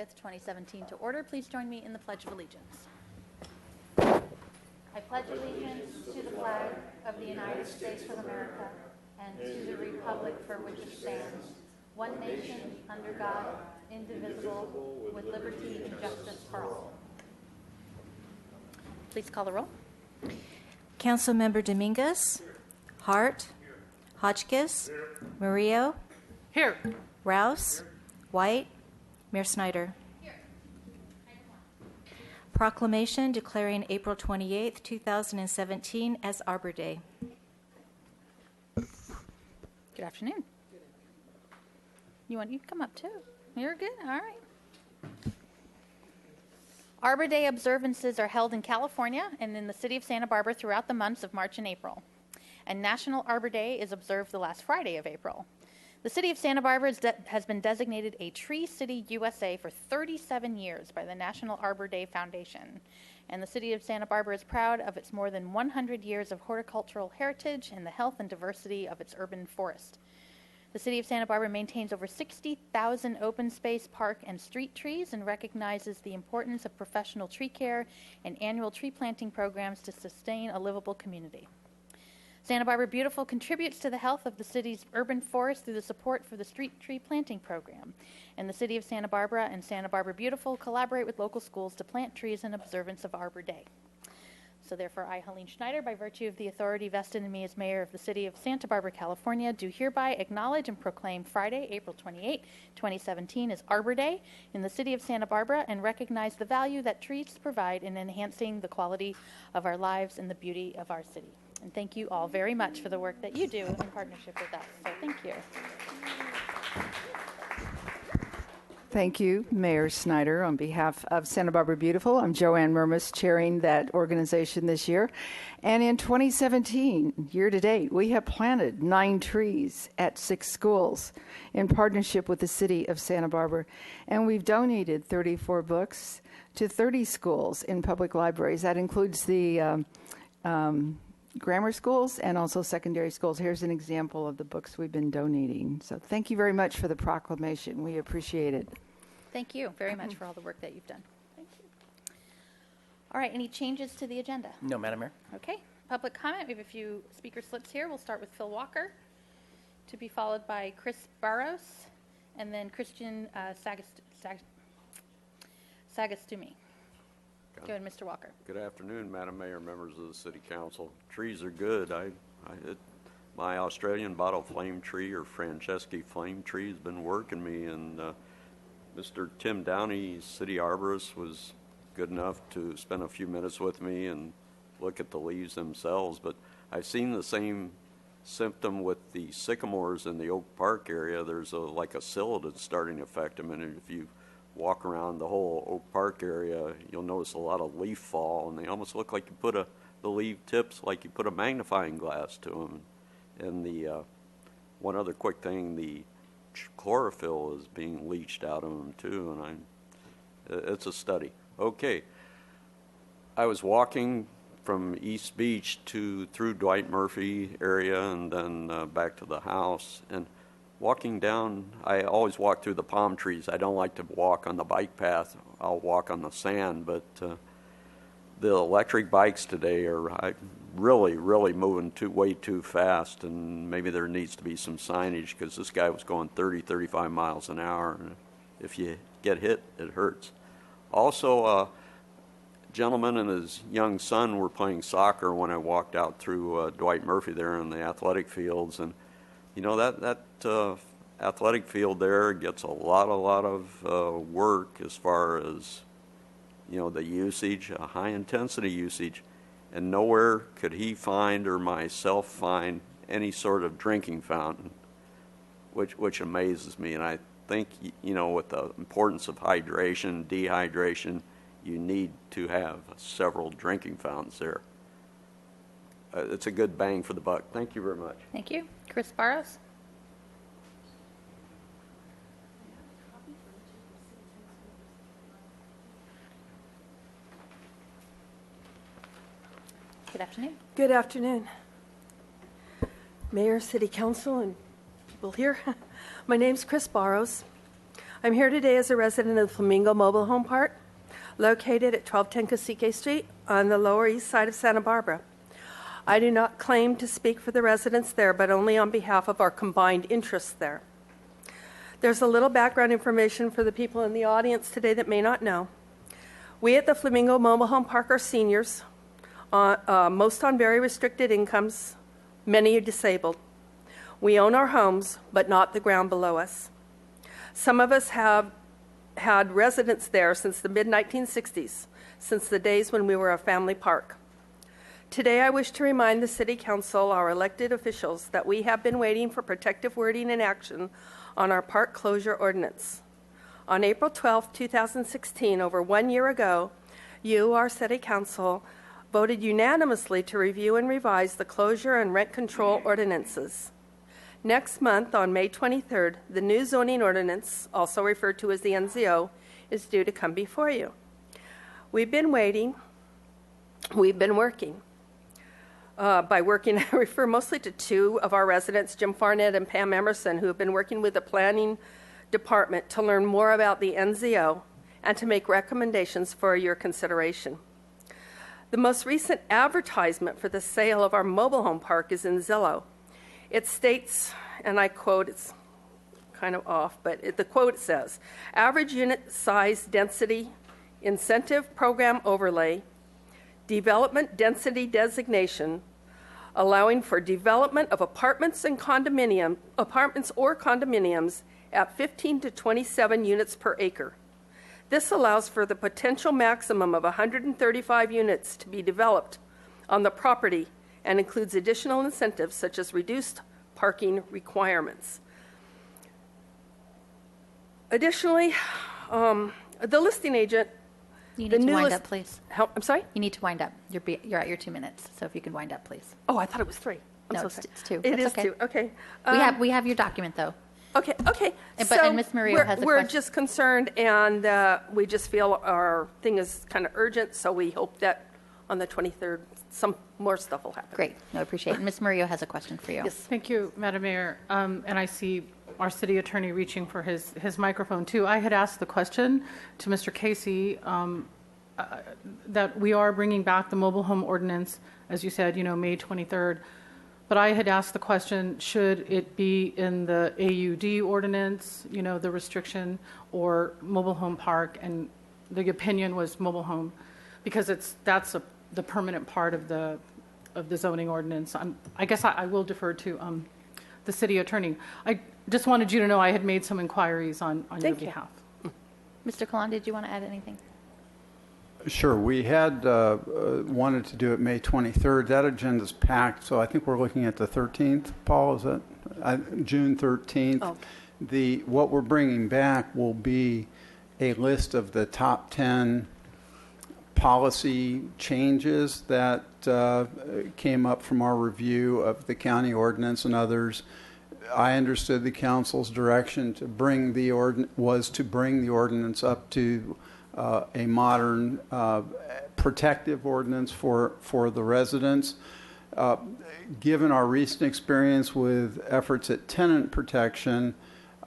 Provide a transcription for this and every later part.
5th, 2017 to order. Please join me in the Pledge of Allegiance. I pledge allegiance to the flag of the United States of America and to the republic for which it stands, one nation, under God, indivisible, with liberty and justice for all. Please call the roll. Councilmember Dominguez. Hart. Hotchkiss. Murillo. Here. Rouse. White. Mayor Snyder. Here. Proclamation declaring April 28th, 2017 as Arbor Day. Good afternoon. You can come up too. You're good. All right. Arbor Day observances are held in California and in the city of Santa Barbara throughout the months of March and April. And National Arbor Day is observed the last Friday of April. The city of Santa Barbara has been designated a Tree City USA for 37 years by the National Arbor Day Foundation. And the city of Santa Barbara is proud of its more than 100 years of horticultural heritage and the health and diversity of its urban forest. The city of Santa Barbara maintains over 60,000 open space, park, and street trees and recognizes the importance of professional tree care and annual tree planting programs to sustain a livable community. Santa Barbara Beautiful contributes to the health of the city's urban forest through the support for the street tree planting program. And the city of Santa Barbara and Santa Barbara Beautiful collaborate with local schools to plant trees in observance of Arbor Day. So therefore, I, Helene Schneider, by virtue of the authority vested in me as mayor of the city of Santa Barbara, California, do hereby acknowledge and proclaim Friday, April 28, 2017 as Arbor Day in the city of Santa Barbara and recognize the value that trees provide in enhancing the quality of our lives and the beauty of our city. And thank you all very much for the work that you do in partnership with us. So thank you. Thank you, Mayor Snyder. On behalf of Santa Barbara Beautiful, I'm Joanne Murmas, chairing that organization this year. And in 2017, year to date, we have planted 9 trees at 6 schools in partnership with the city of Santa Barbara. And we've donated 34 books to 30 schools in public libraries. That includes the grammar schools and also secondary schools. Here's an example of the books we've been donating. So thank you very much for the proclamation. We appreciate it. Thank you very much for all the work that you've done. Thank you. All right, any changes to the agenda? No, Madam Mayor. Okay, public comment. We have a few speaker slips here. We'll start with Phil Walker, to be followed by Chris Barros, and then Christian Sagastumi. Go ahead, Mr. Walker. Good afternoon, Madam Mayor, members of the City Council. Trees are good. My Australian bottle flame tree, or Franceschi flame tree, has been working me, and Mr. Tim Downey, city arborist, was good enough to spend a few minutes with me and look at the leaves themselves. But I've seen the same symptom with the sycamores in the Oak Park area. There's like a psyllid that's starting to affect them, and if you walk around the whole Oak Park area, you'll notice a lot of leaf fall, and they almost look like you put the leaf tips like you put a magnifying glass to them. And the one other quick thing, the chlorophyll is being leached out of them too, and it's a study. Okay, I was walking from East Beach through Dwight Murphy area and then back to the house, and walking down, I always walk through the palm trees. I don't like to walk on the bike path. I'll walk on the sand, but the electric bikes today are really moving way too fast, and maybe there needs to be some signage, because this guy was going 35 miles an hour, and if you get hit, it hurts. Also, a gentleman and his young son were playing soccer when I walked out through Dwight Murphy there in the athletic fields, and you know, that athletic field there gets a lot of work as far as, you know, the usage, a high intensity usage, and nowhere could he find or myself find any sort of drinking fountain, which amazes me. And I think, you know, with the importance of hydration, dehydration, you need to have several drinking fountains there. It's a good bang for the buck. Thank you very much. Thank you. Chris Barros. Good afternoon. Good afternoon, Mayor, City Council, and people here. My name's Chris Barros. I'm here today as a resident of the Flamingo Mobile Home Park, located at 1210 Cacique Street on the Lower East Side of Santa Barbara. I do not claim to speak for the residents there, but only on behalf of our combined interests there. There's a little background information for the people in the audience today that may not know. We at the Flamingo Mobile Home Park are seniors, most on very restricted incomes, many are disabled. We own our homes, but not the ground below us. Some of us have had residents there since the mid-1960s, since the days when we were a family park. Today, I wish to remind the City Council, our elected officials, that we have been waiting for protective wording and action on our park closure ordinance. On April 12, 2016, over 1 year ago, you, our City Council, voted unanimously to review and revise the closure and rent control ordinances. Next month, on May 23rd, the new zoning ordinance, also referred to as the NZO, is due to come before you. We've been waiting. We've been working. By working, I refer mostly to two of our residents, Jim Farnett and Pam Emerson, who have been working with the planning department to learn more about the NZO and to make recommendations for your consideration. The most recent advertisement for the sale of our mobile home park is in Zillow. It states, and I quote, it's kind of off, but the quote says, average unit size density, incentive program overlay, development density designation, allowing for development of apartments or condominiums at 15 to 27 units per acre. This allows for the potential maximum of 135 units to be developed on the property and includes additional incentives such as reduced parking requirements. Additionally, the listing agent. You need to wind up, please. I'm sorry? You need to wind up. You're at your 2 minutes, so if you can wind up, please. Oh, I thought it was 3. No, so it's sorry. it's 2. It That's is 2. Okay. We have your document, though. Okay. And Ms. Murillo has a we're question. just concerned, and we just feel our thing is kind of urgent, so we hope that on the 23rd, some more stuff will happen. Great. No, appreciate it. Ms. Murillo has a question for you. Yes. Thank you, Madam Mayor. And I see our city attorney reaching for his microphone, too. I had asked the question to Mr. Casey that we are bringing back the mobile home ordinance, as you said, May 23rd. But I had asked the question, should it be in the AUD ordinance, the restriction, or mobile home park? And the opinion was mobile home, because that's the permanent part of the zoning ordinance. I guess I will defer to the city attorney. I just wanted you to know I had made some inquiries on your behalf. Mr. Kalan, did you want to add anything? Sure. We had wanted to do it May 23rd. That agenda's packed, so I think we're looking at the 13th. Paul, is that June 13th? Oh. What we're bringing back will be a list of the top 10 policy changes that came up from our review of the county ordinance and others. I understood the council's direction to bring the ordinance up to a modern protective ordinance for the residents. Given our recent experience with efforts at tenant protection,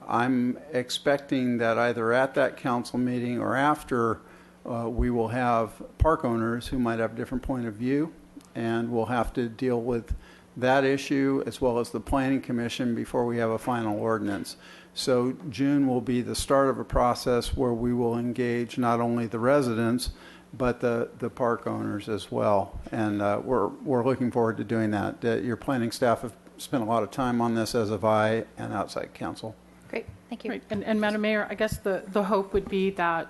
I'm expecting that either at that council meeting or after, we will have park owners who might have a different point of view, and we'll have to deal with that issue as well as the Planning Commission before we have a final ordinance. So June will be the start of a process where we will engage not only the residents, but the park owners as well. And we're looking forward to doing that. Your planning staff have spent a lot of time on this, as have I and outside counsel. Great. Thank you. Right. And Madam Mayor, I guess the hope would be that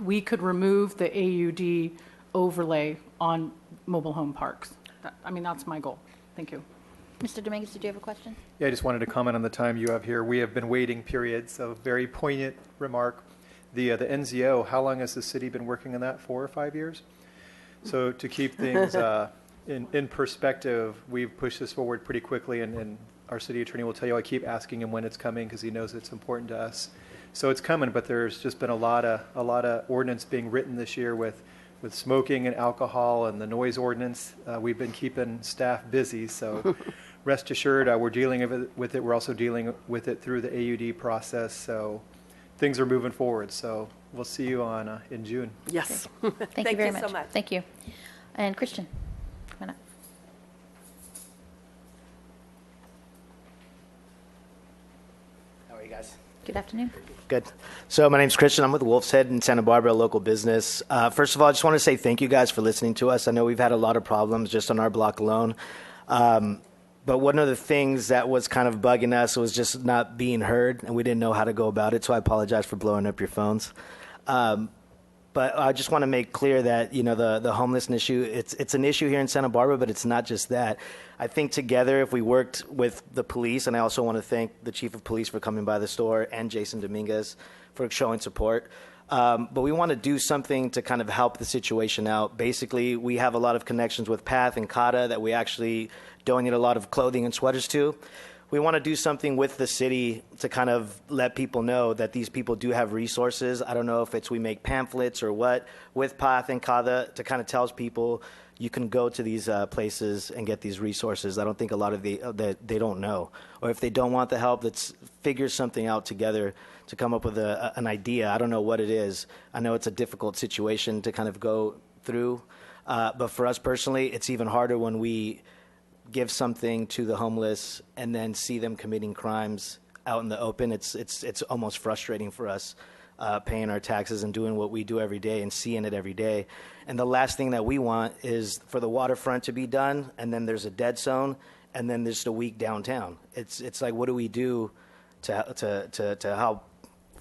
we could remove the AUD overlay on mobile home parks. That's my goal. Thank you. Mr. Dominguez, did you have a question? Yeah, I just wanted to comment on the time you have here. We have been waiting, period. So very poignant remark. The NZO, how long has the city been working on that? 4 or 5 years? So to keep things in perspective, we've pushed this forward pretty quickly, and our city attorney will tell you I keep asking him when it's coming because he knows it's important to us. So it's coming, but there's just been a lot of ordinance being written this year with smoking and alcohol and the noise ordinance. We've been keeping staff busy, so rest assured we're dealing with it. We're also dealing with it through the AUD process. So things are moving forward. So we'll see you on in June. Yes. Thank you very much. so much. Thank you. And Christian, come on up. How are you guys? Good afternoon. Good. So my name's Christian. I'm with Wolf's Head in Santa Barbara, a local business. First of all, I just want to say thank you guys for listening to us. I know we've had a lot of problems just on our block alone. But one of the things that was kind of bugging us was just not being heard, and we didn't know how to go about it, so I apologize for blowing up your phones. But I just want to make clear that, you know, the homelessness issue, it's an issue here in Santa Barbara, but it's not just that. I think together, if we worked with the police, and I also want to thank the chief of police for coming by the store and Jason Dominguez for showing support. But we want to do something to kind of help the situation out. Basically, we have a lot of connections with PATH and CADA that we actually donate a lot of clothing and sweaters to. We want to do something with the city to kind of let people know that these people do have resources. I don't know if it's we make pamphlets or what with PATH and CADA to kind of tells people you can go to these places and get these resources. I don't think a lot of they don't know. Or if they don't want the help, let's figure something out together to come up with an idea. I don't know what it is. I know it's a difficult situation to kind of go through. But for us personally, it's even harder when we give something to the homeless and then see them committing crimes out in the open. It's almost frustrating for us paying our taxes and doing what we do every day and seeing it every day. And the last thing that we want is for the waterfront to be done, and then there's a dead zone, and then there's a week downtown. It's like, what do we do to help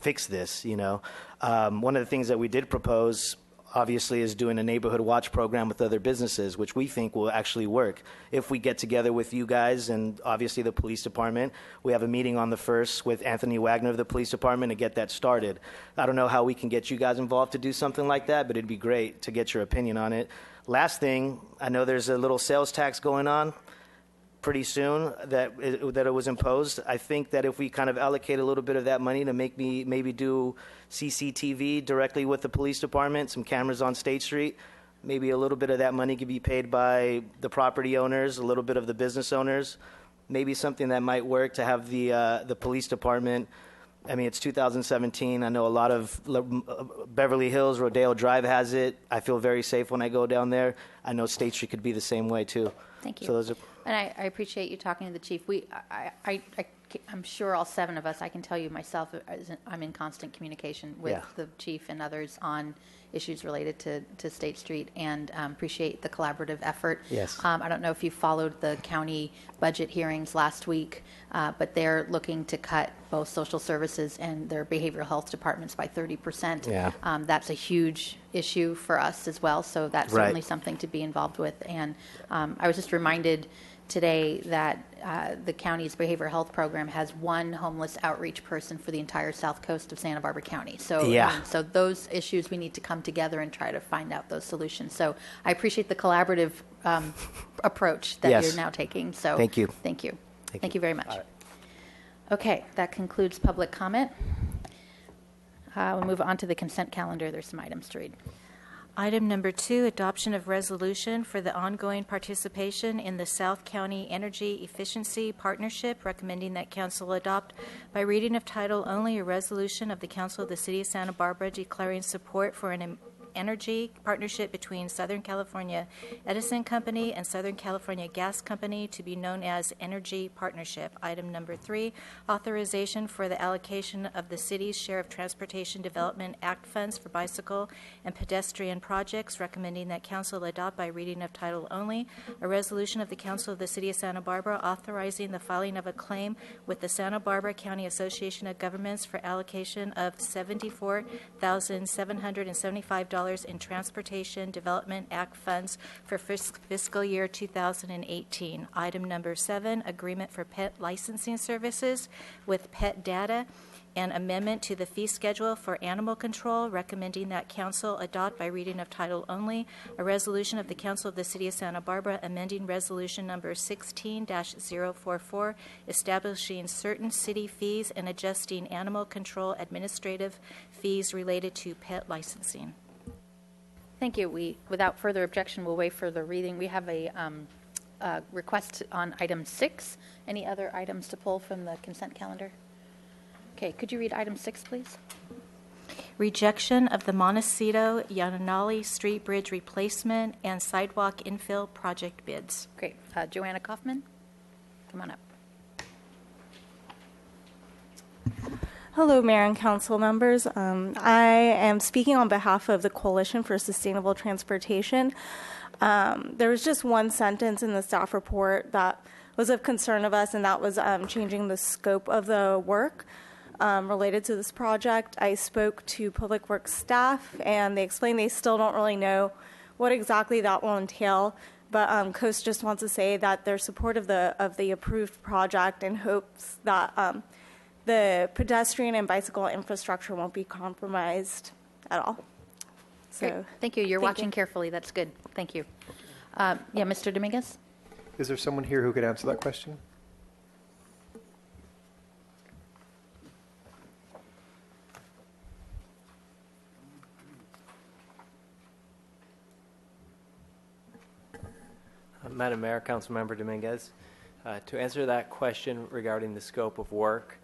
fix this? You know, one of the things that we did propose, obviously, is doing a neighborhood watch program with other businesses, which we think will actually work. If we get together with you guys and obviously the police department, we have a meeting on the 1st with Anthony Wagner of the police department to get that started. I don't know how we can get you guys involved to do something like that, but it'd be great to get your opinion on it. Last thing, I know there's a little sales tax going on pretty soon that it was imposed. I think that if we kind of allocate a little bit of that money to maybe do CCTV directly with the police department, some cameras on State Street, maybe a little bit of that money could be paid by the property owners, a little bit of the business owners, maybe something that might work to have the police department. I mean, it's 2017. I know a lot of Beverly Hills, Rodeo Drive has it. I feel very safe when I go down there. I know State Street could be the same way too. Thank you. So those are. And I appreciate you talking to the chief. I'm sure all 7 of us, I can tell you myself, I'm in constant communication with the chief and others on issues related to State Street, and appreciate the collaborative effort. Yes. I don't know if you followed the county budget hearings last week, but they're looking to cut both social services and their behavioral health departments by 30%. Yeah. That's a huge issue for us as well, so that's Right. certainly something to be involved with. And I was just reminded today that the county's behavioral health program has 1 homeless outreach person for the entire south coast of Santa Barbara County. So, Yeah. so those issues, we need to come together and try to find out those solutions. So I appreciate the collaborative approach that Yes. you're now taking. So Thank you. Thank you. Thank you very much. Okay, that concludes public comment. We'll move on to the consent calendar. There's some items to read. Item number 2, adoption of resolution for the ongoing participation in the South County Energy Efficiency Partnership, recommending that council adopt by reading of title only a resolution of the Council of the City of Santa Barbara declaring support for an energy partnership between Southern California Edison Company and Southern California Gas Company to be known as Energy Partnership. Item number 3, authorization for the allocation of the city's share of Transportation Development Act funds for bicycle and pedestrian projects, recommending that council adopt by reading of title only a resolution of the Council of the City of Santa Barbara authorizing the filing of a claim with the Santa Barbara County Association of Governments for allocation of $74,775 in Transportation Development Act funds for fiscal year 2018. Item number 7, agreement for pet licensing services with Pet Data and amendment to the fee schedule for animal control, recommending that council adopt by reading of title only a resolution of the Council of the City of Santa Barbara amending resolution number 16-044, establishing certain city fees and adjusting animal control administrative fees related to pet licensing. Thank you. Without further objection, we'll waive further reading. We have a request on item 6. Any other items to pull from the consent calendar? Okay, could you read item 6, please? Rejection of the Montecito Yananali Street Bridge Replacement and Sidewalk Infill Project bids. Great. Joanna Kaufman, come on up. Hello, Mayor and Council members. I am speaking on behalf of the Coalition for Sustainable Transportation. There was just one sentence in the staff report that was of concern of us, and that was changing the scope of the work related to this project. I spoke to Public Works staff, and they explained they still don't really know what exactly that will entail. But Coast just wants to say that they're supportive of the approved project and hopes that the pedestrian and bicycle infrastructure won't be compromised at all. So, Great. Thank you. You're thank watching you. carefully. That's good. Thank you. Mr. Dominguez? Is there someone here who could answer that question? Madam Mayor, Councilmember Dominguez, to answer that question regarding the scope of work,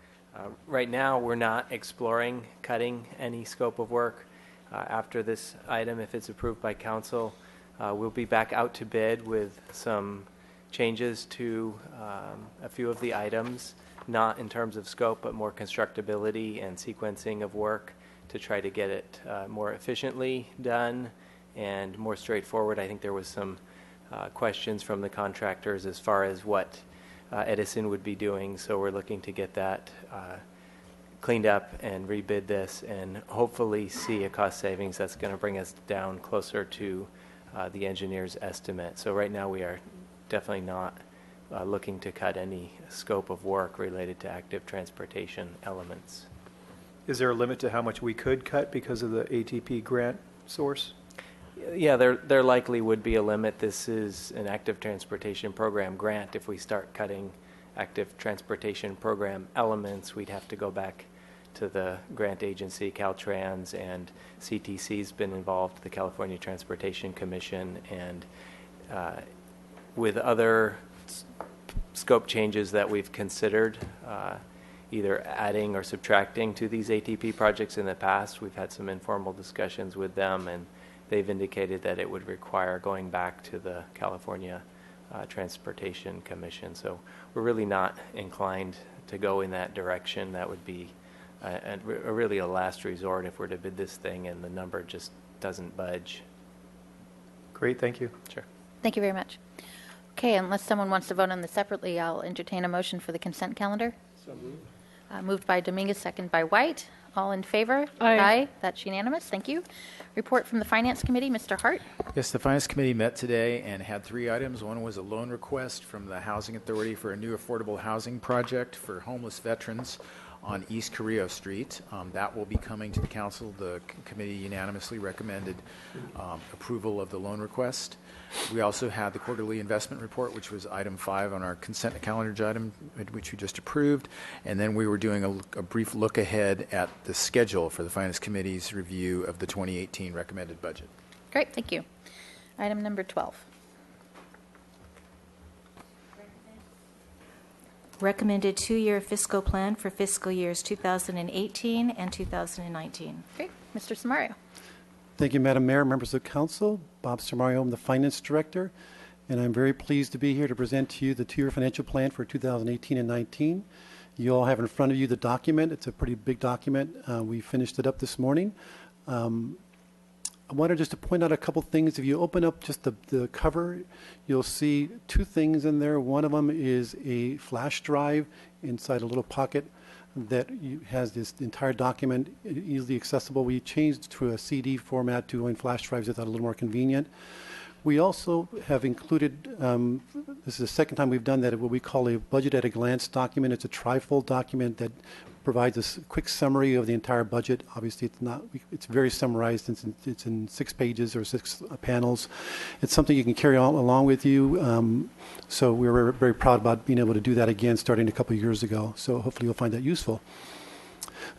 right now we're not exploring cutting any scope of work. After this item, if it's approved by council, we'll be back out to bid with some changes to a few of the items, not in terms of scope, but more constructability and sequencing of work to try to get it more efficiently done and more straightforward. I think there was some questions from the contractors as far as what Edison would be doing, so we're looking to get that cleaned up and rebid this and hopefully see a cost savings that's going to bring us down closer to the engineer's estimate. So right now we are definitely not looking to cut any scope of work related to active transportation elements. Is there a limit to how much we could cut because of the ATP grant source? Yeah, there likely would be a limit. This is an active transportation program grant. If we start cutting active transportation program elements, we'd have to go back to the grant agency, Caltrans, and CTC's been involved, the California Transportation Commission, and with other scope changes that we've considered, either adding or subtracting to these ATP projects in the past. We've had some informal discussions with them, and they've indicated that it would require going back to the California Transportation Commission. So we're really not inclined to go in that direction. That would be really a last resort if we're to bid this thing and the number just doesn't budge. Great, thank you. Sure. Thank you very much. Okay, unless someone wants to vote on this separately, I'll entertain a motion for the consent calendar. So moved. Moved by Dominguez, second by White. All in favor? Aye. That's unanimous. Thank you. Report from the Finance Committee, Mr. Hart. Yes, the Finance Committee met today and had 3 items. One was a loan request from the Housing Authority for a new affordable housing project for homeless veterans on East Carrillo Street. That will be coming to the council. The committee unanimously recommended approval of the loan request. We also had the quarterly investment report, which was item 5 on our consent calendar item, which we just approved. And then we were doing a brief look ahead at the schedule for the Finance Committee's review of the 2018 recommended budget. Great, thank you. Item number 12. Recommended 2-year fiscal plan for fiscal years 2018 and 2019. Great. Mr. Samario. Thank you, Madam Mayor, members of the council. Bob Samario, I'm the Finance Director, and I'm very pleased to be here to present to you the 2-year financial plan for 2018 and 19. You all have in front of you the document. It's a pretty big document. We finished it up this morning. I wanted just to point out a couple things. If you open up just the cover, you'll see 2 things in there. One of them is a flash drive inside a little pocket that has this entire document easily accessible. We changed to a CD format to in flash drives. I thought a little more convenient. We also have included, this is the second time we've done that, what we call a budget at a glance document. It's a trifold document that provides a quick summary of the entire budget. Obviously, it's very summarized since it's in 6 pages or 6 panels. It's something you can carry along with you. So we're very proud about being able to do that again starting a couple of years ago. So hopefully you'll find that useful.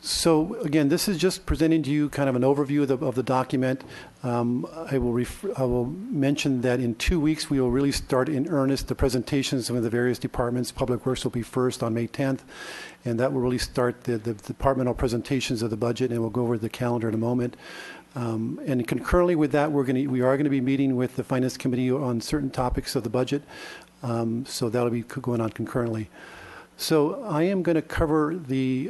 So again, this is just presenting to you kind of an overview of the document. I will mention that in 2 weeks we will really start in earnest the presentations of the various departments. Public Works will be first on May 10th, and that will really start the departmental presentations of the budget, and we'll go over the calendar in a moment. And concurrently with that, we are going to be meeting with the Finance Committee on certain topics of the budget. So that'll be going on concurrently. So I am going to cover the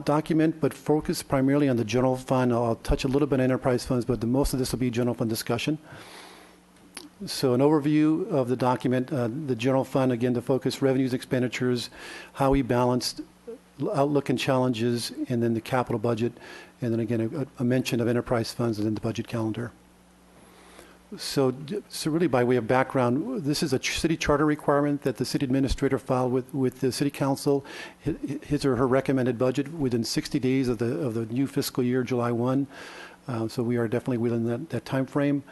document, but focus primarily on the general fund. I'll touch a little bit on enterprise funds, but most of this will be general fund discussion. So an overview of the document, the general fund, again, to focus revenues, expenditures, how we balanced outlook and challenges, and then the capital budget, and then again, a mention of enterprise funds and then the budget calendar. So really by way of background, this is a city charter requirement that the city administrator filed with the city council, his or her recommended budget within 60 days of the new fiscal year, July 1. So we are definitely within that time frame.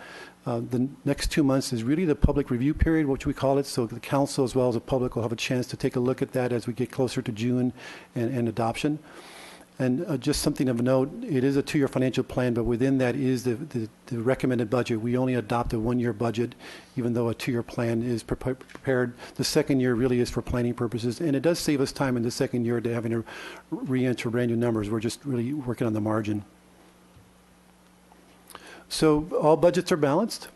The next 2 months is really the public review period, which we call it. So the council as well as the public will have a chance to take a look at that as we get closer to June and adoption. And just something of note, it is a 2-year financial plan, but within that is the recommended budget. We only adopt a 1-year budget, even though a 2-year plan is prepared. The second year really is for planning purposes, and it does save us time in the second year to having to re-enter brand new numbers. We're just really working on the margin. So all budgets are balanced.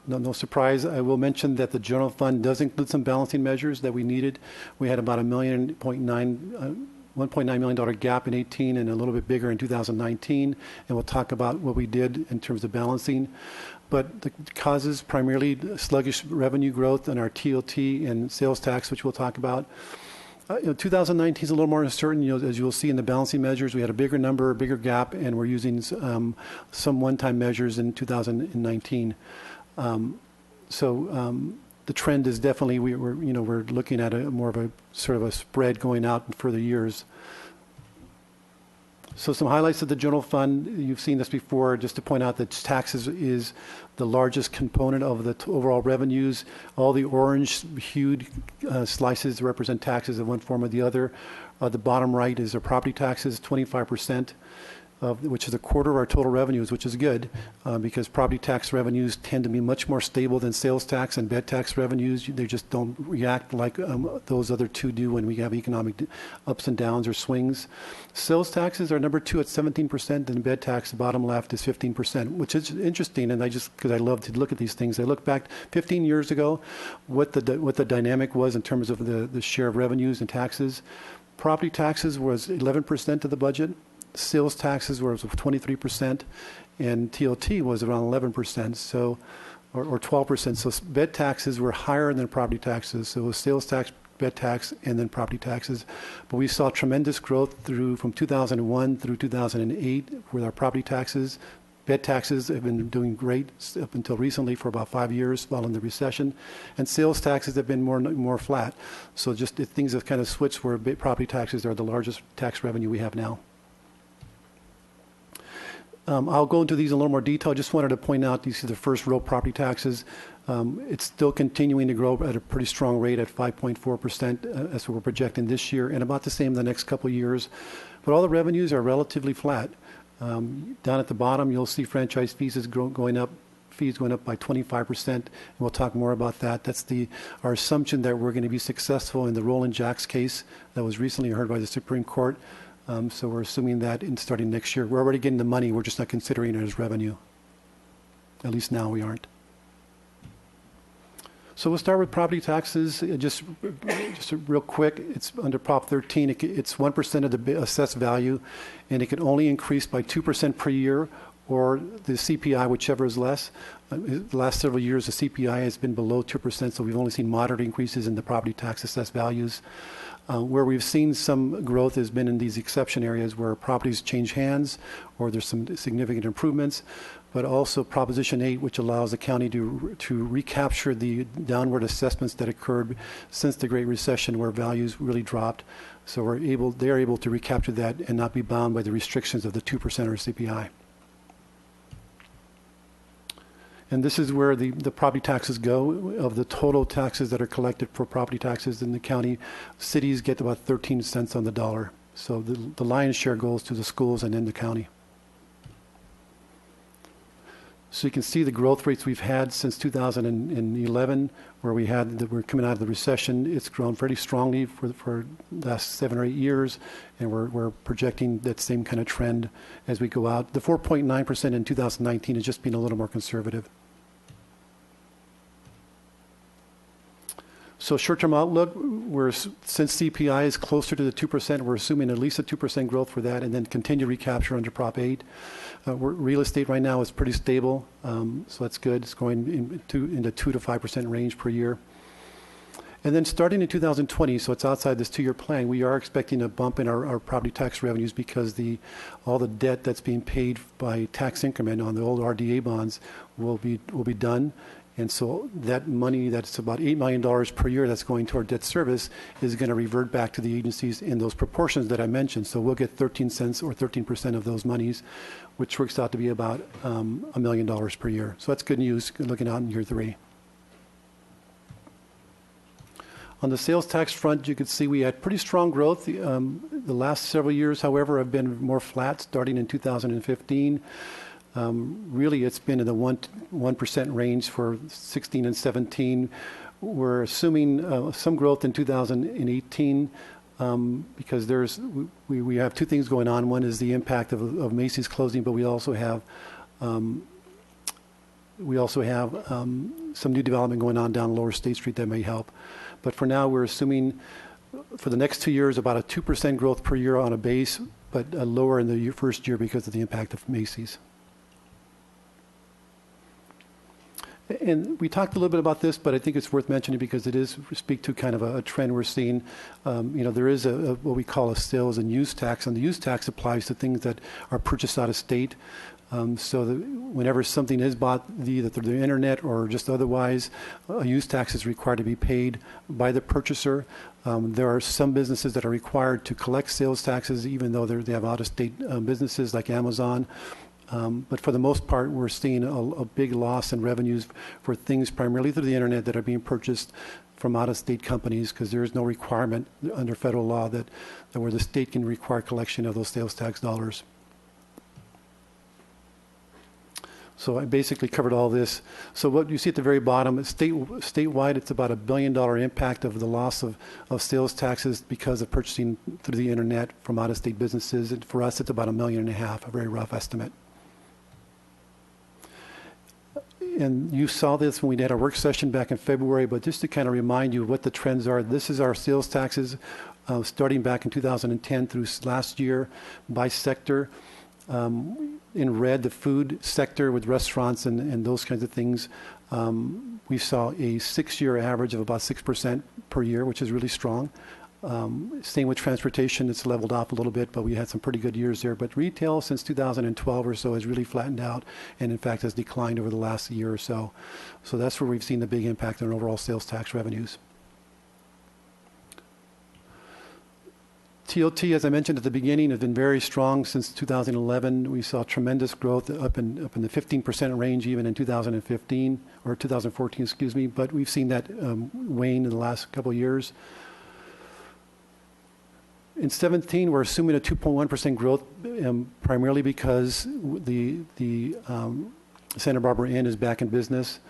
No surprise. I will mention that the general fund does include some balancing measures that we needed. We had about $1.9 million gap in 18 and a little bit bigger in 2019, and we'll talk about what we did in terms of balancing. But the causes primarily sluggish revenue growth in our TOT and sales tax, which we'll talk about. 2019 is a little more uncertain. As you'll see in the balancing measures, we had a bigger number, a bigger gap, and we're using some one-time measures in 2019. The trend is definitely we're looking at more of a sort of a spread going out in further years. So some highlights of the general fund. You've seen this before. Just to point out that taxes is the largest component of the overall revenues. All the orange-hued slices represent taxes of one form or the other. The bottom right is our property taxes, 25%. Which is a quarter of our total revenues, which is good because property tax revenues tend to be much more stable than sales tax and bed tax revenues. They just don't react like those other two do when we have economic ups and downs or swings. Sales taxes are number 2 at 17%, and bed tax, the bottom left, is 15%, which is interesting. And because I love to look at these things, I look back 15 years ago, what the dynamic was in terms of the share of revenues and taxes. Property taxes was 11% of the budget. Sales taxes were 23%, and TOT was around 11%, so or 12%. So bed taxes were higher than property taxes. So it was sales tax, bed tax, and then property taxes. But we saw tremendous growth from 2001 through 2008 with our property taxes. Bed taxes have been doing great up until recently for about 5 years following the recession. And sales taxes have been more flat. So just things have kind of switched where property taxes are the largest tax revenue we have now. I'll go into these in a little more detail. I just wanted to point out, you see the first row, property taxes. It's still continuing to grow at a pretty strong rate at 5.4%. That's what we're projecting this year, and about the same the next couple of years. But all the revenues are relatively flat. Down at the bottom, you'll see franchise fees is going up. Fees going up by 25%, and we'll talk more about that. That's our assumption that we're going to be successful in the Roland Jacks case that was recently heard by the Supreme Court. So we're assuming that starting next year. We're already getting the money. We're just not considering it as revenue. At least now we aren't. So we'll start with property taxes. Just real quick, it's under Prop 13. It's 1% of the assessed value, and it can only increase by 2% per year, or the CPI, whichever is less. The last several years, the CPI has been below 2%, so we've only seen moderate increases in the property tax assessed values. Where we've seen some growth has been in these exception areas where properties change hands or there's some significant improvements, but also Proposition 8, which allows the county to recapture the downward assessments that occurred since the Great Recession where values really dropped. So they're able to recapture that and not be bound by the restrictions of the 2% or CPI. And this is where the property taxes go. Of the total taxes that are collected for property taxes in the county, cities get about 13 cents on the dollar So the lion's share goes to the schools and then the county. So you can see the growth rates we've had since 2011, where we're coming out of the recession. It's grown pretty strongly for the last 7 or 8 years, and we're projecting that same kind of trend as we go out. The 4.9% in 2019 is just being a little more conservative. So short-term outlook, since CPI is closer to the 2%, we're assuming at least a 2% growth for that, and then continue recapture under Prop 8. Real estate right now is pretty stable, so that's good. It's going in the 2 to 5% range per year. And then starting in 2020, so it's outside this 2-year plan, we are expecting a bump in our property tax revenues because all the debt that's being paid by tax increment on the old RDA bonds will be done. And so that money, that's about $8 million per year that's going toward debt service, is going to revert back to the agencies in those proportions that I mentioned. So we'll get 13 cents or 13% of those monies, which works out to be about $1 million per year. So that's good news looking out in year 3. On the sales tax front, you can see we had pretty strong growth. The last several years, however, have been more flat, starting in 2015. Really, it's been in the 1% range for 16 and 17. We're assuming some growth in 2018 because we have 2 things going on. One is the impact of Macy's closing, but we also have some new development going on down Lower State Street that may help. But for now, we're assuming for the next 2 years about a 2% growth per year on a base, but lower in the first year because of the impact of Macy's. And we talked a little bit about this, but I think it's worth mentioning because it is speak to kind of a trend we're seeing. There is what we call a sales and use tax, and the use tax applies to things that are purchased out of state. So whenever something is bought either through the internet or just otherwise, a use tax is required to be paid by the purchaser. There are some businesses that are required to collect sales taxes, even though they have out-of-state businesses like Amazon. But for the most part, we're seeing a big loss in revenues for things primarily through the internet that are being purchased from out-of-state companies because there is no requirement under federal law that where the state can require collection of those sales tax dollars. So I basically covered all this. So what you see at the very bottom, statewide, it's about $1 billion impact of the loss of sales taxes because of purchasing through the internet from out-of-state businesses. And for us, it's about $1.5 million, a very rough estimate. And you saw this when we had our work session back in February, but just to kind of remind you what the trends are, this is our sales taxes starting back in 2010 through last year by sector. In red, the food sector with restaurants and those kinds of things, we saw a 6-year average of about 6% per year, which is really strong. Same with transportation, it's leveled off a little bit, but we had some pretty good years there. But retail since 2012 or so has really flattened out and in fact has declined over the last year or so. So that's where we've seen the big impact on overall sales tax revenues. TOT, as I mentioned at the beginning, has been very strong since 2011. We saw tremendous growth up in the 15% range even in 2015, or 2014, excuse me. But we've seen that wane in the last couple of years. In 17, we're assuming a 2.1% growth, primarily because the Santa Barbara Inn is back in business.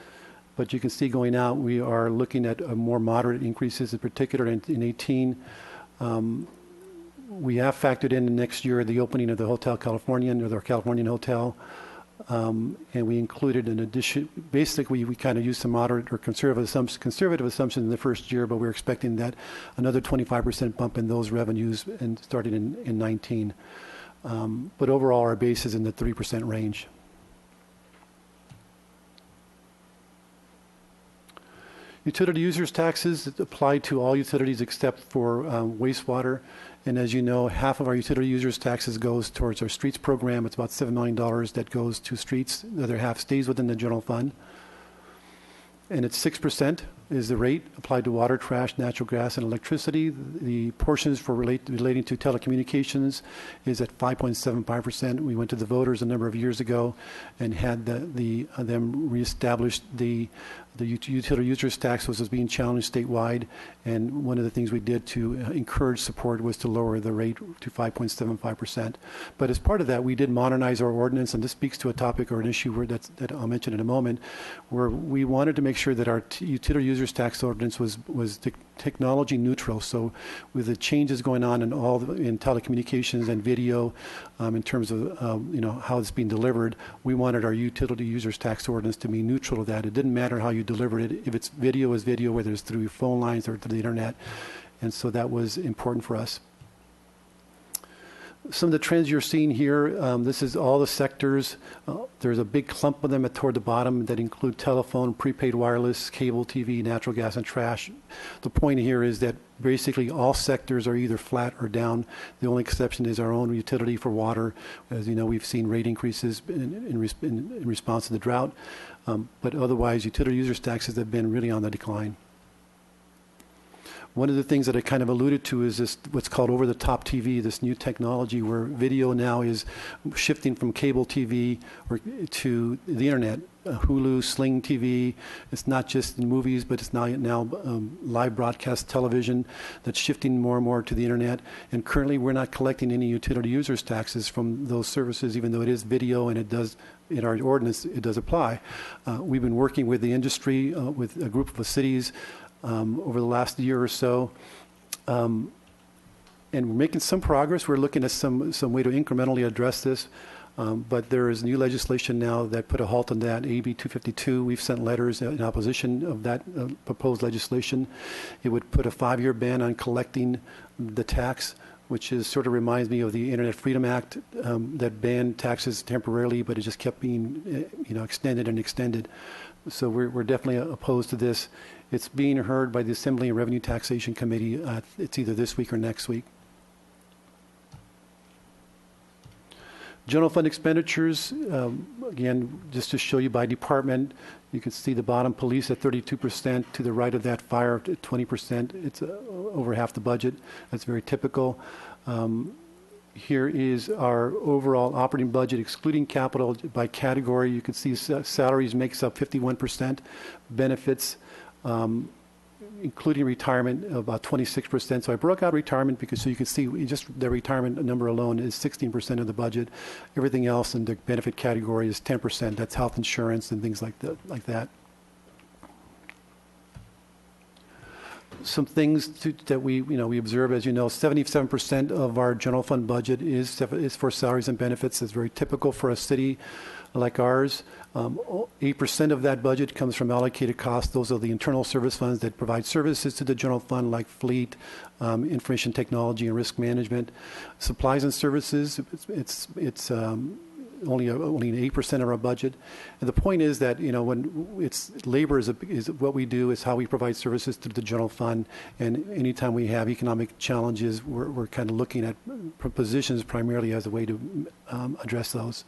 But you can see going out, we are looking at more moderate increases, in particular in 18. We have factored in next year the opening of the Hotel Californian, or the Californian Hotel, and we included an addition. Basically, we kind of used some moderate or conservative assumptions in the first year, but we're expecting that another 25% bump in those revenues and starting in 19. But overall, our base is in the 3% range. Utility users taxes apply to all utilities except for wastewater. And as you know, half of our utility users taxes goes towards our streets program. It's about $7 million that goes to streets. The other half stays within the general fund. And it's 6% is the rate applied to water, trash, natural gas, and electricity. The portions for relating to telecommunications is at 5.75%. We went to the voters a number of years ago and had them reestablish the utility users tax was being challenged statewide, and one of the things we did to encourage support was to lower the rate to 5.75%. But as part of that, we did modernize our ordinance, and this speaks to a topic or an issue that I'll mention in a moment, where we wanted to make sure that our utility users tax ordinance was technology neutral. So with the changes going on in telecommunications and video, in terms of how it's being delivered, we wanted our utility users tax ordinance to be neutral to that. It didn't matter how you delivered it. If it's video, is video, whether it's through phone lines or through the internet. And so that was important for us. Some of the trends you're seeing here, this is all the sectors. There's a big clump of them toward the bottom that include telephone, prepaid wireless, cable TV, natural gas, and trash. The point here is that basically all sectors are either flat or down. The only exception is our own utility for water. As you know, we've seen rate increases in response to the drought. But otherwise, utility users taxes have been really on the decline. One of the things that I kind of alluded to is this, what's called over-the-top TV, this new technology where video now is shifting from cable TV to the internet. Hulu, Sling TV. It's not just movies, but it's now live broadcast television that's shifting more and more to the internet. And currently, we're not collecting any utility users taxes from those services, even though it is video and it does, in our ordinance, it does apply. We've been working with the industry, with a group of cities over the last year or so. And we're making some progress. We're looking at some way to incrementally address this. But there is new legislation now that put a halt on that, AB 252. We've sent letters in opposition of that proposed legislation. It would put a 5-year ban on collecting the tax, which is sort of reminds me of the Internet Freedom Act that banned taxes temporarily, but it just kept being extended and extended. So we're definitely opposed to this. It's being heard by the Assembly and Revenue Taxation Committee. It's either this week or next week. General fund expenditures, again, just to show you by department, you can see the bottom, police at 32%, to the right of that, fire at 20%. It's over half the budget. That's very typical. Here is our overall operating budget, excluding capital by category. You can see salaries makes up 51%, benefits, including retirement, about 26%. So I broke out retirement because so you can see just the retirement number alone is 16% of the budget. Everything else in the benefit category is 10%. That's health insurance and things like that. Some things that we observe, as you know, 77% of our general fund budget is for salaries and benefits. It's very typical for a city like ours. 8% of that budget comes from allocated costs. Those are the internal service funds that provide services to the general fund, like fleet, information technology, and risk management. Supplies and services, it's only 8% of our budget. And the point is that when it's labor is what we do, is how we provide services to the general fund. And anytime we have economic challenges, we're kind of looking at positions primarily as a way to address those.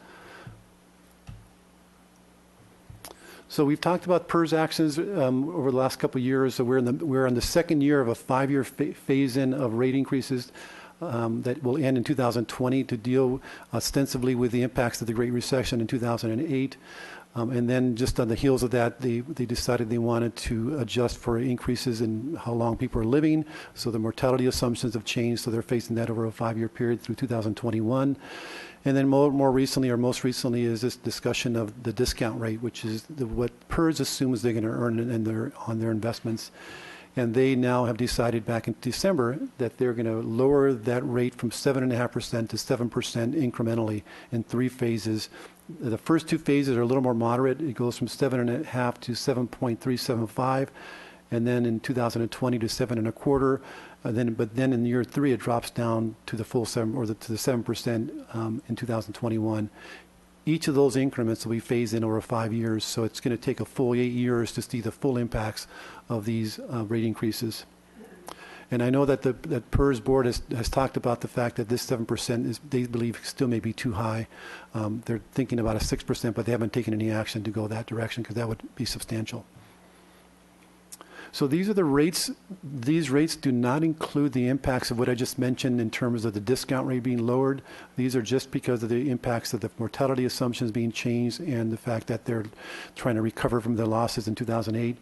So we've talked about PERS actions over the last couple of years. So we're in the second year of a 5-year phase-in of rate increases that will end in 2020 to deal ostensibly with the impacts of the Great Recession in 2008. And then just on the heels of that, they decided they wanted to adjust for increases in how long people are living. So the mortality assumptions have changed. So they're facing that over a 5-year period through 2021. And then more recently, or most recently, is this discussion of the discount rate, which is what PERS assumes they're going to earn on their investments. And they now have decided back in December that they're going to lower that rate from 7.5% to 7% incrementally in 3 phases. The first 2 phases are a little more moderate. It goes from 7.5 to 7.375, and then in 2020 to 7.25. But then in year 3, it drops down to the full 7 or to the 7% in 2021. Each of those increments will be phased in over 5 years, so it's going to take a full 8 years to see the full impacts of these rate increases. And I know that the PERS board has talked about the fact that this 7% they believe still may be too high. They're thinking about a 6%, but they haven't taken any action to go that direction because that would be substantial. So these are the rates. These rates do not include the impacts of what I just mentioned in terms of the discount rate being lowered. These are just because of the impacts of the mortality assumptions being changed and the fact that they're trying to recover from their losses in 2008.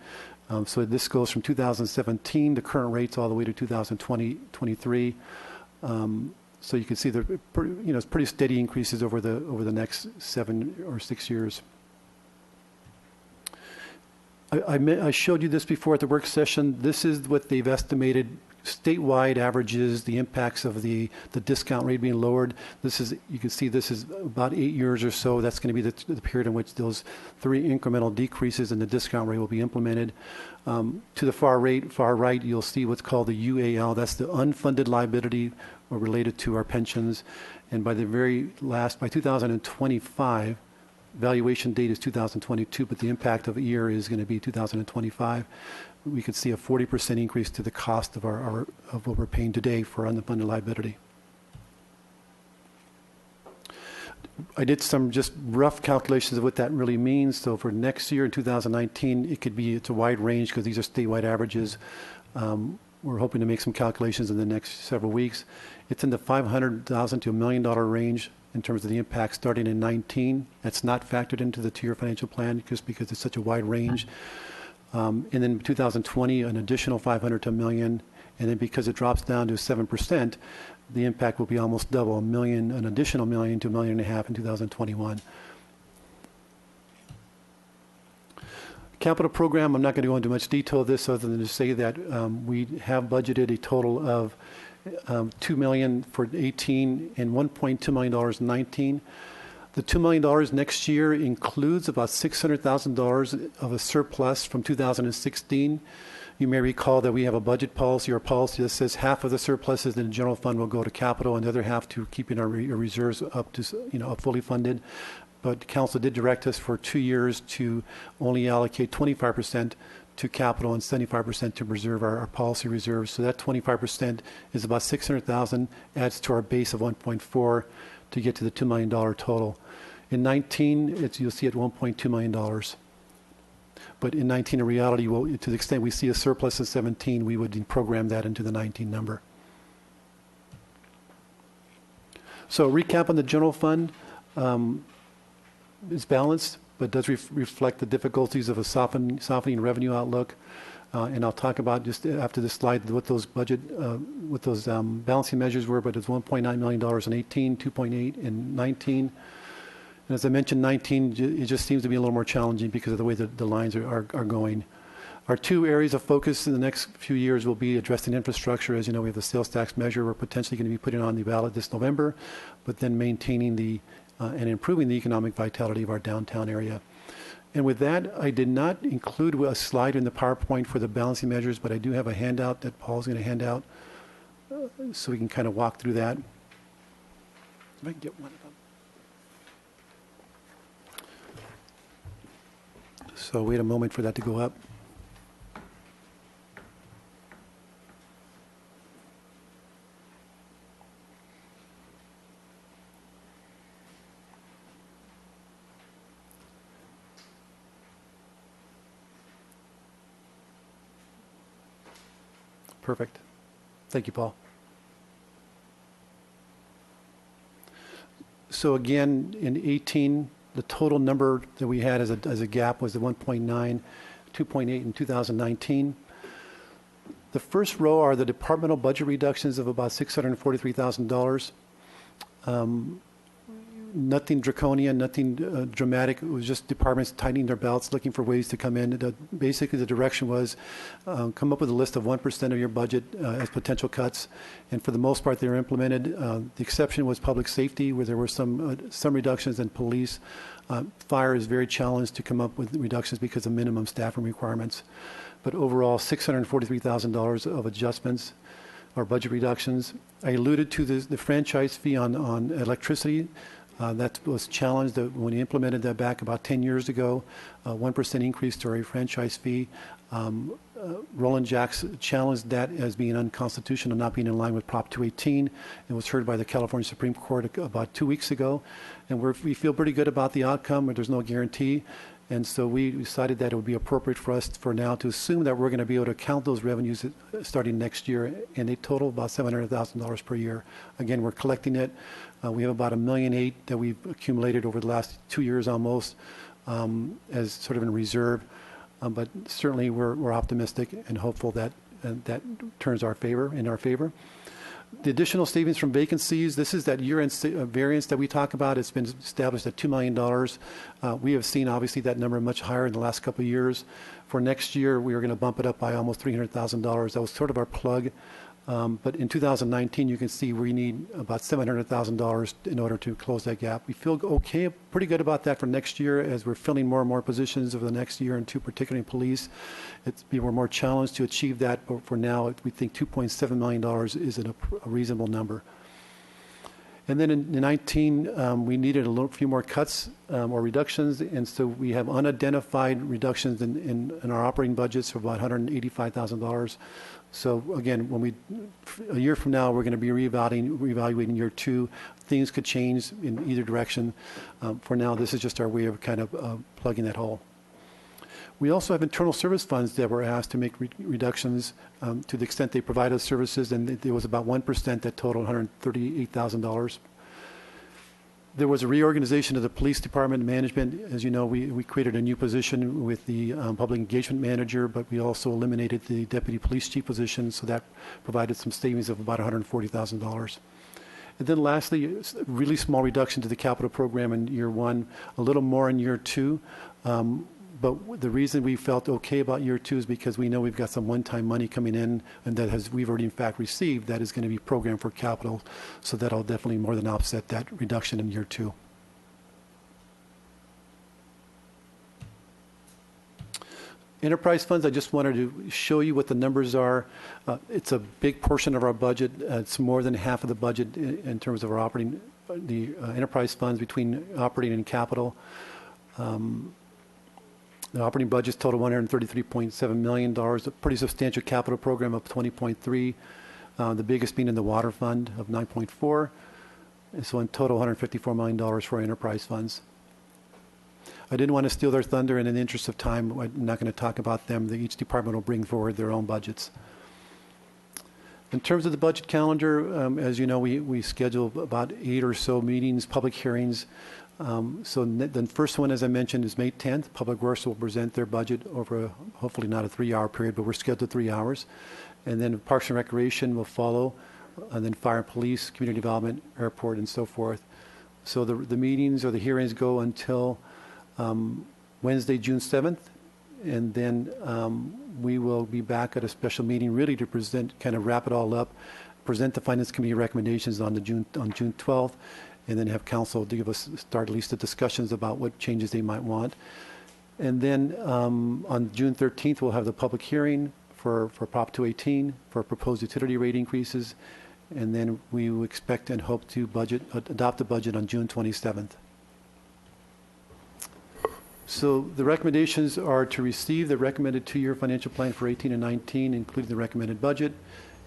So this goes from 2017, the current rates, all the way to 2023. So you can see it's pretty steady increases over the next 7 or 6 years. I showed you this before at the work session. This is what they've estimated statewide averages, the impacts of the discount rate being lowered. You can see this is about 8 years or so. That's going to be the period in which those 3 incremental decreases in the discount rate will be implemented. To the far right, you'll see what's called the UAL. That's the unfunded liability related to our pensions. And by 2025, valuation date is 2022, but the impact of a year is going to be 2025. We could see a 40% increase to the cost of of what we're paying today for unfunded liability. I did some just rough calculations of what that really means. So for next year in 2019, it's a wide range because these are statewide averages. We're hoping to make some calculations in the next several weeks. It's in the $500,000 to $1 million range in terms of the impact starting in 19. That's not factored into the 2-year financial plan just because it's such a wide range. And then in 2020, an additional $500 to $1 million. And then because it drops down to 7%, the impact will be almost double, an additional $1 million to $1.5 million in 2021. Capital program, I'm not going to go into much detail of this other than to say that we have budgeted a total of $2 million for 18 and $1.2 million in 19. The $2 million next year includes about $600,000 of a surplus from 2016. You may recall that we have a budget policy or policy that says half of the surpluses in the general fund will go to capital and the other half to keeping our reserves up to fully funded. But council did direct us for 2 years to only allocate 25% to capital and 75% to preserve our policy reserves. So that 25% is about $600,000, adds to our base of 1.4 to get to the $2 million total. In 19, you'll see at $1.2 million. But in 19, in reality, to the extent we see a surplus in 17, we would program that into the 19 number. So recap on the general fund. Is balanced, but does reflect the difficulties of a softening revenue outlook. And I'll talk about just after this slide what those balancing measures were, but it's $1.9 million in 18, 2.8 in 19. And as I mentioned, 19, it just seems to be a little more challenging because of the way the lines are going. Our 2 areas of focus in the next few years will be addressing infrastructure. As you know, we have the sales tax measure we're potentially going to be putting on the ballot this November, but then maintaining and improving the economic vitality of our downtown area. And with that, I did not include a slide in the PowerPoint for the balancing measures, but I do have a handout that Paul's going to hand out so we can kind of walk through that. If I can get one of them. So wait a moment for that to go up. Perfect. Thank you, Paul. So again, in 18, the total number that we had as a gap was the 1.9, 2.8 in 2019. The first row are the departmental budget reductions of about $643,000. Nothing draconian, nothing dramatic. It was just departments tightening their belts, looking for ways to come in. Basically, the direction was come up with a list of 1% of your budget as potential cuts. And for the most part, they were implemented. The exception was public safety, where there were some reductions in police. Fire is very challenged to come up with reductions because of minimum staffing requirements. But overall, $643,000 of adjustments or budget reductions. I alluded to the franchise fee on electricity. That was challenged when we implemented that back about 10 years ago, 1% increase to our franchise fee. Roland Jacks challenged that as being unconstitutional, not being in line with Prop 218. It was heard by the California Supreme Court about 2 weeks ago. And we feel pretty good about the outcome, but there's no guarantee. And so we decided that it would be appropriate for us for now to assume that we're going to be able to count those revenues starting next year, and they total about $700,000 per year. Again, we're collecting it. We have about $1.8 million that we've accumulated over the last 2 years almost as sort of in reserve. But certainly we're optimistic and hopeful that that turns in our favor. The additional savings from vacancies, this is that year-end variance that we talk about. It's been established at $2 million. We have seen, obviously, that number much higher in the last couple of years. For next year, we are going to bump it up by almost $300,000. That was sort of our plug. But in 2019, you can see we need about $700,000 in order to close that gap. We feel okay, pretty good about that for next year as we're filling more and more positions over the next year and two, particularly in police. We're more challenged to achieve that, but for now, we think $2.7 million is a reasonable number. And then in 19, we needed a few more cuts or reductions, and so we have unidentified reductions in our operating budgets of about $185,000. So again, a year from now, we're going to be reevaluating year two. Things could change in either direction. For now, this is just our way of kind of plugging that hole. We also have internal service funds that were asked to make reductions to the extent they provide us services, and there was about 1% that totaled $138,000. There was a reorganization of the police department management. As you know, we created a new position with the public engagement manager, but we also eliminated the deputy police chief position, so that provided some savings of about $140,000. And then lastly, a really small reduction to the capital program in year one, a little more in year two. But the reason we felt okay about year two is because we know we've got some one-time money coming in, and we've already in fact received, that is going to be programmed for capital. So that'll definitely more than offset that reduction in year two. Enterprise funds, I just wanted to show you what the numbers are. It's a big portion of our budget. It's more than half of the budget in terms of our operating, the enterprise funds between operating and capital. The operating budgets total $133.7 million, a pretty substantial capital program of $20.3, the biggest being in the water fund of $9.4. And so in total, $154 million for our enterprise funds. I didn't want to steal their thunder, and in the interest of time, I'm not going to talk about them. Each department will bring forward their own budgets. In terms of the budget calendar, as you know, we schedule about 8 or so meetings, public hearings. So the first one, as I mentioned, is May 10th. Public Works will present their budget over hopefully not a 3-hour period, but we're scheduled 3 hours. And then Parks and Recreation will follow, and then Fire and Police, Community Development, Airport, and so forth. So the meetings or the hearings go until Wednesday, June 7th. And then we will be back at a special meeting really to present, kind of wrap it all up, present the Finance Committee recommendations on June 12th. And then have council to start at least the discussions about what changes they might want. And then on June 13th, we'll have the public hearing for Prop 218 for proposed utility rate increases. And then we will expect and hope to adopt the budget on June 27th. So the recommendations are to receive the recommended 2-year financial plan for 18 and 19, including the recommended budget,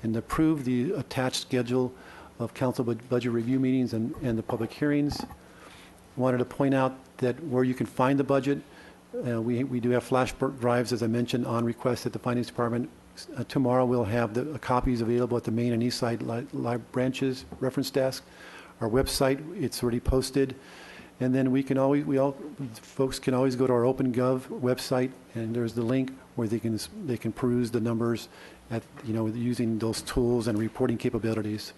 and approve the attached schedule of council budget review meetings and the public hearings. Wanted to point out that where you can find the budget, we do have flash drives, as I mentioned, on request at the Finance Department. Tomorrow we'll have the copies available at the Main and East Side branches reference desk. Our website, it's already posted. And then folks can always go to our OpenGov website, and there's the link where they can peruse the numbers using those tools and reporting capabilities.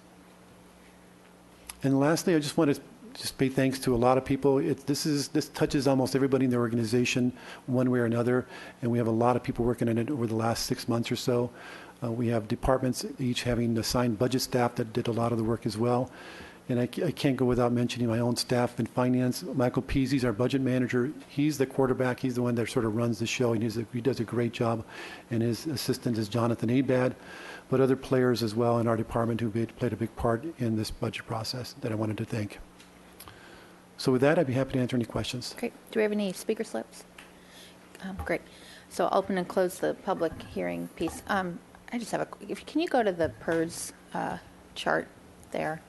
And lastly, I just want to pay thanks to a lot of people. This touches almost everybody in the organization one way or another, and we have a lot of people working on it over the last 6 months or so. We have departments each having assigned budget staff that did a lot of the work as well. And I can't go without mentioning my own staff in finance. Michael Peasy's our budget manager. He's the quarterback. He's the one that sort of runs the show, and he does a great job. And his assistant is Jonathan Abad, but other players as well in our department who played a big part in this budget process that I wanted to thank. So with that, I'd be happy to answer any questions. Great. Do we have any speaker slips? Great. So I'll open and close the public hearing piece. I just have can you go to the PERS chart there?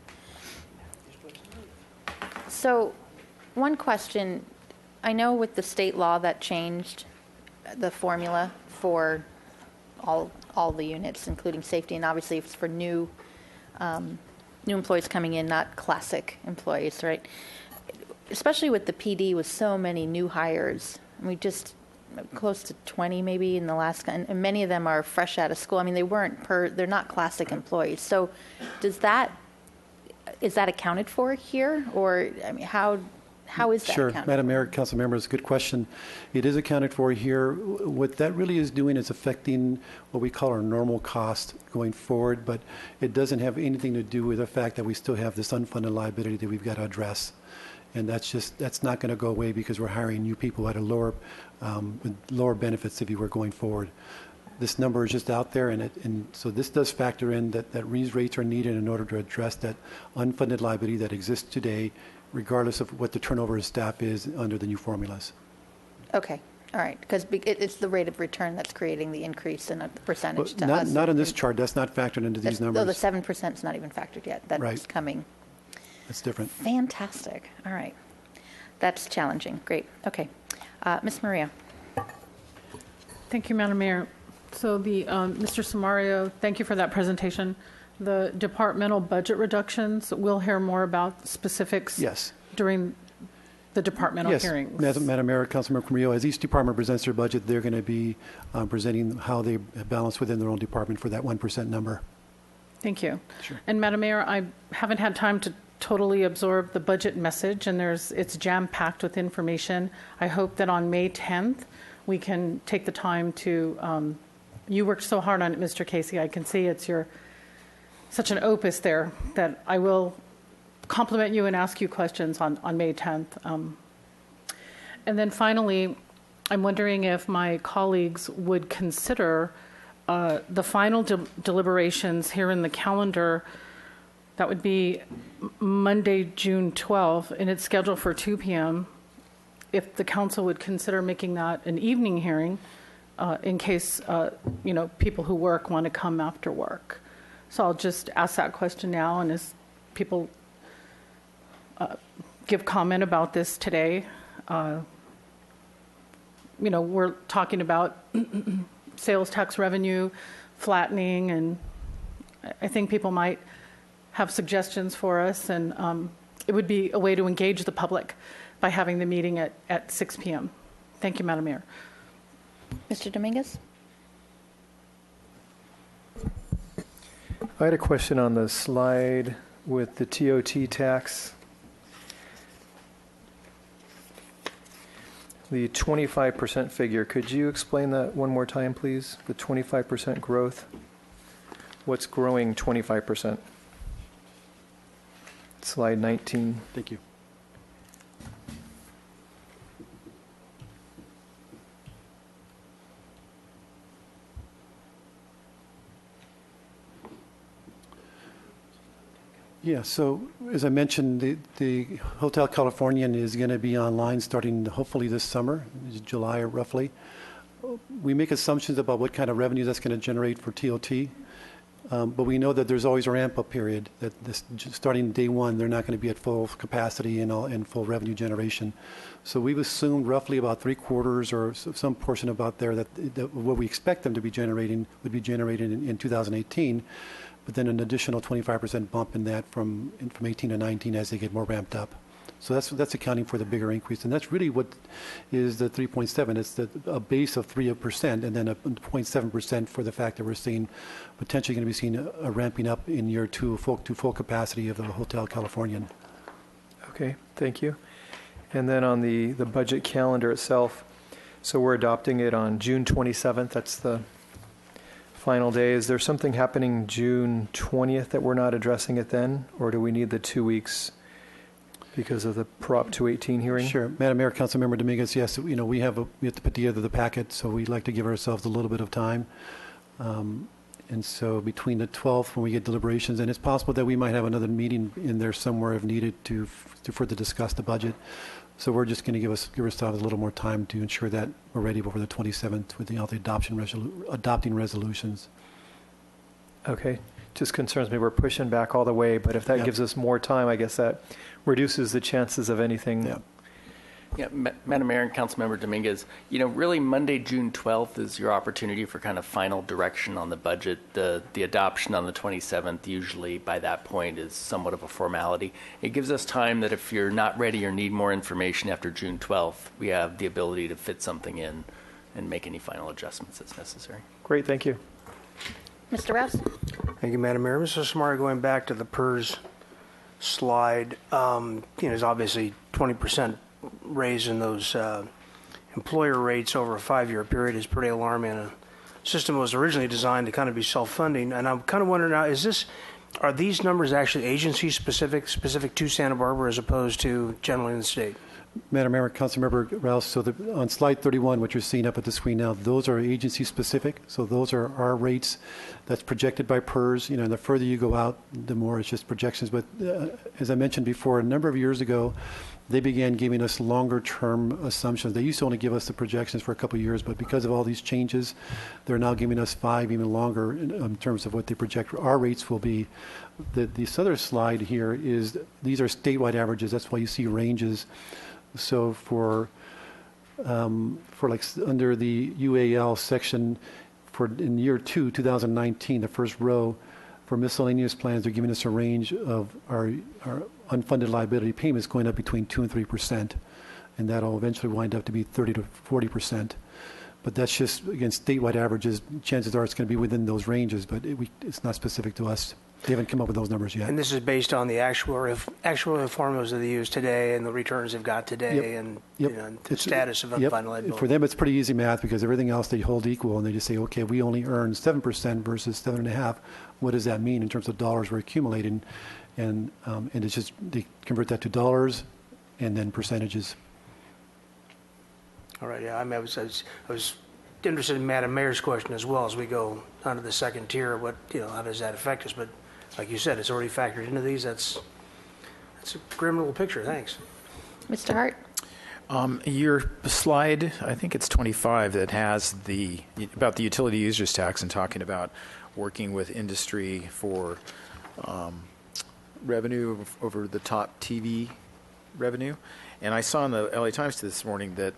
So one question, I know with the state law that changed the formula for all the units, including safety, and obviously it's for new employees coming in, not classic employees, right? Especially with the PD, with so many new hires, we just close to 20 maybe in the last, and many of them are fresh out of school. I mean, they're not classic employees. So, is that accounted for here, or I mean, how is that Sure, accounted Madam for? Mayor, Council members, good question. It is accounted for here. What that really is doing is affecting what we call our normal cost going forward, but it doesn't have anything to do with the fact that we still have this unfunded liability that we've got to address. And that's not going to go away because we're hiring new people at a with lower benefits if you were going forward. This number is just out there, and so this does factor in that these rates are needed in order to address that unfunded liability that exists today, regardless of what the turnover of staff is under the new formulas. Okay, all right, because it's the rate of return that's creating the increase in a percentage to us. Not on this chart. That's not factored into these numbers. The 7% is not even factored yet. That's Right. coming. That's different. Fantastic. All right. That's challenging. Great. Okay. Ms. Maria. Thank you, Madam Mayor. So Mr. Samario, thank you for that presentation. The departmental budget reductions, we'll hear more about specifics Yes. during the departmental Yes, hearings. Madam Mayor, Councilmember Carrillo, as each department presents their budget, they're going to be presenting how they balance within their own department for that 1% number. Thank you. Sure. And Madam Mayor, I haven't had time to totally absorb the budget message, and it's jam-packed with information. I hope that on May 10th, we can take the time to, you worked so hard on it, Mr. Casey. I can see it's such an opus there that I will compliment you and ask you questions on May 10th. And then finally, I'm wondering if my colleagues would consider the final deliberations here in the calendar. That would be Monday, June 12th, and it's scheduled for 2 p.m. If the council would consider making that an evening hearing, in case people who work want to come after work. So I'll just ask that question now, and as people give comment about this today, we're talking about sales tax revenue flattening, and I think people might have suggestions for us, and it would be a way to engage the public by having the meeting at 6 p.m. Thank you, Madam Mayor. Mr. Dominguez? I had a question on the slide with the TOT tax. The 25% figure, could you explain that one more time, please? The 25% growth? What's growing 25%? Slide 19. Thank you. Yeah, so as I mentioned, the Hotel Californian is going to be online starting hopefully this summer, July roughly. We make assumptions about what kind of revenue that's going to generate for TOT, but we know that there's always a ramp-up period, that starting day one, they're not going to be at full capacity and full revenue generation. So we've assumed roughly about 3/4 or some portion about there that what we expect them to be generating would be generated in 2018. But then an additional 25% bump in that from 18 to 19 as they get more ramped up. So that's accounting for the bigger increase, and that's really what is the 3.7. It's a base of 3% and then a 0.7% for the fact that we're seeing potentially going to be seeing a ramping up in year two to full capacity of the Hotel Californian. Okay, thank you. And then on the budget calendar itself, so we're adopting it on June 27th. That's the final day. Is there something happening June 20th that we're not addressing it then, or do we need the 2 weeks because of the Prop 218 hearing? Sure, Madam Mayor, Councilmember Dominguez. Yes, we have to put together the packet, so we'd like to give ourselves a little bit of time. And so between the 12th, when we get deliberations, and it's possible that we might have another meeting in there somewhere if needed to further discuss the budget. So we're just going to give ourselves a little more time to ensure that we're ready before the 27th with the adopting resolutions. Okay. Just concerns me. We're pushing back all the way, but if that gives us more time, I guess that reduces the chances of anything Yeah, Madam Mayor and Councilmember Dominguez, really Monday, June 12th is your opportunity for kind of final direction on the budget. The adoption on the 27th, usually by that point, is somewhat of a formality. It gives us time that if you're not ready or need more information after June 12th, we have the ability to fit something in and make any final adjustments as necessary. Great, thank you. Mr. Rouse? Thank you, Madam Mayor. Mr. Samari, going back to the PERS slide, there's obviously 20% raise in those employer rates over a 5-year period is pretty alarming. A system was originally designed to kind of be self-funding, and I'm kind of wondering now, are these numbers actually agency specific to Santa Barbara as opposed to generally in the state? Madam Mayor, Councilmember Rouse, so on slide 31, what you're seeing up at the screen now, those are agency specific. So those are our rates that's projected by PERS. And the further you go out, the more it's just projections. But as I mentioned before, a number of years ago, they began giving us longer-term assumptions. They used to only give us the projections for a couple of years, but because of all these changes, they're now giving us 5, even longer in terms of what they project our rates will be. This other slide here is, these are statewide averages. That's why you see ranges. So for like under the UAL section, in year 2019, the first row, for miscellaneous plans, they're giving us a range of our unfunded liability payments going up between 2 and 3%, and that'll eventually wind up to be 30 to 40%. But that's just, again, statewide averages. Chances are it's going to be within those ranges, but it's not specific to us. They haven't come up with those numbers yet. And this is based on the actual formulas that they use today and the returns they've got today and the status of unfunded liability. For them, it's pretty easy math because everything else they hold equal, and they just say, okay, we only earn 7% versus 7.5%. What does that mean in terms of dollars we're accumulating? And it's just, they convert that to dollars and then percentages. All right, yeah, I was interested in Madam Mayor's question as well as we go on to the second tier. How does that affect us? But like you said, it's already factored into these. That's a grim little picture. Thanks. Mr. Hart? Your slide, I think it's 25, that has about the utility users tax and talking about working with industry for revenue over the top TV revenue. And I saw in the LA Times this morning that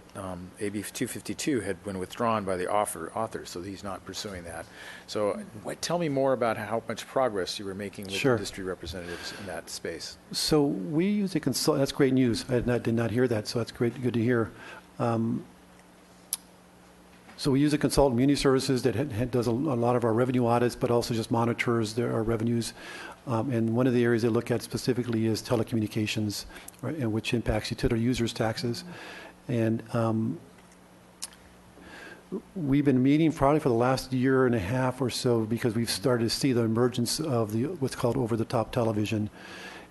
AB 252 had been withdrawn by the author, so he's not pursuing that. So tell me more about how much progress you were making with industry representatives in that space. So we use a consultant. That's great news. I did not hear that, so that's good to hear. So we use a consultant, Muni Services, that does a lot of our revenue audits, but also just monitors our revenues. And one of the areas they look at specifically is telecommunications, right, and which impacts utility users' taxes. And we've been meeting probably for the last year and a half or so because we've started to see the emergence of what's called over-the-top television.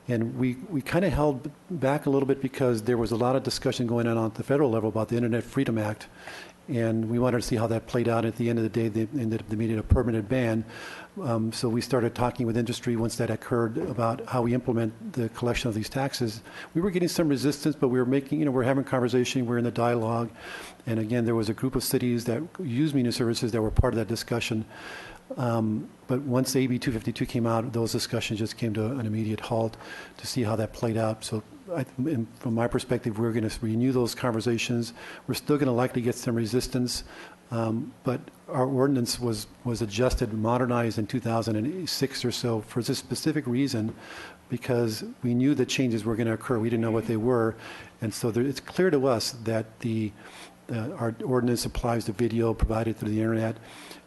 And we kind of held back a little bit because there was a lot of discussion going on at the federal level about the Internet Freedom Act. And we wanted to see how that played out. At the end of the day, they ended up making a permanent ban. So we started talking with industry once that occurred about how we implement the collection of these taxes. We were getting some resistance, but we were we're having conversation, we're in the dialogue. And again, there was a group of cities that use Muni Services that were part of that discussion. But once AB 252 came out, those discussions just came to an immediate halt to see how that played out. So from my perspective, we're going to renew those conversations. We're still going to likely get some resistance, but our ordinance was adjusted, modernized in 2006 or so for this specific reason, because we knew that changes were going to occur. We didn't know what they were, and so it's clear to us that our ordinance applies to video provided through the internet.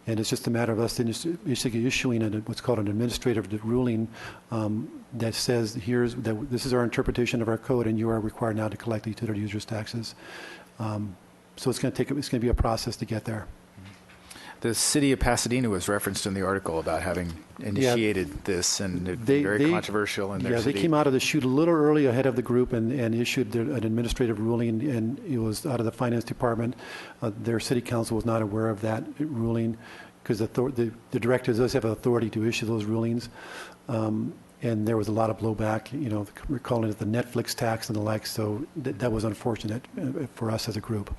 And it's just a matter of us issuing what's called an administrative ruling that says this is our interpretation of our code, and you are required now to collect the utility users' taxes. So it's going to be a process to get there. The city of Pasadena was referenced in the article about having initiated this, and very controversial in their city. They came out of the chute a little early ahead of the group and issued an administrative ruling, and it was out of the finance department. Their city council was not aware of that ruling because the director does have authority to issue those rulings. And there was a lot of blowback, we're calling it the Netflix tax and the like, so that was unfortunate for us as a group.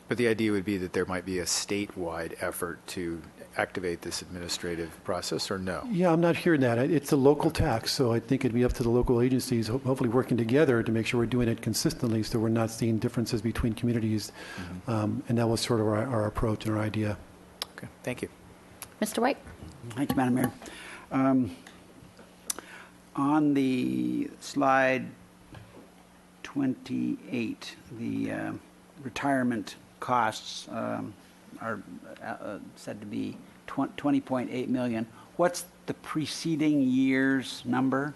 But the idea would be that there might be a statewide effort to activate this administrative process, or no? Yeah, I'm not hearing that. It's a local tax, so I think it'd be up to the local agencies, hopefully working together to make sure we're doing it consistently so we're not seeing differences between communities. And that was sort of our approach and our idea. Okay, thank you. Mr. White? Thank you, Madam Mayor. On the slide 28, the retirement costs are said to be 20.8 million. What's the preceding year's number?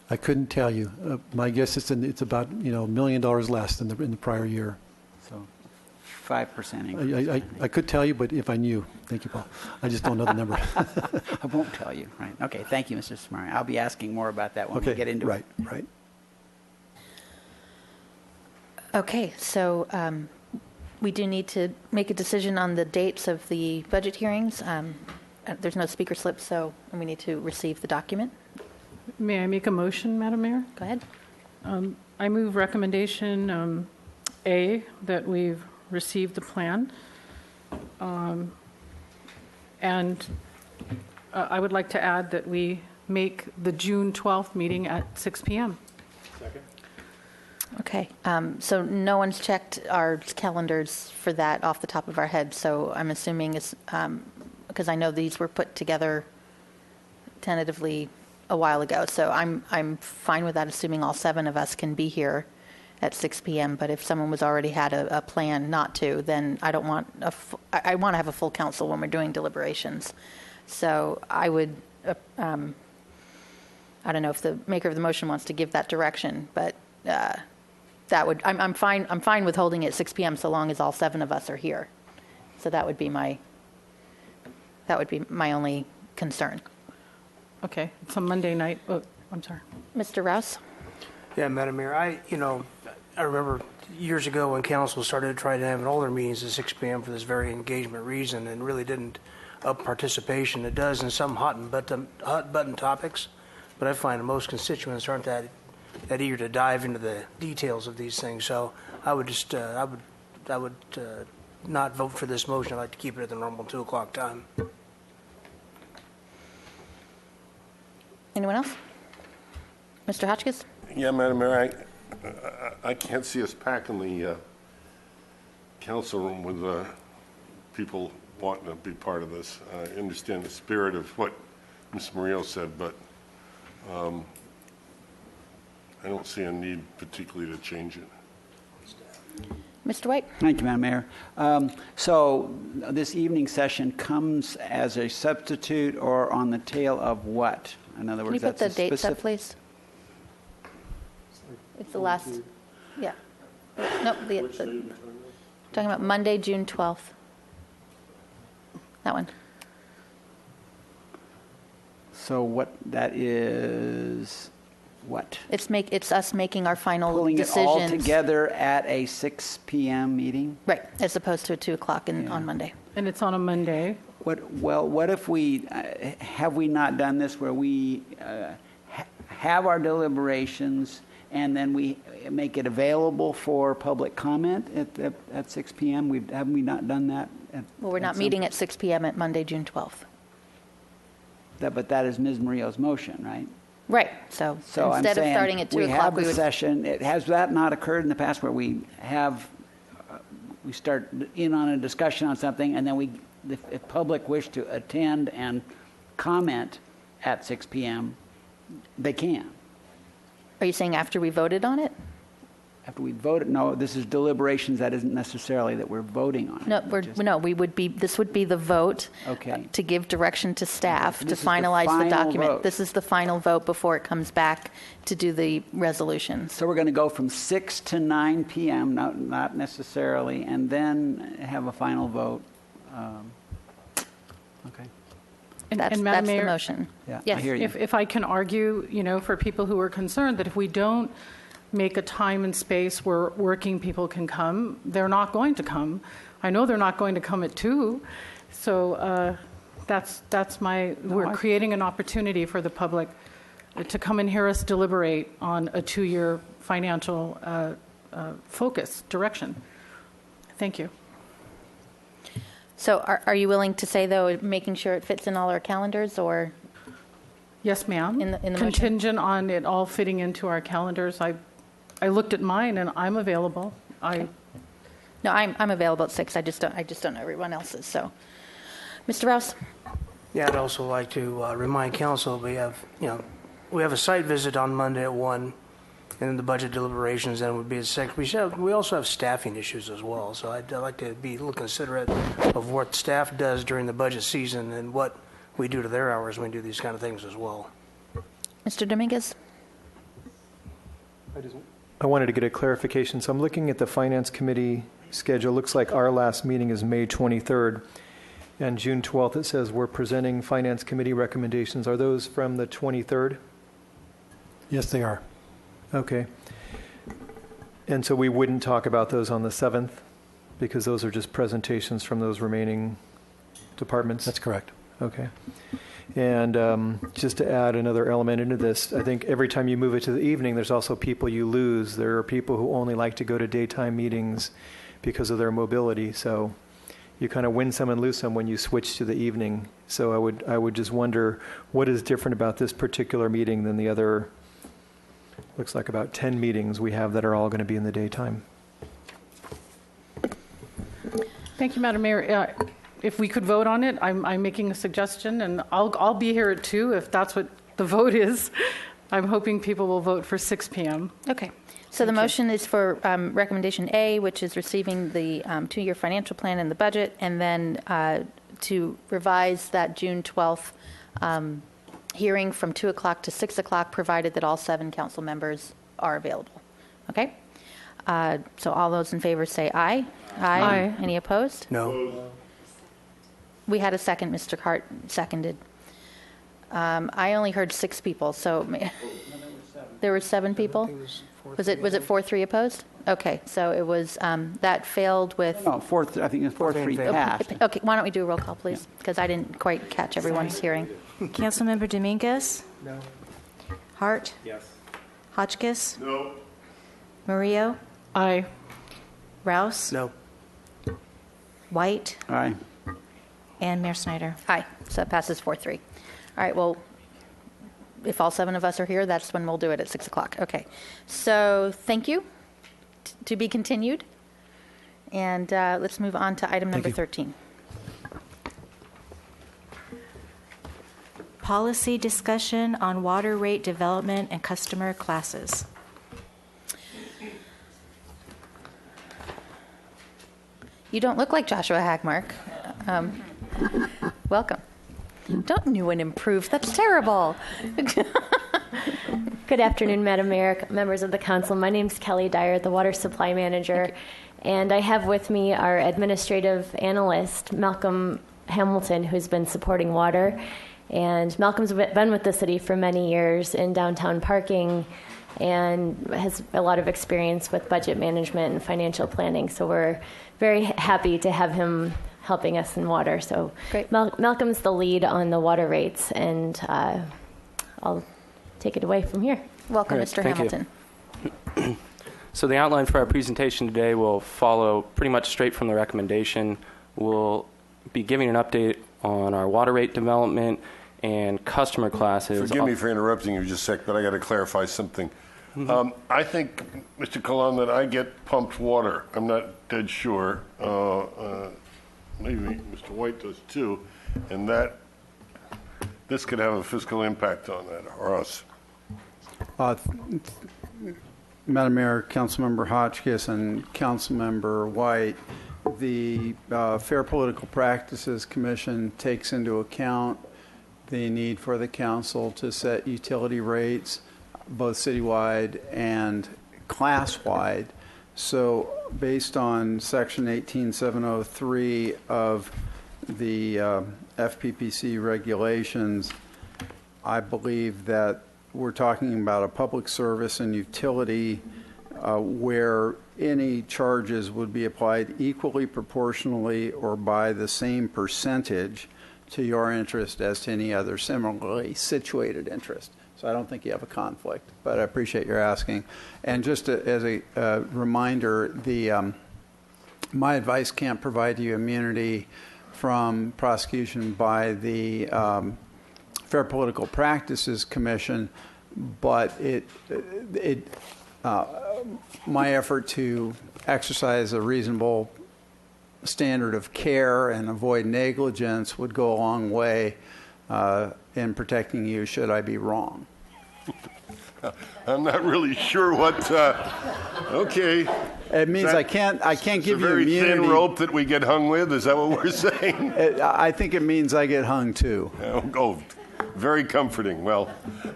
I couldn't tell you. My guess is it's about $1 million less than in the prior year. So 5% increase. I could tell you, but if I knew. Thank you, Paul. I just don't know the number. I won't tell you. Right. Okay. Thank you, Mr. Samari. I'll be asking more about that when we get into it. Right. Okay, so we do need to make a decision on the dates of the budget hearings. There's no speaker slip, so we need to receive the document. May I make a motion, Madam Mayor? Go ahead. I move recommendation A, that we've received the plan. And I would like to add that we make the June 12th meeting at 6 p.m. Second. Okay, so no one's checked our calendars for that off the top of our head, so I'm assuming it's, because I know these were put together tentatively a while ago, so I'm fine with that, assuming all 7 of us can be here at 6 p.m., but if someone was already had a plan not to, then I don't want I want to have a full council when we're doing deliberations. So I would, I don't know if the maker of the motion wants to give that direction, but that would, I'm fine with holding it at 6 p.m. so long as all 7 of us are here. So that would be my only concern. Okay, it's a Monday night. Oh, I'm sorry. Mr. Rouse? Yeah, Madam Mayor, I remember years ago when council started to try to have all their meetings at 6 p.m. for this very engagement reason and really didn't up participation. It does in some hot button topics, but I find most constituents aren't that eager to dive into the details of these things. So I would just, I would not vote for this motion. I'd like to keep it at the normal 2 o'clock time. Anyone else? Mr. Hotchkiss? Yeah, Madam Mayor, I can't see us packing the council room with people wanting to be part of this. I understand the spirit of what Ms. Murillo said, but I don't see a need particularly to change it. Mr. White? Thank you, Madam Mayor. So this evening session comes as a substitute or on the tail of what? In other Can words, you put the that's a dates up, specific... please? It's the last, yeah. No, talking about Monday, June 12th. That one. So what that is, what? It's us making our final Pulling decisions. it all together at a 6 p.m. meeting? Right, as opposed to a 2 o'clock on Monday. And it's on a Monday. What if we, have we not done this where we have our deliberations and then we make it available for public comment at 6 p.m.? Haven't we not done that? Well, we're not meeting at 6 p.m. at Monday, June 12th. But that is Ms. Murillo's motion, right? Right. So instead of starting at 2 o'clock, we have the session. Has that not occurred in the past where we start in on a discussion on something and then if public wish to attend and comment at 6 p.m., they can? Are you saying after we voted on it? After we voted? No, this is deliberations. That isn't necessarily that we're voting on it. No, this would be the vote to give direction to staff to finalize the document. Vote. This is the final vote before it comes back to do the resolutions. So we're going to go from 6 to 9 p.m., not necessarily, and then have a final vote. Okay. That's Madam Mayor, the motion. Yeah, yes. I hear you. If I can argue, for people who are concerned that if we don't make a time and space where working people can come, they're not going to come. I know they're not going to come at 2. So we're creating an opportunity for the public to come and hear us deliberate on a 2-year financial focus direction. Thank you. So are you willing to say, though, making sure it fits in all our calendars, or? Yes, ma'am. In the motion? Contingent on it all fitting into our calendars. I looked at mine, and I'm available. No, I'm available at 6. I just don't know everyone else's. So, Mr. Rouse. Yeah, I'd also like to remind council we have a site visit on Monday at 1, and then the budget deliberations then would be at 6. We also have staffing issues as well, so I'd like to be a little considerate of what staff does during the budget season and what we do to their hours when we do these kind of things as well. Mr. Dominguez. I wanted to get a clarification. So I'm looking at the Finance Committee schedule. Looks like our last meeting is May 23rd. And June 12th, it says we're presenting Finance Committee recommendations. Are those from the 23rd? Yes, they are. Okay. And so we wouldn't talk about those on the 7th because those are just presentations from those remaining departments? That's correct. Okay. And just to add another element into this, I think every time you move it to the evening, there's also people you lose. There are people who only like to go to daytime meetings because of their mobility. So you kind of win some and lose some when you switch to the evening. So I would just wonder what is different about this particular meeting than the other, looks like about 10 meetings we have that are all going to be in the daytime. Thank you, Madam Mayor. If we could vote on it, I'm making a suggestion, and I'll be here at 2 if that's what the vote is. I'm hoping people will vote for 6 p.m. Okay. So the motion is for recommendation A, which is receiving the 2-year financial plan and the budget, and then to revise that June 12th hearing from 2 o'clock to 6 o'clock, provided that all 7 council members are available. Okay? So all those in favor say aye. Aye. Any opposed? No. We had a second. Mr. Hart seconded. I only heard 6 people, so there were 7 people. Was it 4-3 opposed? Okay, so it was that failed with. No, I think it's 4-3 passed. Okay, why don't we do a roll call, please? Because I didn't quite catch everyone's hearing. Councilmember Dominguez? No. Hart? Yes. Hotchkiss? No. Murillo? Aye. Rouse? No. White? Aye. And Mayor Snyder? Aye, so that passes 4-3. All right, well, if all 7 of us are here, that's when we'll do it at 6 o'clock. Okay, so thank you. To be continued. And let's move on to item number 13. Policy discussion on water rate development and customer classes. You don't look like Joshua Hagmark. Welcome. Don't new and improve. That's terrible. Good afternoon, Madam Mayor, members of the council. My name is Kelly Dyer, the water supply manager, and I have with me our administrative analyst, Malcolm Hamilton, who's been supporting water. And Malcolm's been with the city for many years in downtown parking and has a lot of experience with budget management and financial planning. So we're very happy to have him helping us in water. So great. Malcolm's the lead on the water rates, and I'll take it away from here. Welcome, Right, Mr. thank Hamilton. You. So the outline for our presentation today will follow pretty much straight from the recommendation. We'll be giving an update on our water rate development and customer classes. Forgive me for interrupting you just a sec, but I got to clarify something. I think, Mr. Kalam, that I get pumped water. I'm not dead sure. Maybe Mr. White does too. And that this could have a fiscal impact on that, or us. Madam Mayor, Councilmember Hotchkiss, and Councilmember White, the Fair Political Practices Commission takes into account the need for the council to set utility rates, both citywide and class-wide. So based on Section 18703 of the FPPC regulations, I believe that we're talking about a public service and utility where any charges would be applied equally, proportionally, or by the same percentage to your interest as to any other similarly situated interest. So I don't think you have a conflict, but I appreciate your asking. And just as a reminder, my advice can't provide you immunity from prosecution by the Fair Political Practices Commission, but my effort to exercise a reasonable standard of care and avoid negligence would go a long way in protecting you should I be wrong. I'm not really sure what. Okay. It means I can't give you very immunity. thin rope that we get hung with. Is that what we're saying? I think it means I get hung too. Oh, very comforting. Well,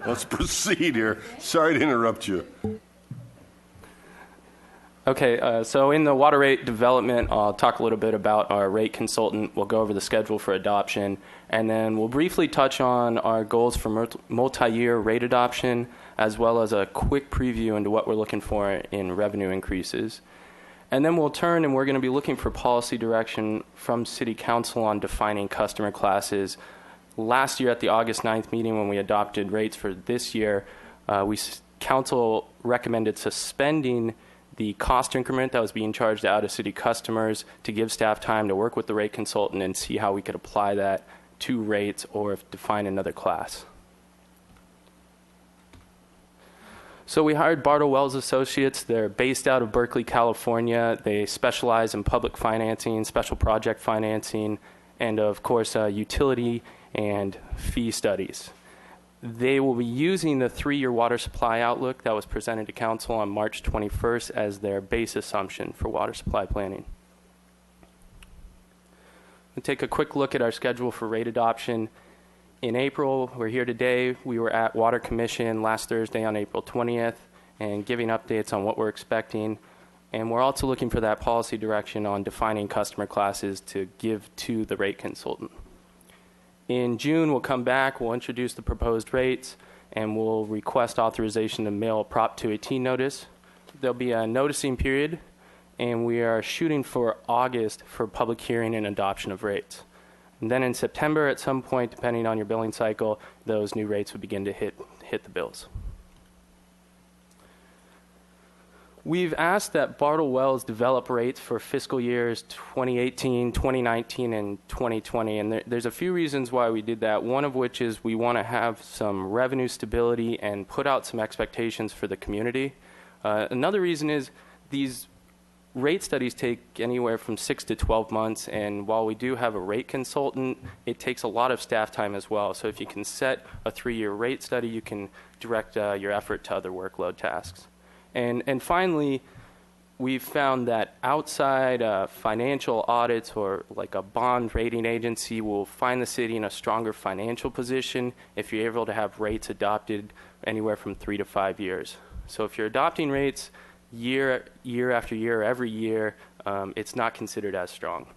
let's proceed here. Sorry to interrupt you. Okay, so in the water rate development, I'll talk a little bit about our rate consultant. We'll go over the schedule for adoption, and then we'll briefly touch on our goals for multi-year rate adoption, as well as a quick preview into what we're looking for in revenue increases. And then we'll turn and we're going to be looking for policy direction from City Council on defining customer classes. Last year at the August 9th meeting when we adopted rates for this year, Council recommended suspending the cost increment that was being charged out of city customers to give staff time to work with the rate consultant and see how we could apply that to rates or define another class. So we hired Bartle Wells Associates. They're based out of Berkeley, California. They specialize in public financing, special project financing, and of course, utility and fee studies. They will be using the 3-year water supply outlook that was presented to Council on March 21st as their base assumption for water supply planning. We'll take a quick look at our schedule for rate adoption. In April, we're here today. We were at Water Commission last Thursday on April 20th and giving updates on what we're expecting. And we're also looking for that policy direction on defining customer classes to give to the rate consultant. In June, we'll come back, we'll introduce the proposed rates, and we'll request authorization to mail a Prop 218 notice. There'll be a noticing period, and we are shooting for August for public hearing and adoption of rates. And then in September, at some point, depending on your billing cycle, those new rates would begin to hit the bills. We've asked that Bartle Wells develop rates for fiscal years 2018, 2019, and 2020. And there's a few reasons why we did that, one of which is we want to have some revenue stability and put out some expectations for the community. Another reason is these rate studies take anywhere from 6 to 12 months, and while we do have a rate consultant, it takes a lot of staff time as well. So if you can set a 3-year rate study, you can direct your effort to other workload tasks. And finally, we've found that outside financial audits or like a bond rating agency will find the city in a stronger financial position if you're able to have rates adopted anywhere from 3 to 5 years. So if you're adopting rates year after year, every year, it's not considered as strong.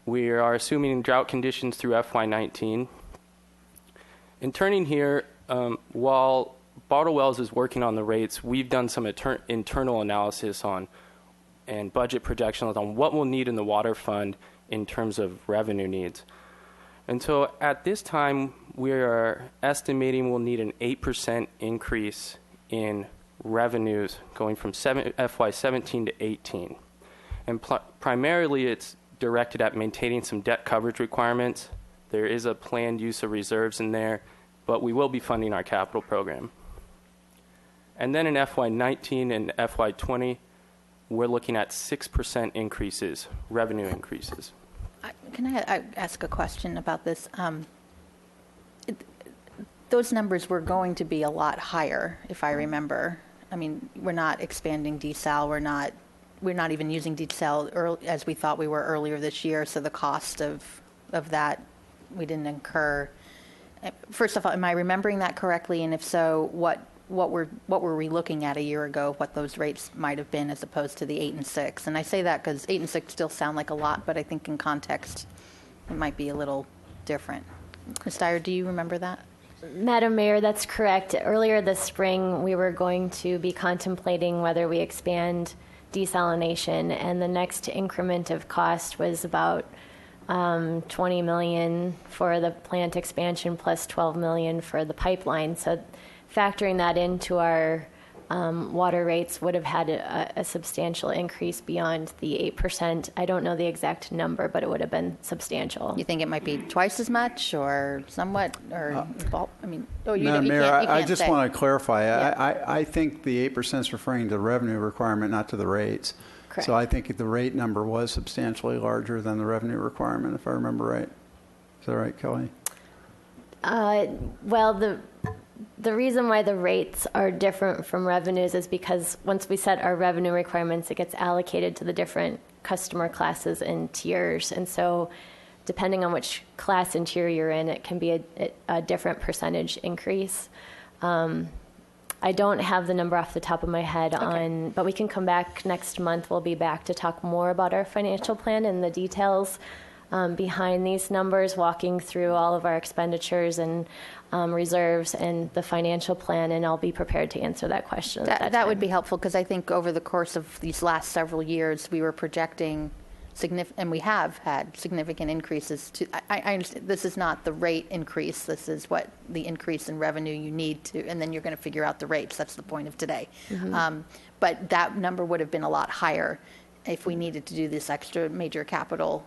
We are assuming drought conditions through FY19. In turning here, while Bartle Wells is working on the rates, we've done some internal analysis on and budget projections on what we'll need in the water fund in terms of revenue needs. And so at this time, we are estimating we'll need an 8% increase in revenues going from FY17 to 18. And primarily it's directed at maintaining some debt coverage requirements. There is a planned use of reserves in there, but we will be funding our capital program. And then in FY19 and FY20, we're looking at 6% increases, revenue increases. Can I ask a question about this? Those numbers were going to be a lot higher, if I remember. I mean, we're not expanding desal. We're not even using desal as we thought we were earlier this year. So the cost of that we didn't incur. First of all, am I remembering that correctly? And if so, what were we looking at a year ago? What those rates might have been as opposed to the 8 and 6? And I say that because 8 and 6 still sound like a lot, but I think in context it might be a little different. Ms. Dyer, do you remember that? Madam Mayor, that's correct. Earlier this spring, we were going to be contemplating whether we expand desalination, and the next increment of cost was about $20 million for the plant expansion plus $12 million for the pipeline. So factoring that into our water rates would have had a substantial increase beyond the 8%. I don't know the exact number, but it would have been substantial. You think it might be twice as much or somewhat? Or I mean, Madam Mayor, I just say. want to clarify. Yeah. I think the 8% is referring to the revenue requirement, not to the rates. Correct. So I think the rate number was substantially larger than the revenue requirement, if I remember right. Is that right, Kelly? Well, the reason why the rates are different from revenues is because once we set our revenue requirements, it gets allocated to the different customer classes and tiers. And so depending on which class and tier you're in, it can be a different percentage increase. I don't have the number off the top of my head but we can come back next month. We'll be back to talk more about our financial plan and the details behind these numbers, walking through all of our expenditures and reserves and the financial plan, and I'll be prepared to answer that question. That would be helpful, because I think over the course of these last several years, we were projecting and we have had significant increases. I understand this is not the rate increase. This is what the increase in revenue you need to, and then you're going to figure out the rates. That's the point of today. Mm-hmm. But that number would have been a lot higher if we needed to do this extra major capital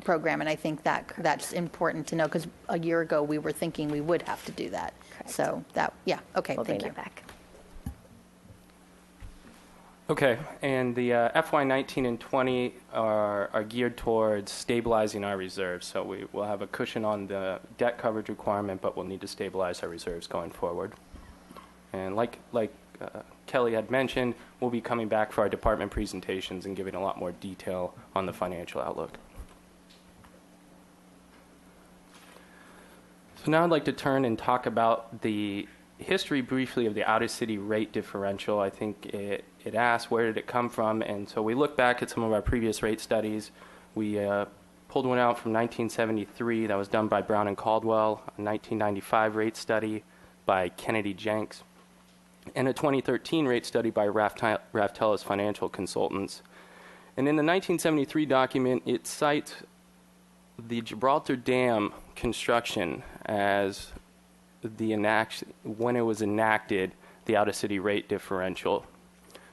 program, and I think that's important to know, because a year ago we were thinking we would have to do that. Correct. So okay, We'll thank bring you. that back. Okay, and the FY19 and 20 are geared towards stabilizing our reserves. So we will have a cushion on the debt coverage requirement, but we'll need to stabilize our reserves going forward. And like Kelly had mentioned, we'll be coming back for our department presentations and giving a lot more detail on the financial outlook. So now I'd like to turn and talk about the history briefly of the out-of-city rate differential. I think it asked, where did it come from? And so we look back at some of our previous rate studies. We pulled one out from 1973 that was done by Brown and Caldwell, a 1995 rate study by Kennedy Jenks, and a 2013 rate study by Raftellus Financial Consultants. And in the 1973 document, it cites the Gibraltar Dam construction as when it was enacted, the out-of-city rate differential.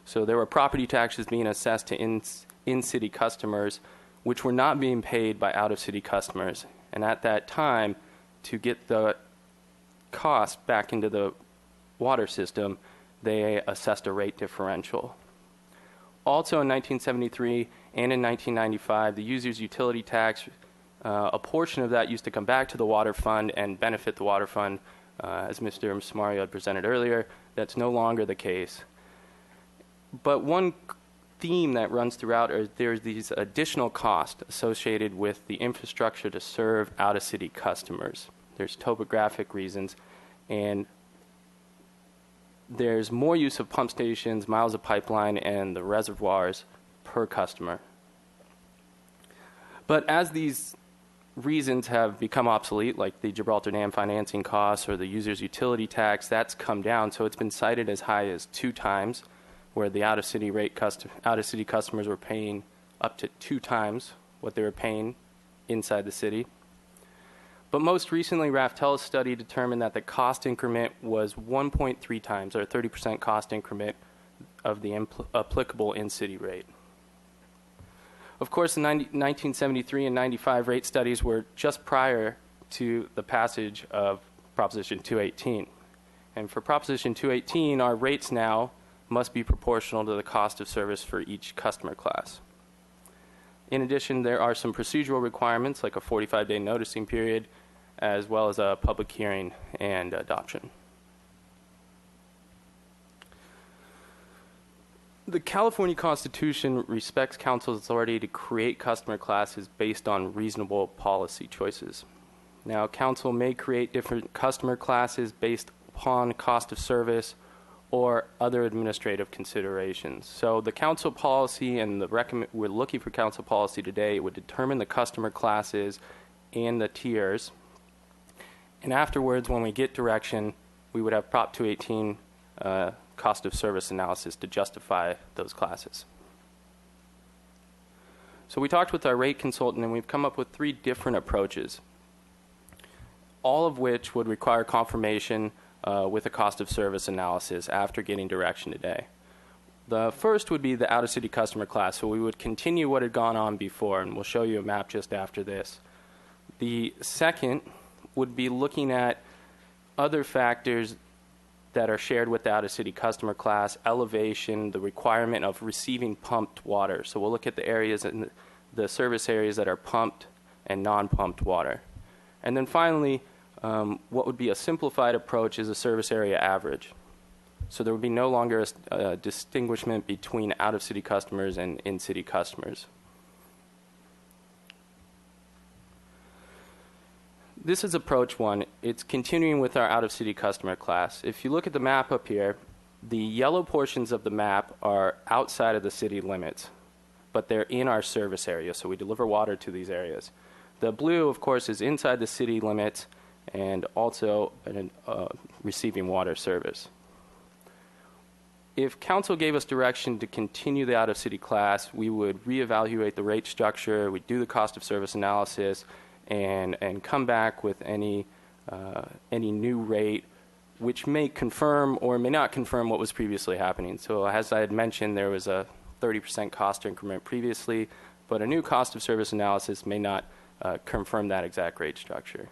So there were property taxes being assessed to in-city customers, which were not being paid by out-of-city customers. And at that time, to get the cost back into the water system, they assessed a rate differential. Also in 1973 and in 1995, the user's utility tax, a portion of that used to come back to the water fund and benefit the water fund. As Mr. Samario had presented earlier, that's no longer the case. But one theme that runs throughout is there's these additional costs associated with the infrastructure to serve out-of-city customers. There's topographic reasons, and there's more use of pump stations, miles of pipeline, and the reservoirs per customer. But as these reasons have become obsolete, like the Gibraltar Dam financing costs or the user's utility tax, that's come down. So it's been cited as high as 2 times, where the out-of-city customers were paying up to 2 times what they were paying inside the city. But most recently, Raftellus study determined that the cost increment was 1.3 times, or a 30% cost increment of the applicable in-city rate. Of course, the 1973 and 95 rate studies were just prior to the passage of Proposition 218. And for Proposition 218, our rates now must be proportional to the cost of service for each customer class. In addition, there are some procedural requirements, like a 45-day noticing period, as well as a public hearing and adoption. The California Constitution respects council's authority to create customer classes based on reasonable policy choices. Now, council may create different customer classes based upon cost of service or other administrative considerations. So the council policy and we're looking for council policy today would determine the customer classes and the tiers. And afterwards, when we get direction, we would have Prop 218 cost of service analysis to justify those classes. So we talked with our rate consultant, and we've come up with 3 different approaches, all of which would require confirmation with a cost of service analysis after getting direction today. The first would be the out-of-city customer class, so we would continue what had gone on before, and we'll show you a map just after this. The second would be looking at other factors that are shared with the out-of-city customer class, elevation, the requirement of receiving pumped water. So we'll look at the areas in the service areas that are pumped and non-pumped water. And then finally, what would be a simplified approach is a service area average. So there would be no longer a distinguishment between out-of-city customers and in-city customers. This is approach one. It's continuing with our out-of-city customer class. If you look at the map up here, the yellow portions of the map are outside of the city limits, but they're in our service area, so we deliver water to these areas. The blue, of course, is inside the city limits and also receiving water service. If council gave us direction to continue the out-of-city class, we would reevaluate the rate structure, we'd do the cost of service analysis, and come back with any new rate, which may confirm or may not confirm what was previously happening. So as I had mentioned, there was a 30% cost increment previously, but a new cost of service analysis may not confirm that exact rate structure.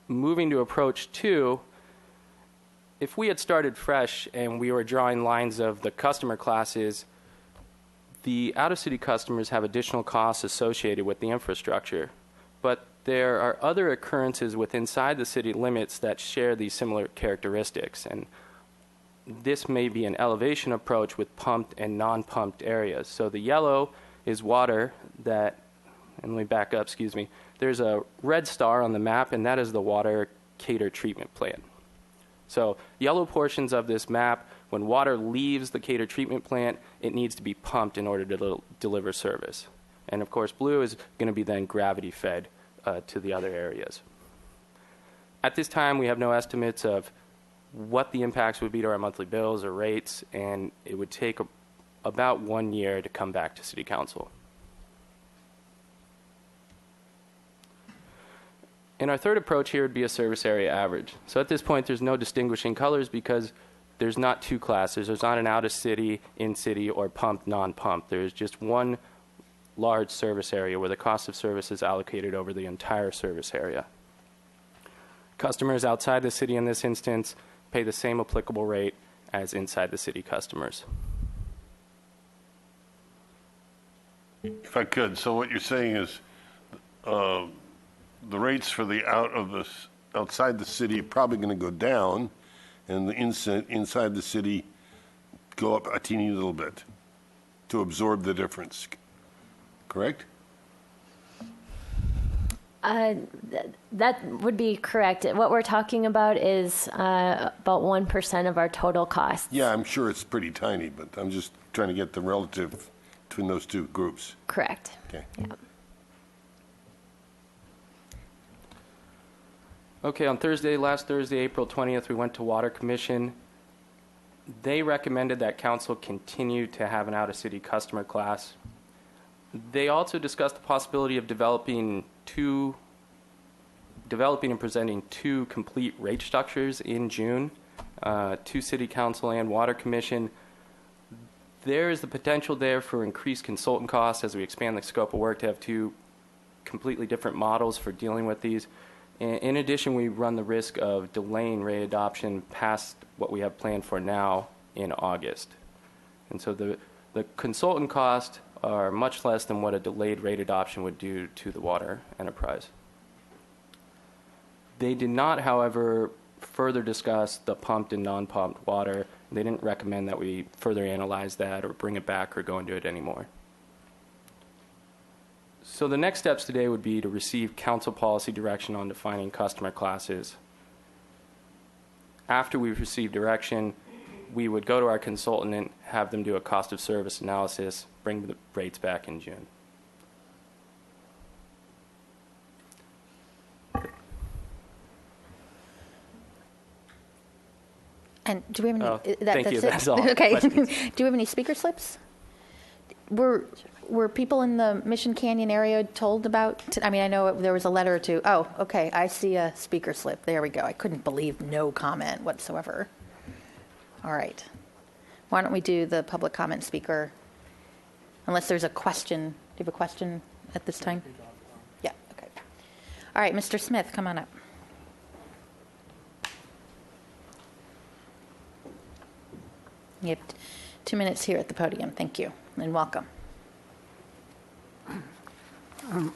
Moving to approach two, if we had started fresh and we were drawing lines of the customer classes, the out-of-city customers have additional costs associated with the infrastructure, but there are other occurrences inside the city limits that share these similar characteristics, and this may be an elevation approach with pumped and non-pumped areas. So the yellow is water that, and let me back up, excuse me, there's a red star on the map, and that is the water Cater treatment plant. So yellow portions of this map, when water leaves the Cater treatment plant, it needs to be pumped in order to deliver service. And of course, blue is going to be then gravity fed to the other areas. At this time, we have no estimates of what the impacts would be to our monthly bills or rates, and it would take about 1 year to come back to City Council. And our third approach here would be a service area average. So at this point, there's no distinguishing colors because there's not two classes. There's not an out-of-city, in-city, or pumped, non-pumped. There's just one large service area where the cost of service is allocated over the entire service area. Customers outside the city in this instance pay the same applicable rate as inside the city customers. If I could, so what you're saying is the rates for the outside the city are probably going to go down, and the inside the city go up a teeny little bit to absorb the difference. Correct? That would be correct. What we're talking about is about 1% of our total costs. Yeah, I'm sure it's pretty tiny, but I'm just trying to get the relative between those two groups. Correct. Okay. Yeah. Okay, on last Thursday, April 20th, we went to Water Commission. They recommended that council continue to have an out-of-city customer class. They also discussed the possibility of developing and presenting two complete rate structures in June to City Council and Water Commission. There is the potential there for increased consultant costs as we expand the scope of work to have two completely different models for dealing with these. In addition, we run the risk of delaying rate adoption past what we have planned for now in August. And so the consultant costs are much less than what a delayed rate adoption would do to the water enterprise. They did not, however, further discuss the pumped and non-pumped water. They didn't recommend that we further analyze that or bring it back or go into it anymore. So the next steps today would be to receive council policy direction on defining customer classes. After we've received direction, we would go to our consultant and have them do a cost of service analysis, bring the rates back in June. And do we have any? Thank you. That's all. Okay. Questions? Do we have any speaker slips? Were people in the Mission Canyon area told about? I mean, I know there was a letter to. Oh, okay. I see a speaker slip. There we go. I couldn't believe no comment whatsoever. All right. Why don't we do the public comment speaker? Unless there's a question. Do you have a question at this time? Yeah. Okay. All right, Mr. Smith, come on up. You have 2 minutes here at the podium. Thank you, and welcome.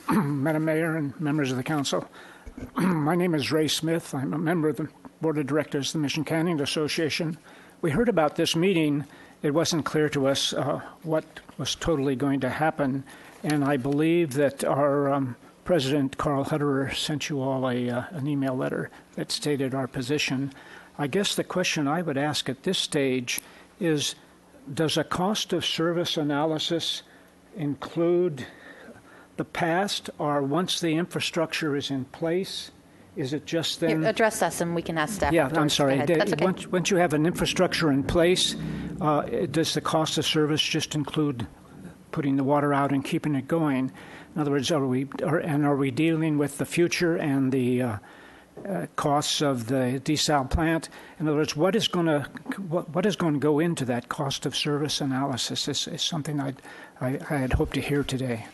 Madam Mayor and members of the council, my name is Ray Smith. I'm a member of the board of directors of the Mission Canyon Association. We heard about this meeting. It wasn't clear to us what was totally going to happen, and I believe that our President Carl Hutterer sent you all an email letter that stated our position. I guess the question I would ask at this stage is, does a cost of service analysis include the past, or once the infrastructure is in place, is it just then? Address us and we can ask staff. Yeah, afterwards. I'm sorry. That's okay. Once you have an infrastructure in place, does the cost of service just include putting the water out and keeping it going? In other words, are we dealing with the future and the costs of the desal plant? In other words, what is going to go into that cost of service analysis is something I had hoped to hear today.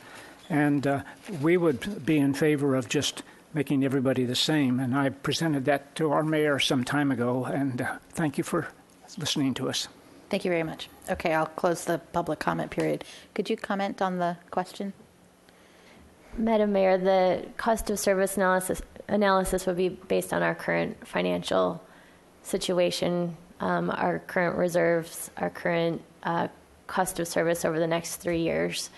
And we would be in favor of just making everybody the same. And I presented that to our mayor some time ago, and thank you for listening to us. Thank you very much. Okay, I'll close the public comment period. Could you comment on the question? Madam Mayor, the cost of service analysis would be based on our current financial situation, our current reserves, our current cost of service over the next 3 years.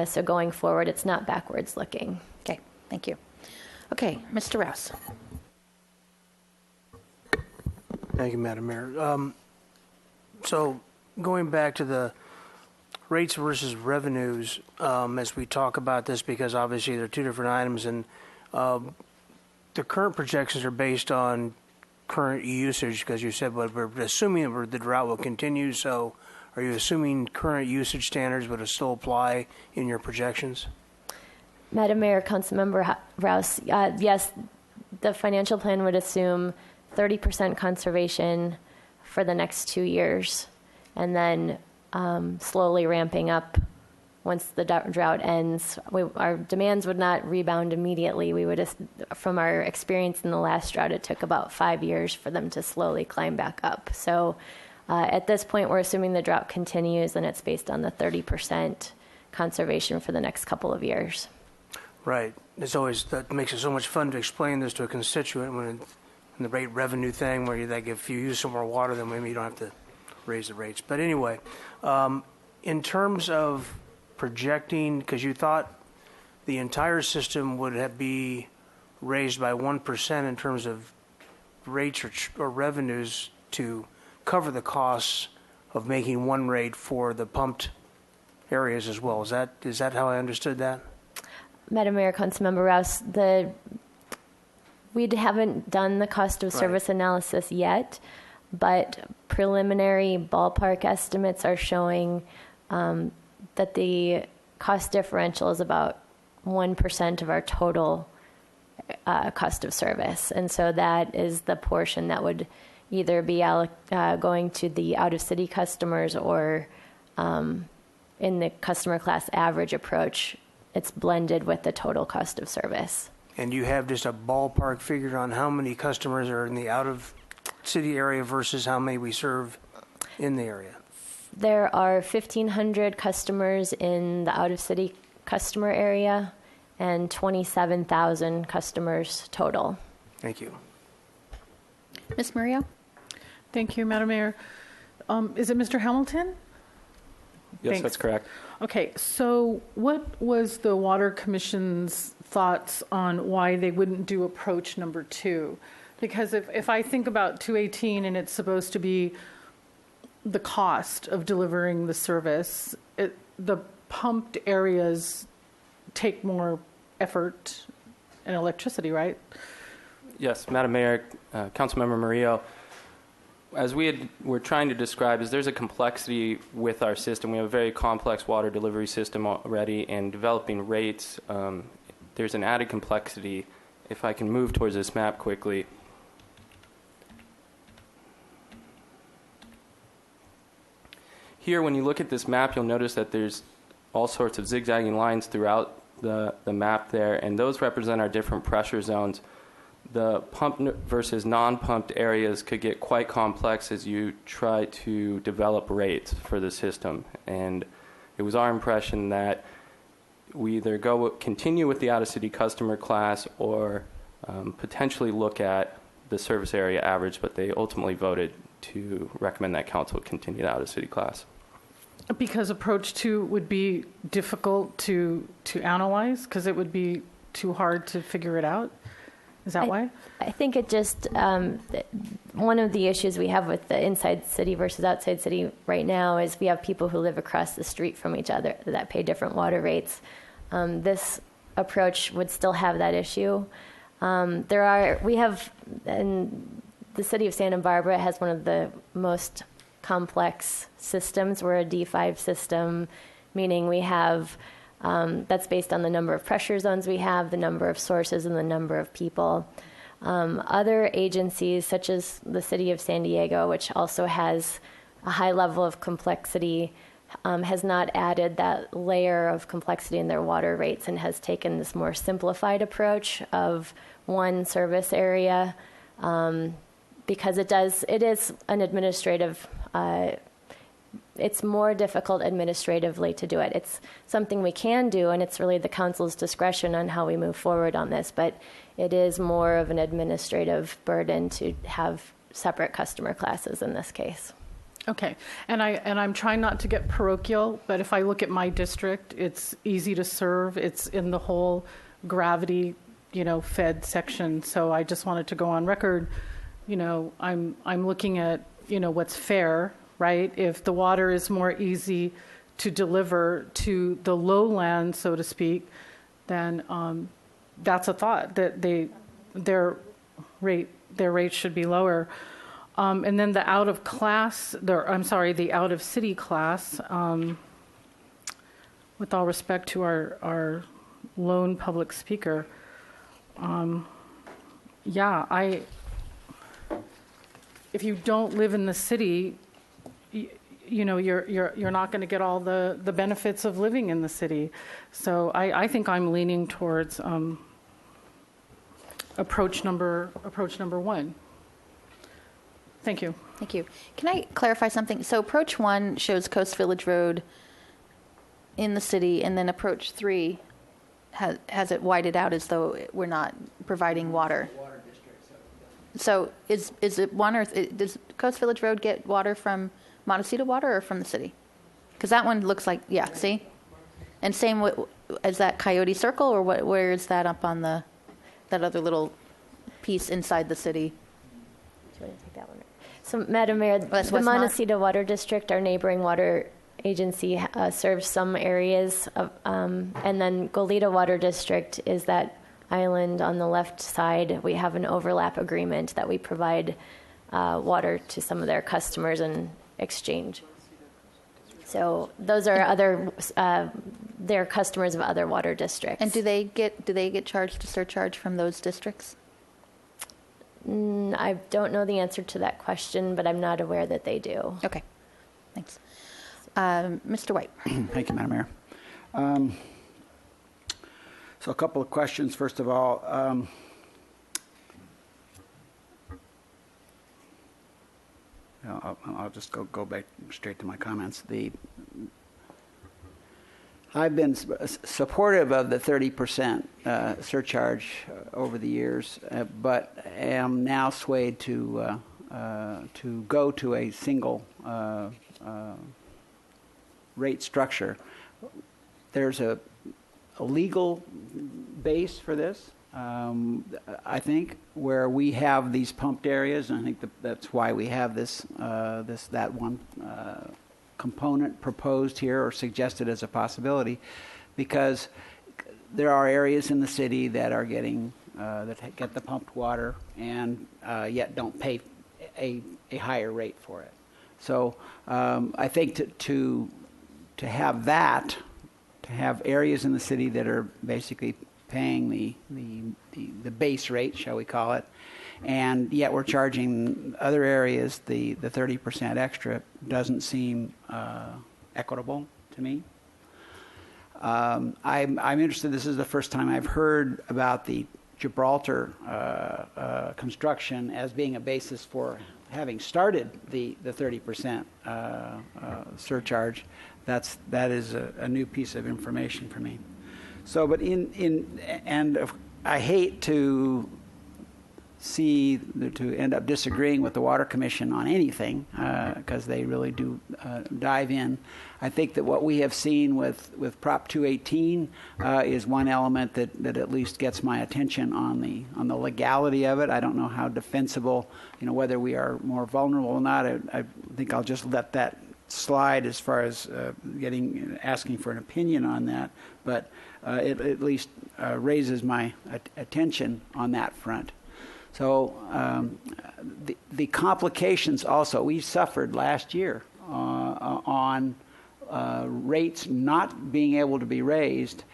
So going forward, it's not backwards looking. Okay, thank you. Okay, Mr. Rouse. Thank you, Madam Mayor. So going back to the rates versus revenues, as we talk about this, because obviously they're two different items, and the current projections are based on current usage, because you said, but we're assuming that the drought will continue, so are you assuming current usage standards would still apply in your projections? Madam Mayor, Councilmember Rouse, yes, the financial plan would assume 30% conservation for the next 2 years, and then slowly ramping up once the drought ends. Our demands would not rebound immediately. We would, from our experience in the last drought, it took about 5 years for them to slowly climb back up. So at this point, we're assuming the drought continues, and it's based on the 30% conservation for the next couple of years. Right. That makes it so much fun to explain this to a constituent when in the rate revenue thing, where if you use some more water, then maybe you don't have to raise the rates. But anyway, in terms of projecting, because you thought the entire system would be raised by 1% in terms of rates or revenues to cover the costs of making one rate for the pumped areas as well. Is that how I understood that? Madam Mayor, Councilmember Rouse, we haven't done the cost of service analysis yet, but preliminary ballpark estimates are showing that the cost differential is about 1% of our total cost of service. And so that is the portion that would either be going to the out-of-city customers or in the customer class average approach, it's blended with the total cost of service. And you have just a ballpark figure on how many customers are in the out-of-city area versus how many we serve in the area? There are 1,500 customers in the out-of-city customer area and 27,000 customers total. Thank you. Ms. Murillo? Thank you, Madam Mayor. Is it Mr. Hamilton? Yes, Thanks. that's correct. Okay, so what was the Water Commission's thoughts on why they wouldn't do approach number 2? Because if I think about 218 and it's supposed to be the cost of delivering the service, the pumped areas take more effort and electricity, right? Yes, Madam Mayor, Councilmember Murillo. as we're trying to describe, is there's a complexity with our system. We have a very complex water delivery system already, and developing rates, there's an added complexity. If I can move towards this map quickly. Here, when you look at this map, you'll notice that there's all sorts of zigzagging lines throughout the map there, and those represent our different pressure zones. The pumped versus non-pumped areas could get quite complex as you try to develop rates for the system. And it was our impression that we either continue with the out-of-city customer class or potentially look at the service area average, but they ultimately voted to recommend that council continue the out-of-city class. Because approach 2 would be difficult to analyze, because it would be too hard to figure it out? Is that why? I think it just, one of the issues we have with the inside city versus outside city right now is we have people who live across the street from each other that pay different water rates. This approach would still have that issue. We have, and the city of Santa Barbara has one of the most complex systems. We're a D5 system, meaning we have that's based on the number of pressure zones we have, the number of sources, and the number of people. Other agencies, such as the City of San Diego, which also has a high level of complexity, has not added that layer of complexity in their water rates and has taken this more simplified approach of one service area, because it is an administrative it's more difficult administratively to do it. It's something we can do, and it's really the council's discretion on how we move forward on this, but it is more of an administrative burden to have separate customer classes in this case. Okay, and I'm trying not to get parochial, but if I look at my district, it's easy to serve. It's in the whole gravity, fed section. So I just wanted to go on record. I'm looking at what's fair, right? If the water is more easy to deliver to the lowland, so to speak, then that's a thought that their rate should be lower. And then the out of city class, with all respect to our lone public speaker, if you don't live in the city, you're not going to get all the benefits of living in the city. So I think I'm leaning towards approach number 1. Thank you. Thank you. Can I clarify something? So approach 1 shows Coast Village Road in the city, and then approach 3 has it whited out as though we're not providing water. So is it one, or does Coast Village Road get water from Montecito Water or from the city? Because that one looks like, see? And same as that Coyote Circle, or where is that up on that other little piece inside the city? Do you want to take that one? So, Madam Mayor, the Montecito Water District, our neighboring water agency, serves some areas of, and then Goleta Water District is that island on the left side. We have an overlap agreement that we provide water to some of their customers in exchange. So those are they're customers of other water districts. And do they get charged a surcharge from those districts? I don't know the answer to that question, but I'm not aware that they do. Okay, thanks. Mr. White. Thank you, Madam Mayor. So a couple of questions. First of all, I'll just go back straight to my comments. I've been supportive of the 30% surcharge over the years, but am now swayed to go to a single rate structure. There's a legal base for this, I think, where we have these pumped areas, and I think that's why we have that one component proposed here or suggested as a possibility, because there are areas in the city that are getting that get the pumped water and yet don't pay a higher rate for it. So I think to have that, to have areas in the city that are basically paying the base rate, shall we call it, and yet we're charging other areas the 30% extra, doesn't seem equitable to me. I'm interested. This is the first time I've heard about the Gibraltar construction as being a basis for having started the 30% surcharge. That is a new piece of information for me. So, but I hate to end up disagreeing with the Water Commission on anything because they really do dive in. I think that what we have seen with Prop 218 is one element that at least gets my attention on the legality of it. I don't know how defensible, whether we are more vulnerable or not. I think I'll just let that slide as far as asking for an opinion on that. But it at least raises my attention on that front. So the complications also, we suffered last year on rates not being able to be raised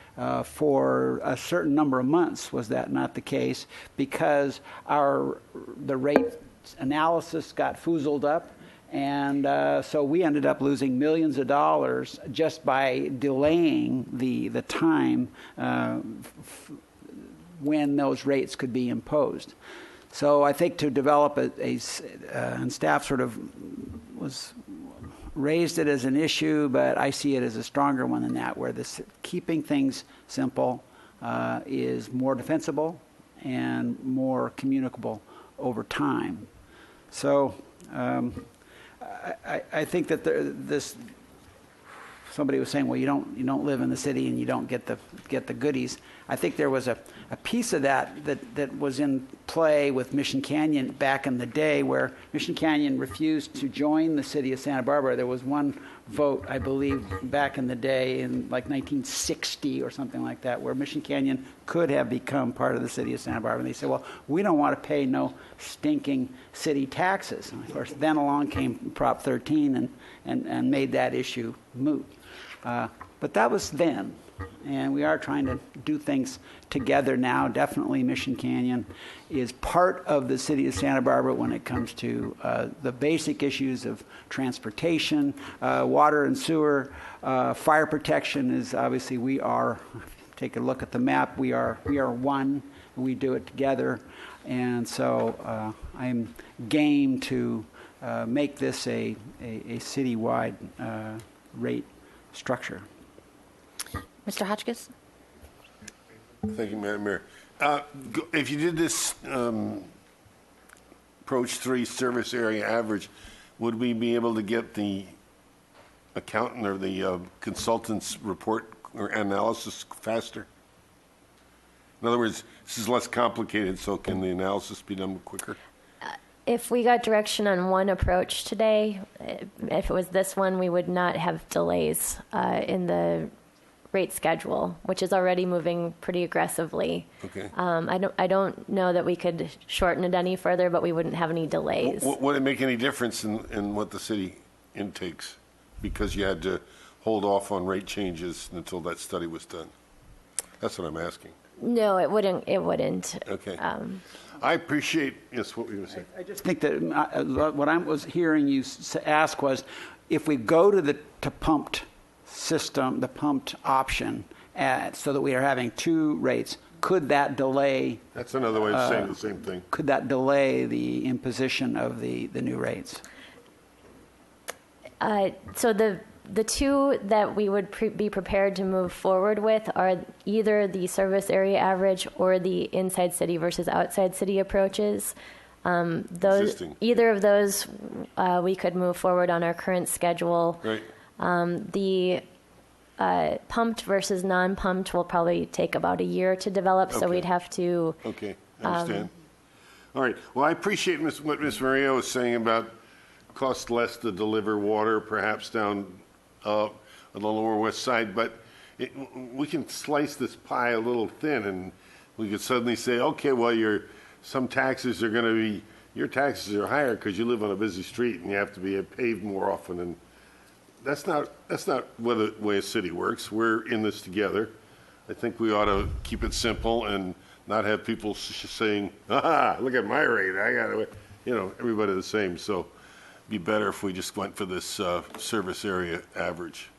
for a certain number of months. Was that not the case? Because the rate analysis got foozled up, and so we ended up losing millions of dollars just by delaying the time when those rates could be imposed. So I think to develop and staff sort of raised it as an issue, but I see it as a stronger one than that, where keeping things simple is more defensible and more communicable over time. So I think that somebody was saying, well, you don't live in the city and you don't get the goodies. I think there was a piece of that was in play with Mission Canyon back in the day, where Mission Canyon refused to join the city of Santa Barbara. There was one vote, I believe, back in the day in like 1960 or something like that, where Mission Canyon could have become part of the city of Santa Barbara. And they said, well, we don't want to pay no stinking city taxes. And of course, then along came Prop 13 and made that issue moot. But that was then, and we are trying to do things together now. Definitely Mission Canyon is part of the city of Santa Barbara when it comes to the basic issues of transportation, water and sewer, fire protection is obviously take a look at the map, we are one, we do it together, and so I'm game to make this a citywide rate structure. Mr. Hotchkiss? Thank you, Madam Mayor. If you did this approach 3 service area average, would we be able to get the accountant or the consultant's report or analysis faster? In other words, this is less complicated, so can the analysis be done quicker? If we got direction on one approach today, if it was this one, we would not have delays in the rate schedule, which is already moving pretty aggressively. Okay. I don't know that we could shorten it any further, but we wouldn't have any delays. Would it make any difference in what the city intakes, because you had to hold off on rate changes until that study was done? That's what I'm asking. No, it wouldn't. It wouldn't. Okay. I appreciate, yes, what you were saying. I just think that what I was hearing you ask was, if we go to the pumped system, the pumped option, so that we are having 2 rates, could that delay? That's another way of saying the same thing. Could that delay the imposition of the new rates? So the 2 that we would be prepared to move forward with are either the service area average or the inside city versus outside city approaches. Either of those we could move forward on our current schedule. Right. The pumped versus non-pumped will probably take about a year to develop, so we'd have to... Okay, I understand. All right. Well, I appreciate what Ms. Maria was saying about cost less to deliver water, perhaps down on the Lower West Side, but we can slice this pie a little thin, and we could suddenly say, okay, well, some taxes are going to be, your taxes are higher because you live on a busy street and you have to be paved more often. And that's not the way a city works. We're in this together. I think we ought to keep it simple and not have people saying, look at my rate. I got to, everybody the same. So it'd be better if we just went for this service area average.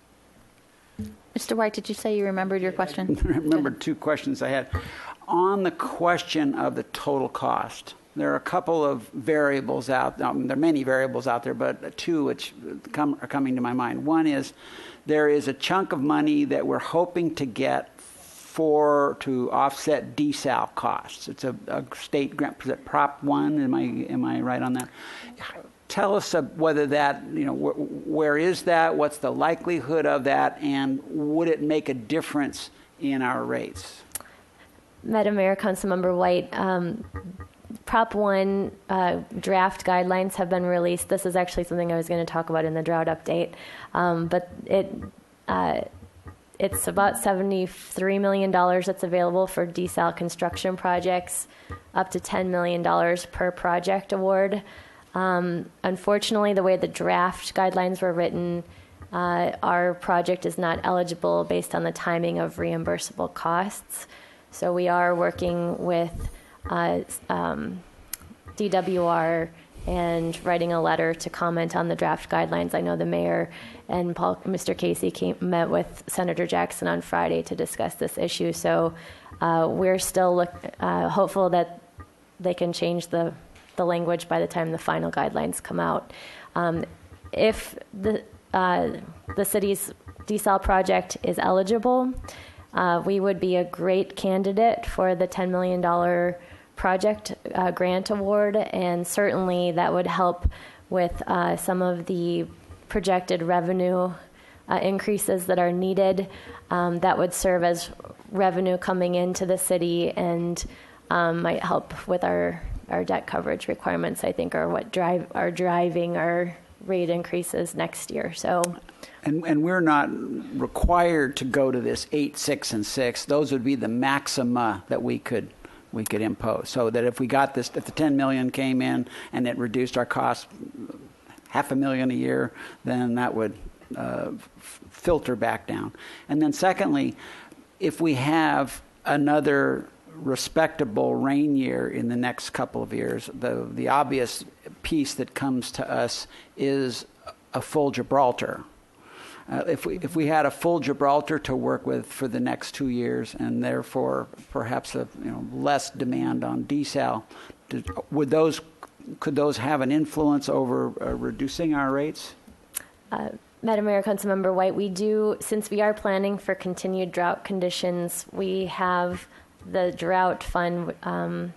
Mr. White, did you say you remembered your question? I remembered two questions I had. On the question of the total cost, there are a couple of variables out there. There are many variables out there, but two which are coming to my mind. One is there is a chunk of money that we're hoping to get to offset desal costs. It's a state grant. Is it Prop 1? Am I right on that? Tell us whether that, where is that? What's the likelihood of that? And would it make a difference in our rates? Madam Mayor, Councilmember White, Prop 1 draft guidelines have been released. This is actually something I was going to talk about in the drought update. But it's about $73 million that's available for desal construction projects, up to $10 million per project award. Unfortunately, the way the draft guidelines were written, our project is not eligible based on the timing of reimbursable costs. So we are working with DWR and writing a letter to comment on the draft guidelines. I know the mayor and Mr. Casey met with Senator Jackson on Friday to discuss this issue. So we're still hopeful that they can change the language by the time the final guidelines come out. If the city's desal project is eligible, we would be a great candidate for the $10 million project grant award, and certainly that would help with some of the projected revenue increases that are needed. That would serve as revenue coming into the city and might help with our debt coverage requirements, I think, are what are driving our rate increases next year. So. And we're not required to go to this 8, 6, and 6. Those would be the maxima that we could impose. So that if we got this, if the $10 million came in and it reduced our cost $500,000 a year, then that would filter back down. And then secondly, if we have another respectable rain year in the next couple of years, the obvious piece that comes to us is a full Gibraltar. If we had a full Gibraltar to work with for the next 2 years, and therefore perhaps less demand on desal, could those have an influence over reducing our rates? Madam Mayor, Councilmember White, we do, since we are planning for continued drought conditions, we have the drought fund, and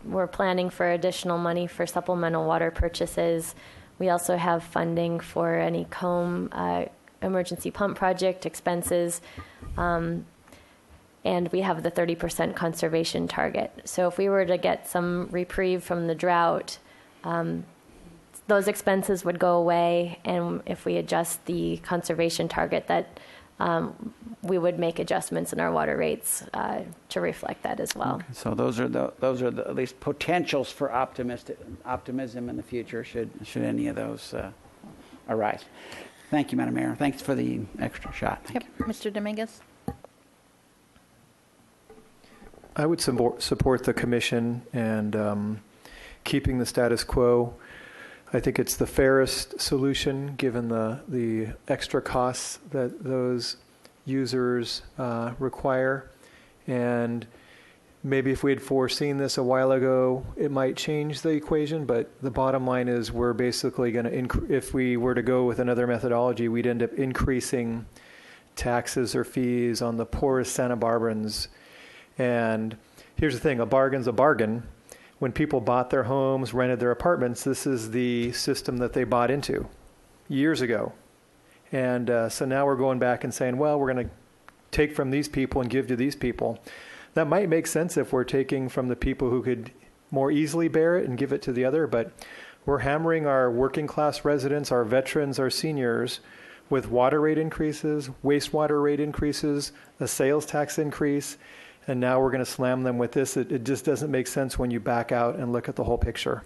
we're planning for additional money for supplemental water purchases. We also have funding for any COME emergency pump project expenses, and we have the 30% conservation target. So if we were to get some reprieve from the drought, those expenses would go away, and if we adjust the conservation target, that we would make adjustments in our water rates to reflect that as well. Okay. So those are the at least potentials for optimism in the future should any of those arise. Thank you, Madam Mayor. Thanks for the extra shot. Thank you. Mr. Dominguez. I would support the commission and keeping the status quo. I think it's the fairest solution given the extra costs that those users require. And maybe if we had foreseen this a while ago, it might change the equation. But the bottom line is we're basically going to, if we were to go with another methodology, we'd end up increasing taxes or fees on the poorest Santa Barbarans. And here's the thing, a bargain's a bargain. When people bought their homes, rented their apartments, this is the system that they bought into years ago. And so now we're going back and saying, well, we're going to take from these people and give to these people. That might make sense if we're taking from the people who could more easily bear it and give it to the other, but we're hammering our working class residents, our veterans, our seniors with water rate increases, wastewater rate increases, a sales tax increase, and now we're going to slam them with this. It just doesn't make sense when you back out and look at the whole picture.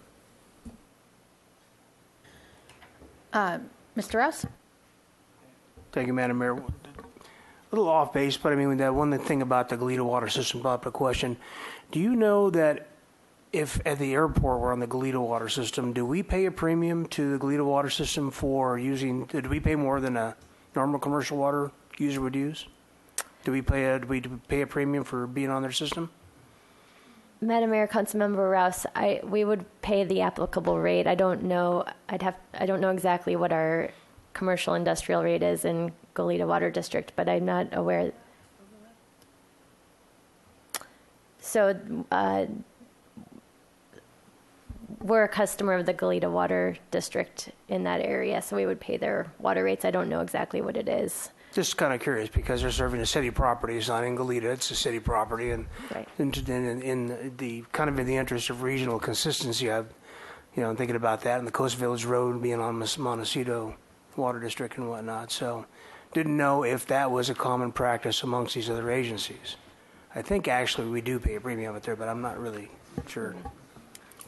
Mr. Rouse? Thank you, Madam Mayor. A little off base, but I mean, that one thing about the Goleta water system brought up a question. Do you know that if at the airport we're on the Goleta water system, do we pay a premium to the Goleta water system for using, do we pay more than a normal commercial water user would use? Do we pay a premium for being on their system? Madam Mayor, Councilmember Rouse, we would pay the applicable rate. I don't know. I don't know exactly what our commercial industrial rate is in Goleta Water District, but I'm not aware. So we're a customer of the Goleta Water District in that area, so we would pay their water rates. I don't know exactly what it is. Just kind of curious because they're serving a city property. It's not in Goleta; it's a city property, and right. in the kind of in the interest of regional consistency, I'm thinking about that and the Coast Village Road being on Montecito Water District and whatnot. So, didn't know if that was a common practice amongst these other agencies. I think actually we do pay a premium out there, but I'm not really sure.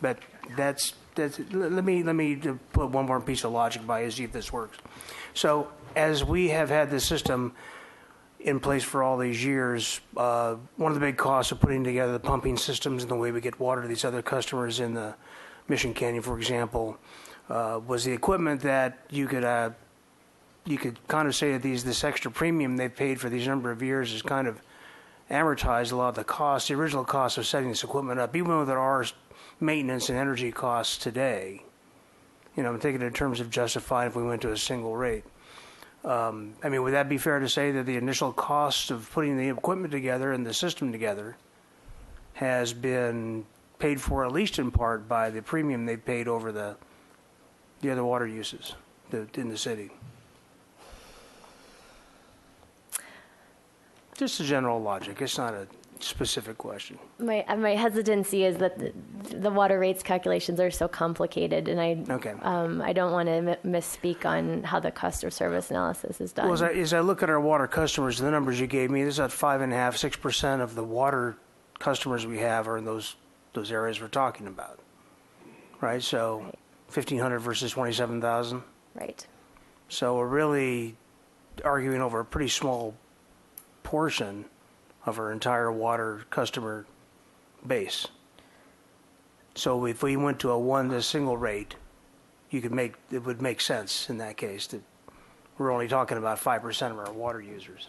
But that's let me put one more piece of logic by you, see if this works. So as we have had this system in place for all these years, one of the big costs of putting together the pumping systems and the way we get water to these other customers in the Mission Canyon, for example, was the equipment that you could kind of say that this extra premium they've paid for these number of years is kind of amortized a lot of the costs, the original cost of setting this equipment up, even though there are maintenance and energy costs today. I'm thinking in terms of justifying if we went to a single rate. I mean, would that be fair to say that the initial cost of putting the equipment together and the system together has been paid for at least in part by the premium they paid over the other water uses in the city? Just a general logic. It's not a specific question. My hesitancy is that the water rates calculations are so complicated, and I don't want to misspeak on how the cost of service analysis is done. Well, as I look at our water customers, the numbers you gave me, this is at 5.5%, 6% of the water customers we have are in those areas we're talking about, right? So, 1,500 versus 27,000. Right. So we're really arguing over a pretty small portion of our entire water customer base. So if we went to a single rate, it would make sense in that case that we're only talking about 5% of our water users.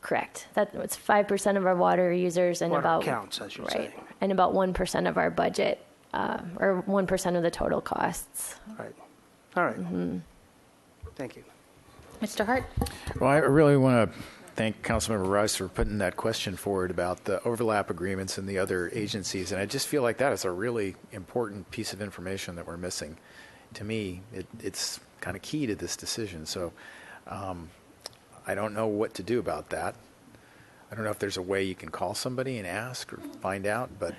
Correct. It's 5% of our water users and water about counts, I should say. And about 1% of our budget, or 1% of the total costs. Right. All right. Mm-hmm. Thank you. Mr. Hart? Well, I really want to thank Councilmember Rice for putting that question forward about the overlap agreements and the other agencies. And I just feel like that is a really important piece of information that we're missing. To me, it's kind of key to this decision. So I don't know what to do about that. I don't know if there's a way you can call somebody and ask or find out, but...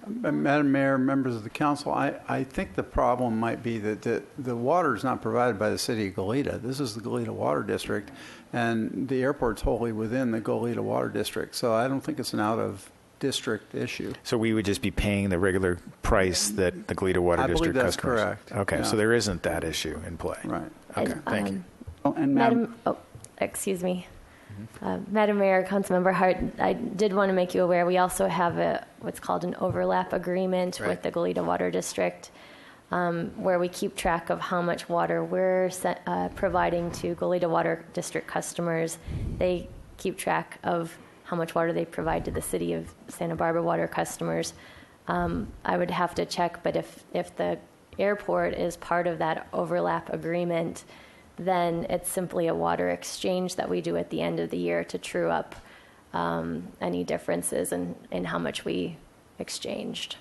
Madam Mayor, members of the council, I think the problem might be that the water is not provided by the city of Goleta. This is the Goleta Water District, and the airport's wholly within the Goleta Water District. So I don't think it's an out-of-district issue. So we would just be paying the regular price that the Goleta Water District customers. I believe that's correct. Okay, Yeah. So there isn't that issue in play. Right. Okay, thank you. And Madam, excuse me. Madam Mayor, Councilmember Hart, I did want to make you aware we also have what's called an overlap agreement with the Goleta Water District, where we keep track of how much water we're providing to Goleta Water District customers. They keep track of how much water they provide to the City of Santa Barbara water customers. I would have to check, but if the airport is part of that overlap agreement, then it's simply a water exchange that we do at the end of the year to true up any differences in how much we exchanged.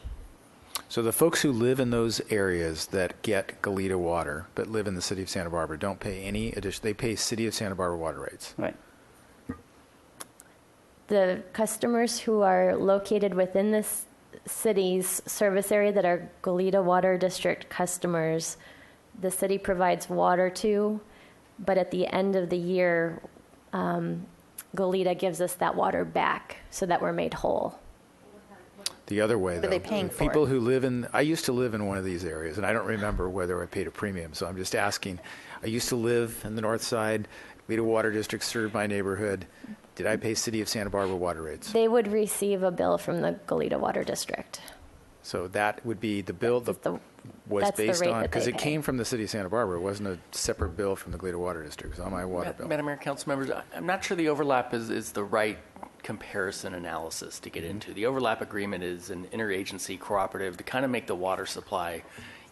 So the folks who live in those areas that get Goleta water but live in the city of Santa Barbara don't pay any addition. They pay City of Santa Barbara water rates. Right. The customers who are located within this city's service area that are Goleta Water District customers, the city provides water to, but at the end of the year, Goleta gives us that water back so that we're made whole. the other way, What though. are they paying for? People who live in, I used to live in one of these areas, and I don't remember whether I paid a premium, so I'm just asking. I used to live in the north side. Goleta Water District served my neighborhood. Did I pay City of Santa Barbara water rates? They would receive a bill from the Goleta Water District. So that would be the bill was that's the based rate on, that because they it pay. came from the City of Santa Barbara. It wasn't a separate bill from the Goleta Water District. It was on my water bill. Madam Mayor, council members, I'm not sure the overlap is the right comparison analysis to get into. The overlap agreement is an interagency cooperative to kind of make the water supply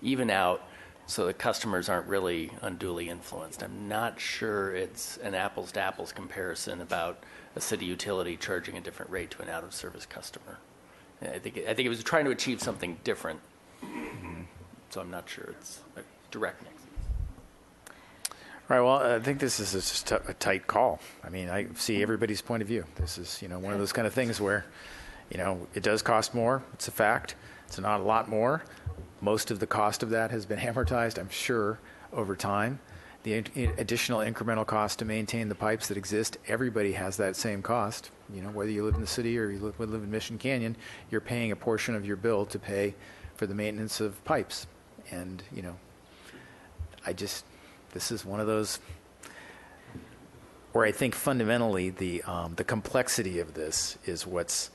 even out so that customers aren't really unduly influenced. I'm not sure it's an apples to apples comparison about a city utility charging a different rate to an out of service customer. I think it was trying to achieve something different. So I'm not sure it's a direct mix. All right, well, I think this is just a tight call. I mean, I see everybody's point of view. This is, one of those kind of things where, it does cost more. It's a fact. It's not a lot more. Most of the cost of that has been amortized, I'm sure, over time. The additional incremental cost to maintain the pipes that exist, everybody has that same cost. Whether you live in the city or you live in Mission Canyon, you're paying a portion of your bill to pay for the maintenance of pipes. And, this is one of those where I think fundamentally the complexity of this is what's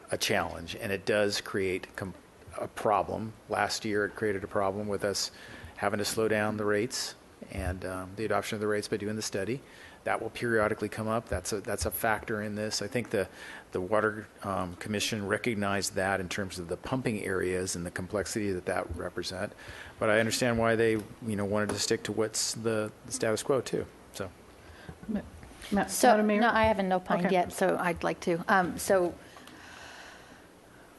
a challenge, and it does create a problem. Last year, it created a problem with us having to slow down the rates and the adoption of the rates by doing the study. That will periodically come up. That's a factor in this. I think the Water Commission recognized that in terms of the pumping areas and the complexity that would represent. But I understand why they wanted to stick to what's the status quo too. So, Madam Mayor? No, I haven't opined Okay. yet, so I'd like to. So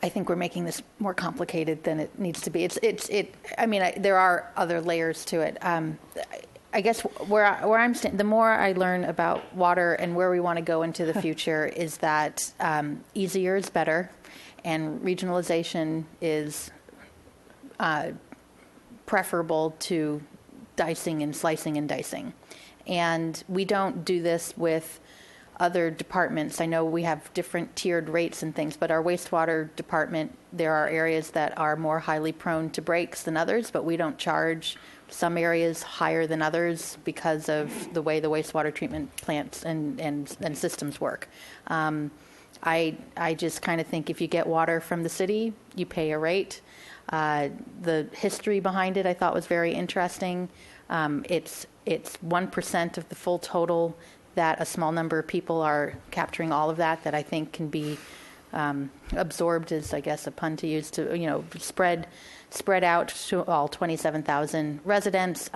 I think we're making this more complicated than it needs to be. There are other layers to it. I guess where I'm standing, the more I learn about water and where we want to go into the future is that easier is better, and regionalization is preferable to dicing and slicing and dicing. And we don't do this with other departments. I know we have different tiered rates and things, but our wastewater department, there are areas that are more highly prone to breaks than others, but we don't charge some areas higher than others because of the way the wastewater treatment plants and systems work. I just kind of think if you get water from the city, you pay a rate. The history behind it I thought was very interesting. It's 1% of the full total that a small number of people are capturing all of that I think can be absorbed, is I guess a pun to use, to spread out to all 27,000 residents.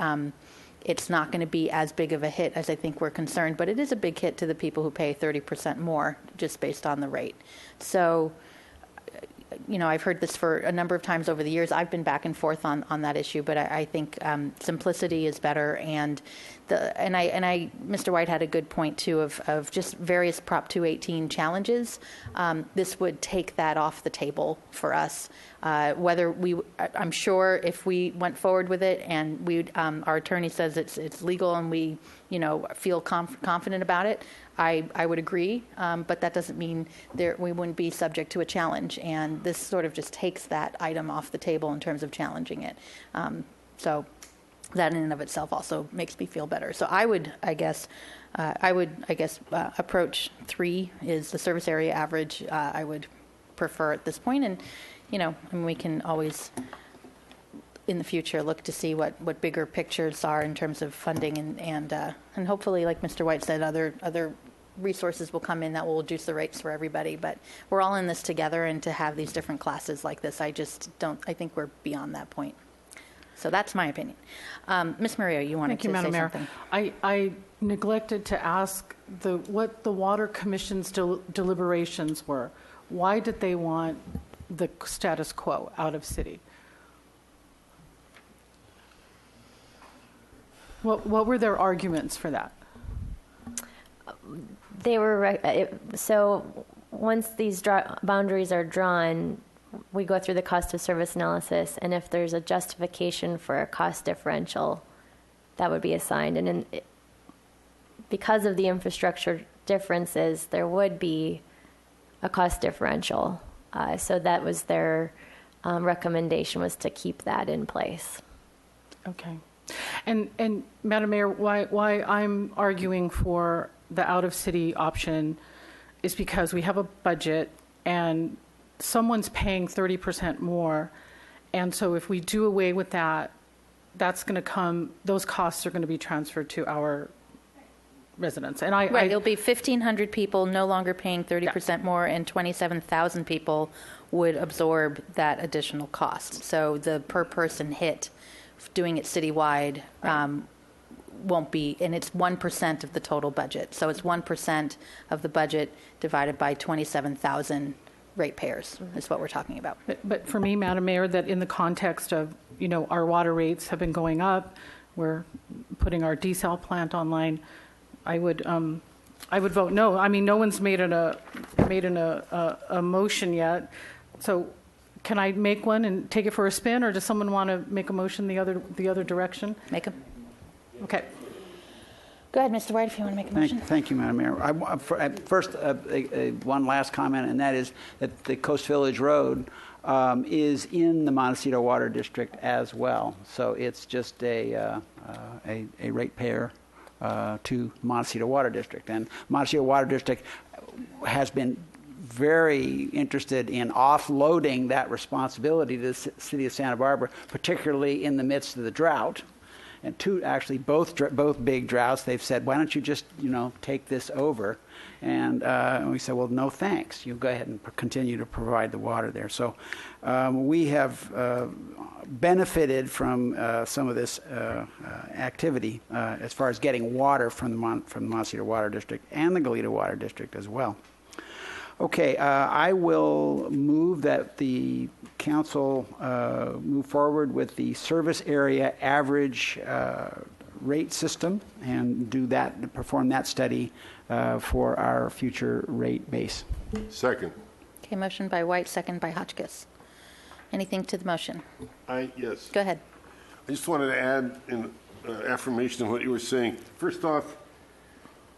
It's not going to be as big of a hit as I think we're concerned, but it is a big hit to the people who pay 30% more just based on the rate. So, I've heard this for a number of times over the years. I've been back and forth on that issue, but I think simplicity is better. And Mr. White had a good point too of just various Prop 218 challenges. This would take that off the table for us. I'm sure if we went forward with it and our attorney says it's legal and we feel confident about it, I would agree, but that doesn't mean we wouldn't be subject to a challenge. And this sort of just takes that item off the table in terms of challenging it. So that in and of itself also makes me feel better. So I would approach 3 is the service area average. I would prefer at this point, and we can always in the future look to see what bigger pictures are in terms of funding and hopefully, like Mr. White said, other resources will come in that will reduce the rates for everybody. But we're all in this together, and to have these different classes like this, I think we're beyond that point. So that's my opinion. Ms. Murillo, you wanted Thank you, to Madam say Mayor. something. I neglected to ask what the Water Commission's deliberations were. Why did they want the status quo out of city? What were their arguments for that? They were so once these boundaries are drawn, we go through the cost of service analysis, and if there's a justification for a cost differential, that would be assigned. And because of the infrastructure differences, there would be a cost differential. So that was their recommendation, was to keep that in place. Okay. And Madam Mayor, why I'm arguing for the out-of-city option is because we have a budget and someone's paying 30% more. And so if we do away with that, that's going to come, those costs are going to be transferred to our residents. And Right, it'll be 1,500 people no longer paying 30% more, and 27,000 people would absorb that additional cost. So the per person hit doing it citywide won't be, and it's 1% of the total budget. So it's 1% of the budget divided by 27,000 ratepayers is what we're talking about. But for me, Madam Mayor, that in the context of, our water rates have been going up, we're putting our desal plant online, I would vote no. I mean, no one's made a motion yet. So can I make one and take it for a spin, or does someone want to make a motion the other direction? Make them. Okay. Go ahead, Mr. White, if you want to make a motion. Thank you, Madam Mayor. First, one last comment, and that is that the Coast Village Road is in the Montecito Water District as well. So it's just a ratepayer to Montecito Water District. And Montecito Water District has been very interested in offloading that responsibility to the city of Santa Barbara, particularly in the midst of the drought. And both big droughts, they've said, why don't you just, take this over? And we said, well, no thanks. You go ahead and continue to provide the water there. So we have benefited from some of this activity as far as getting water from the Montecito Water District and the Goleta Water District as well. Okay, I will move that the council move forward with the service area average rate system and perform that study for our future rate base. Second. Okay, motion by White, second by Hotchkiss. Anything to the motion? Yes. Go ahead. I just wanted to add in affirmation of what you were saying. First off,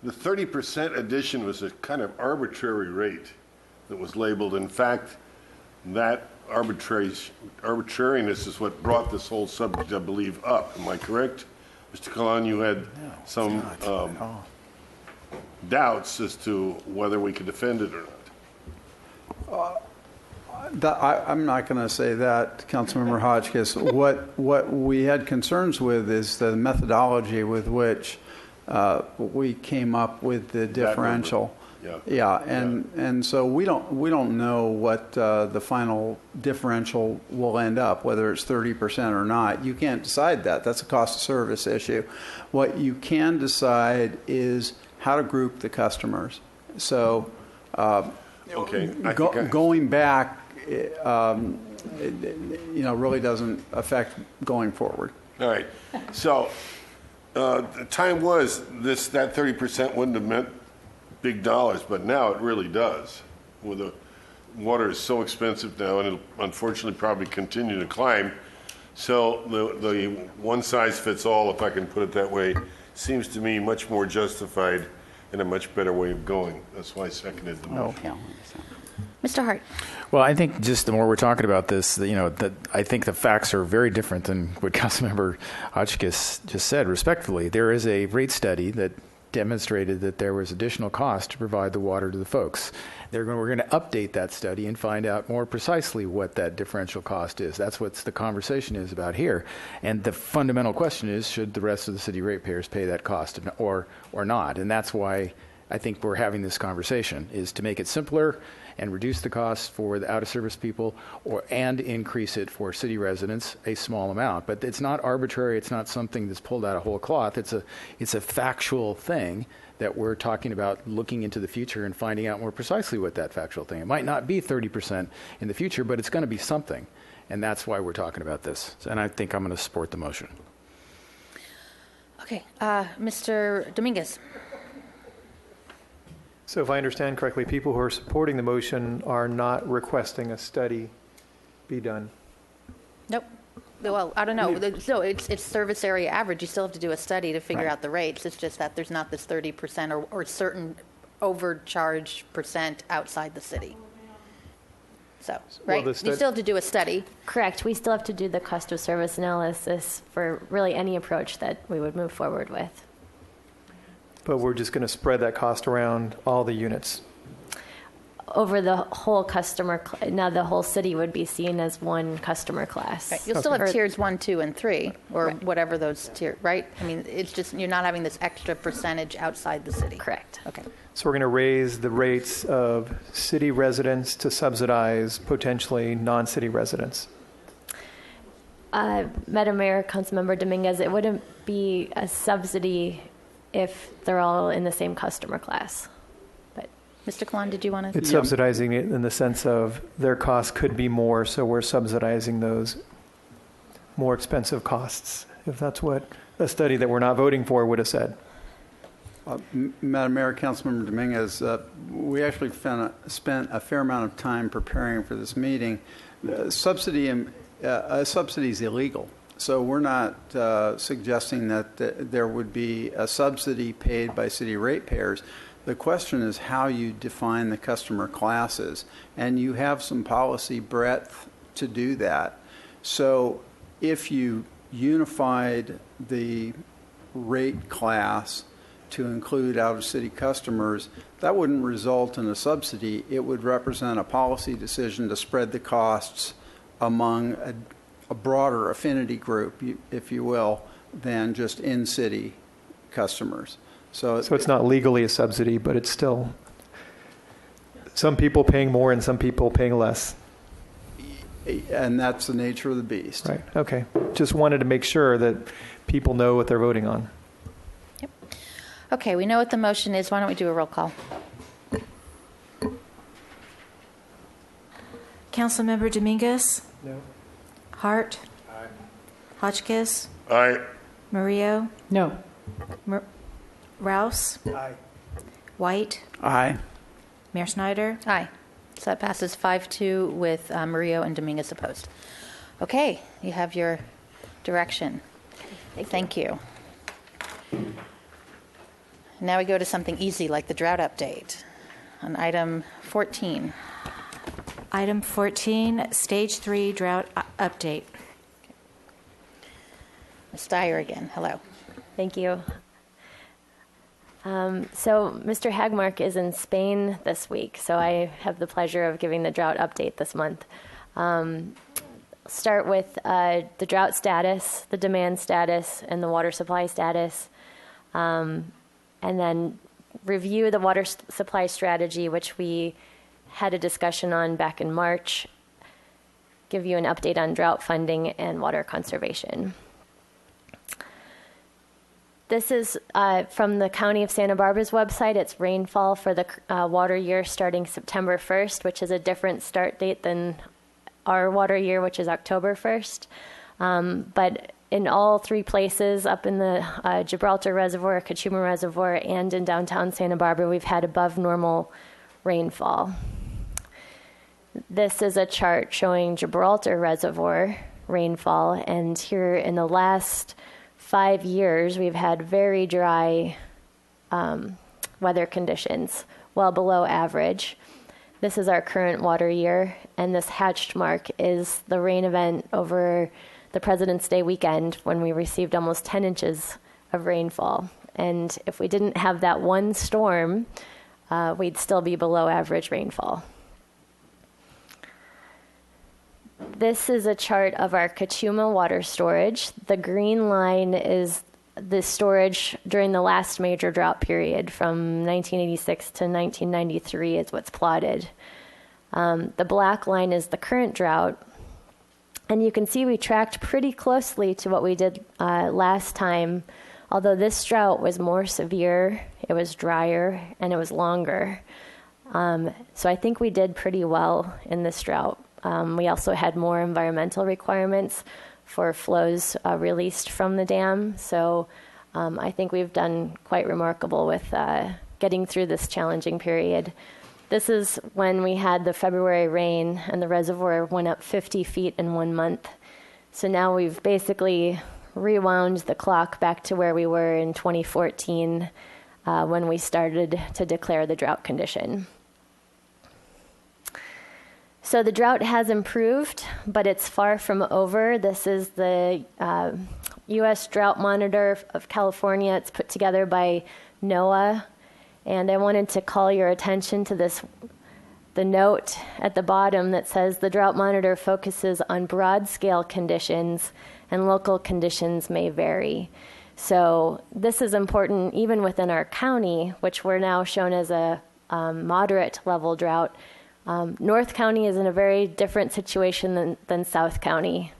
the 30% addition was a kind of arbitrary rate that was labeled. In fact, that arbitrariness is what brought this whole subject, I believe, up. Am I correct? Mr. Kalan, you had some doubts as to whether we could defend it or not. I'm not going to say that, Councilmember Hotchkiss. What we had concerns with is the methodology with which we came up with the differential. And so we don't know what the final differential will end up, whether it's 30% or not. You can't decide that. That's a cost of service issue. What you can decide is how to group the customers. So going back, really doesn't affect going forward. All right. So the time was that 30% wouldn't have meant big dollars, but now it really does. With the water is so expensive now, and it'll unfortunately probably continue to climb. So the one size fits all, if I can put it that way, seems to me much more justified and a much better way of going. That's why I seconded the motion. Mr. Hart. Well, I think just the more we're talking about this, I think the facts are very different than what Councilmember Hotchkiss just said. Respectfully, there is a rate study that demonstrated that there was additional cost to provide the water to the folks. We're going to update that study and find out more precisely what that differential cost is. That's what the conversation is about here. And the fundamental question is, should the rest of the city ratepayers pay that cost or not? And that's why I think we're having this conversation, is to make it simpler and reduce the cost for the out-of-service people and increase it for city residents a small amount. But it's not arbitrary. It's not something that's pulled out of whole cloth. It's a factual thing that we're talking about, looking into the future and finding out more precisely what that factual thing. It might not be 30% in the future, but it's going to be something. And that's why we're talking about this. And I think I'm going to support the motion. Okay. Mr. Dominguez. So if I understand correctly, people who are supporting the motion are not requesting a study be done. Nope. Well, I don't know. No, it's service area average. You still have to do a study to figure out the rates. It's just that there's not this 30% or certain overcharge percent outside the city. So, right? You still have to do a study. Correct. We still have to do the cost of service analysis for really any approach that we would move forward with. But we're just going to spread that cost around all the units. Over the whole customer, now the whole city would be seen as one customer class. Right. You'll still have tiers 1, 2, and 3, or whatever those tiers, right? I mean, it's just you're not having this extra percentage outside the city. Correct. Okay. So we're going to raise the rates of city residents to subsidize potentially non-city residents. Madam Mayor, Councilmember Dominguez, it wouldn't be a subsidy if they're all in the same customer class. But Mr. Kalan, did you want to? It's subsidizing it in the sense of their costs could be more, so we're subsidizing those more expensive costs, if that's what a study that we're not voting for would have said. Madam Mayor, Councilmember Dominguez, we actually spent a fair amount of time preparing for this meeting. Subsidy is illegal, so we're not suggesting that there would be a subsidy paid by city ratepayers. The question is how you define the customer classes, and you have some policy breadth to do that. So if you unified the rate class to include out-of-city customers, that wouldn't result in a subsidy. It would represent a policy decision to spread the costs among a broader affinity group, if you will, than just in-city customers. So it's not legally a subsidy, but it's still some people paying more and some people paying less. And that's the nature of the beast. Right. Okay. Just wanted to make sure that people know what they're voting on. Okay, we know what the motion is. Why don't we do a roll call? Councilmember Dominguez? No. Hart? Aye. Hotchkiss? Aye. Murillo? No. Rouse? Aye. White? Aye. Mayor Snyder? Aye. So that passes 5-2 with Murillo and Dominguez opposed. Okay, you have your direction. Thank you. Now we go to something easy like the drought update on item 14. Item 14, Stage 3 drought update. Ms. Dyer again. Hello. Thank you. So Mr. Hagmark is in Spain this week, so I have the pleasure of giving the drought update this month. Start with the drought status, the demand status, and the water supply status, and then review the water supply strategy, which we had a discussion on back in March, give you an update on drought funding and water conservation. This is from the County of Santa Barbara's website. It's rainfall for the water year starting September 1st, which is a different start date than our water year, which is October 1st. But in all three places, up in the Gibraltar Reservoir, Cachuma Reservoir, and in downtown Santa Barbara, we've had above normal rainfall. This is a chart showing Gibraltar Reservoir rainfall, and here in the last 5 years, we've had very dry weather conditions, well below average. This is our current water year, and this hatched mark is the rain event over the President's Day weekend when we received almost 10 inches of rainfall. And if we didn't have that one storm, we'd still be below average rainfall. This is a chart of our Cachuma water storage. The green line is the storage during the last major drought period from 1986 to 1993 is what's plotted. The black line is the current drought. And you can see we tracked pretty closely to what we did last time, although this drought was more severe, it was drier, and it was longer. So I think we did pretty well in this drought. We also had more environmental requirements for flows released from the dam. So I think we've done quite remarkable with getting through this challenging period. This is when we had the February rain and the reservoir went up 50 feet in 1 month. So now we've basically rewound the clock back to where we were in 2014 when we started to declare the drought condition. So the drought has improved, but it's far from over. This is the U.S. Drought Monitor of California. It's put together by NOAA. And I wanted to call your attention to the note at the bottom that says the Drought Monitor focuses on broad-scale conditions and local conditions may vary. So this is important even within our county, which we're now shown as a moderate level drought. North County is in a very different situation than South County.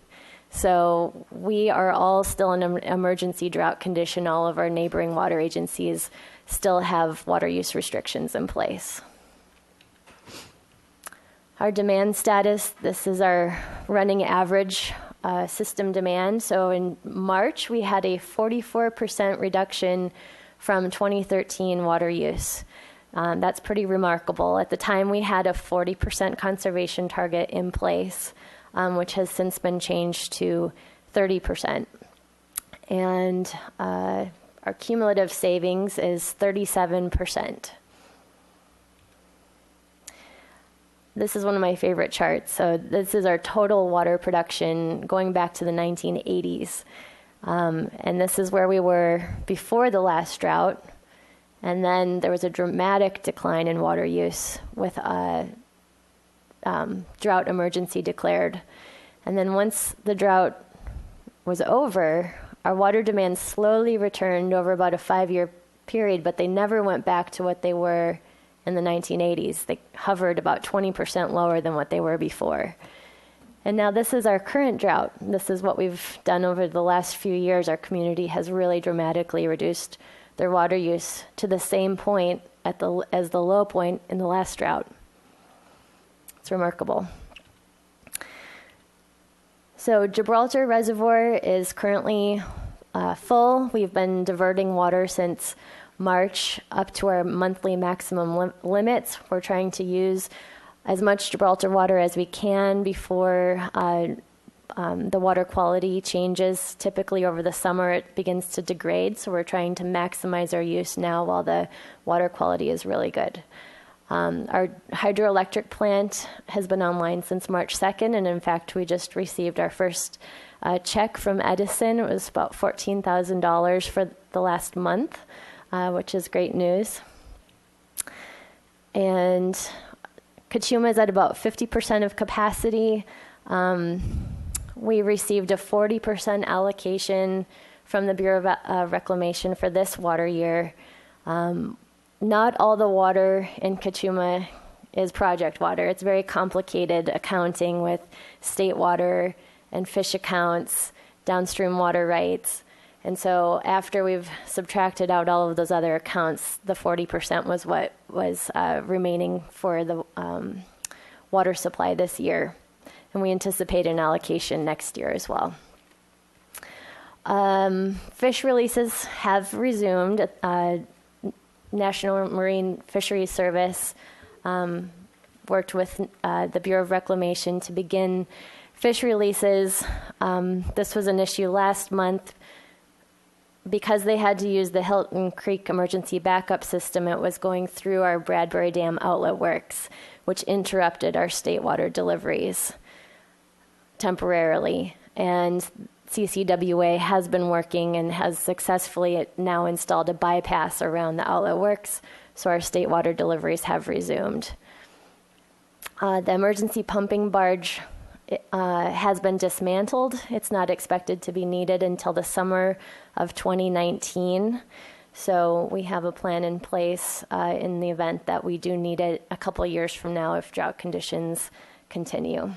So we are all still in an emergency drought condition. All of our neighboring water agencies still have water use restrictions in place. Our demand status, this is our running average system demand. So in March, we had a 44% reduction from 2013 water use. That's pretty remarkable. At the time, we had a 40% conservation target in place, which has since been changed to 30%. And our cumulative savings is 37%. This is one of my favorite charts. So this is our total water production going back to the 1980s. And this is where we were before the last drought. And then there was a dramatic decline in water use with a drought emergency declared. And then once the drought was over, our water demand slowly returned over about a 5-year period, but they never went back to what they were in the 1980s. They hovered about 20% lower than what they were before. And now this is our current drought. This is what we've done over the last few years. Our community has really dramatically reduced their water use to the same point as the low point in the last drought. It's remarkable. So Gibraltar Reservoir is currently full. We've been diverting water since March up to our monthly maximum limits. We're trying to use as much Gibraltar water as we can before the water quality changes. Typically over the summer it begins to degrade, so we're trying to maximize our use now while the water quality is really good. Our hydroelectric plant has been online since March 2nd, and in fact we just received our first check from Edison. It was about $14,000 for the last month, which is great news. And Kachuma is at about 50% of capacity. We received a 40% allocation from the Bureau of Reclamation for this water year. Not all the water in Kachuma is project water. It's very complicated accounting with state water and fish accounts, downstream water rights. And so after we've subtracted out all of those other accounts, the 40% was what was remaining for the water supply this year. And we anticipate an allocation next year as well. Fish releases have resumed. National Marine Fisheries Service worked with the Bureau of Reclamation to begin fish releases. This was an issue last month. Because they had to use the Hilton Creek emergency backup system, it was going through our Bradbury Dam outlet works, which interrupted our state water deliveries temporarily. And CCWA has been working and has successfully now installed a bypass around the outlet works, so our state water deliveries have resumed. The emergency pumping barge has been dismantled. It's not expected to be needed until the summer of 2019. So we have a plan in place in the event that we do need it a couple of years from now if drought conditions continue.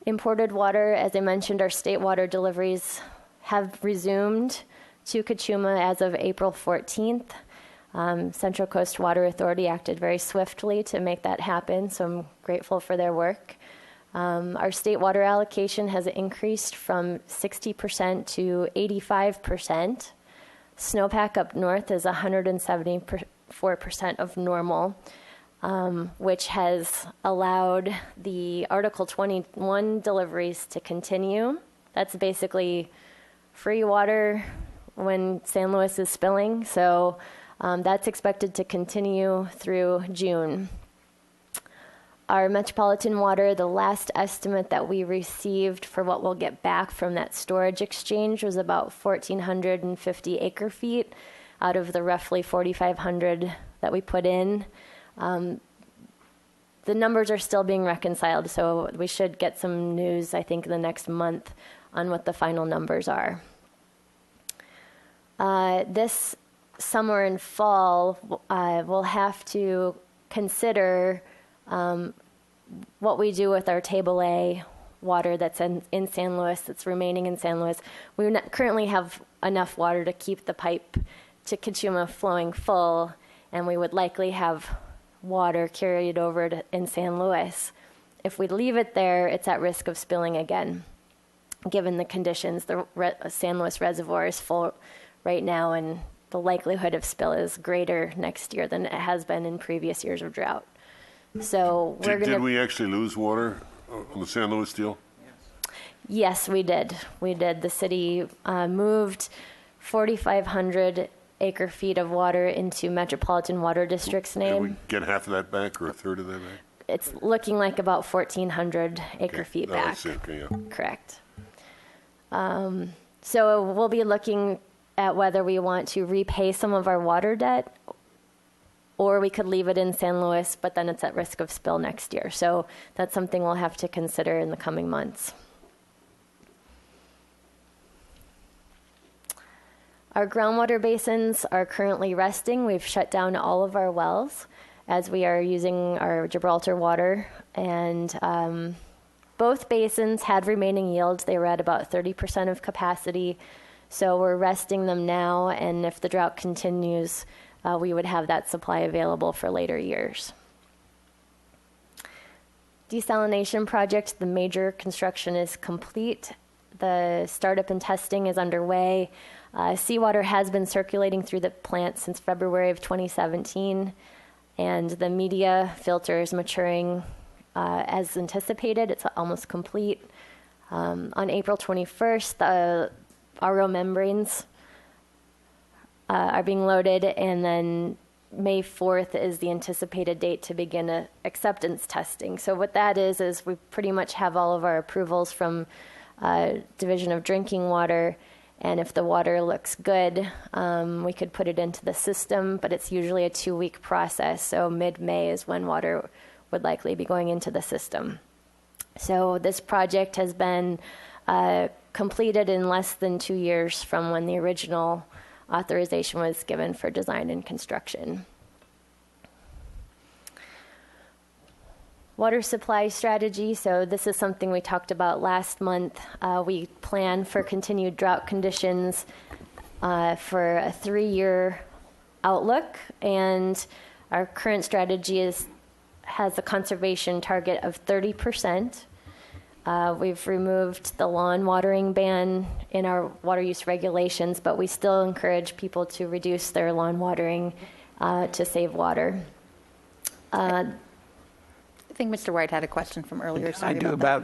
Imported water, as I mentioned, our state water deliveries have resumed to Kachuma as of April 14th. Central Coast Water Authority acted very swiftly to make that happen, so I'm grateful for their work. Our state water allocation has increased from 60% to 85%. Snowpack up north is 174% of normal, which has allowed the Article 21 deliveries to continue. That's basically free water when San Luis is spilling, so that's expected to continue through June. our Metropolitan Water, the last estimate that we received for what we'll get back from that storage exchange was about 1,450 acre feet out of the roughly 4,500 that we put in. The numbers are still being reconciled, so we should get some news, I think, in the next month on what the final numbers are. This summer and fall, we'll have to consider what we do with our Table A water that's in San Luis, that's remaining in San Luis. We currently have enough water to keep the pipe to Cachuma flowing full, and we would likely have water carried over in San Luis. If we leave it there, it's at risk of spilling again. Given the conditions, the San Luis Reservoir is full right now, and the likelihood of spill is greater next year than it has been in previous years of drought. So Did we actually lose water on the San Luis deal? Yes, we did. We did. The city moved 4,500 acre feet of water into Metropolitan Water District's name. Did we get half of that back or a third of that back? It's looking like about 1,400 acre feet back. I see. Okay, yeah. Correct. So we'll be looking at whether we want to repay some of our water debt, or we could leave it in San Luis, but then it's at risk of spill next year. So that's something we'll have to consider in the coming months. Our groundwater basins are currently resting. We've shut down all of our wells as we are using our Gibraltar water. And both basins had remaining yields. They were at about 30% of capacity. So we're resting them now. And if the drought continues, we would have that supply available for later years. Desalination project, the major construction is complete. The startup and testing is underway. Seawater has been circulating through the plant since February of 2017, and the media filter is maturing as anticipated. It's almost complete. On April 21st, the RO membranes are being loaded, and then May 4th is the anticipated date to begin acceptance testing. So what that is we pretty much have all of our approvals from Division of Drinking Water. And if the water looks good, we could put it into the system, but it's usually a 2-week process. So mid-May is when water would likely be going into the system. So this project has been completed in less than 2 years from when the original authorization was given for design and construction. Water supply strategy. So this is something we talked about last month. We plan for continued drought conditions for a 3-year outlook, and our current strategy has a conservation target of 30%. We've removed the lawn watering ban in our water use regulations, but we still encourage people to reduce their lawn watering to save water. I think Mr. White had a question from earlier. I do about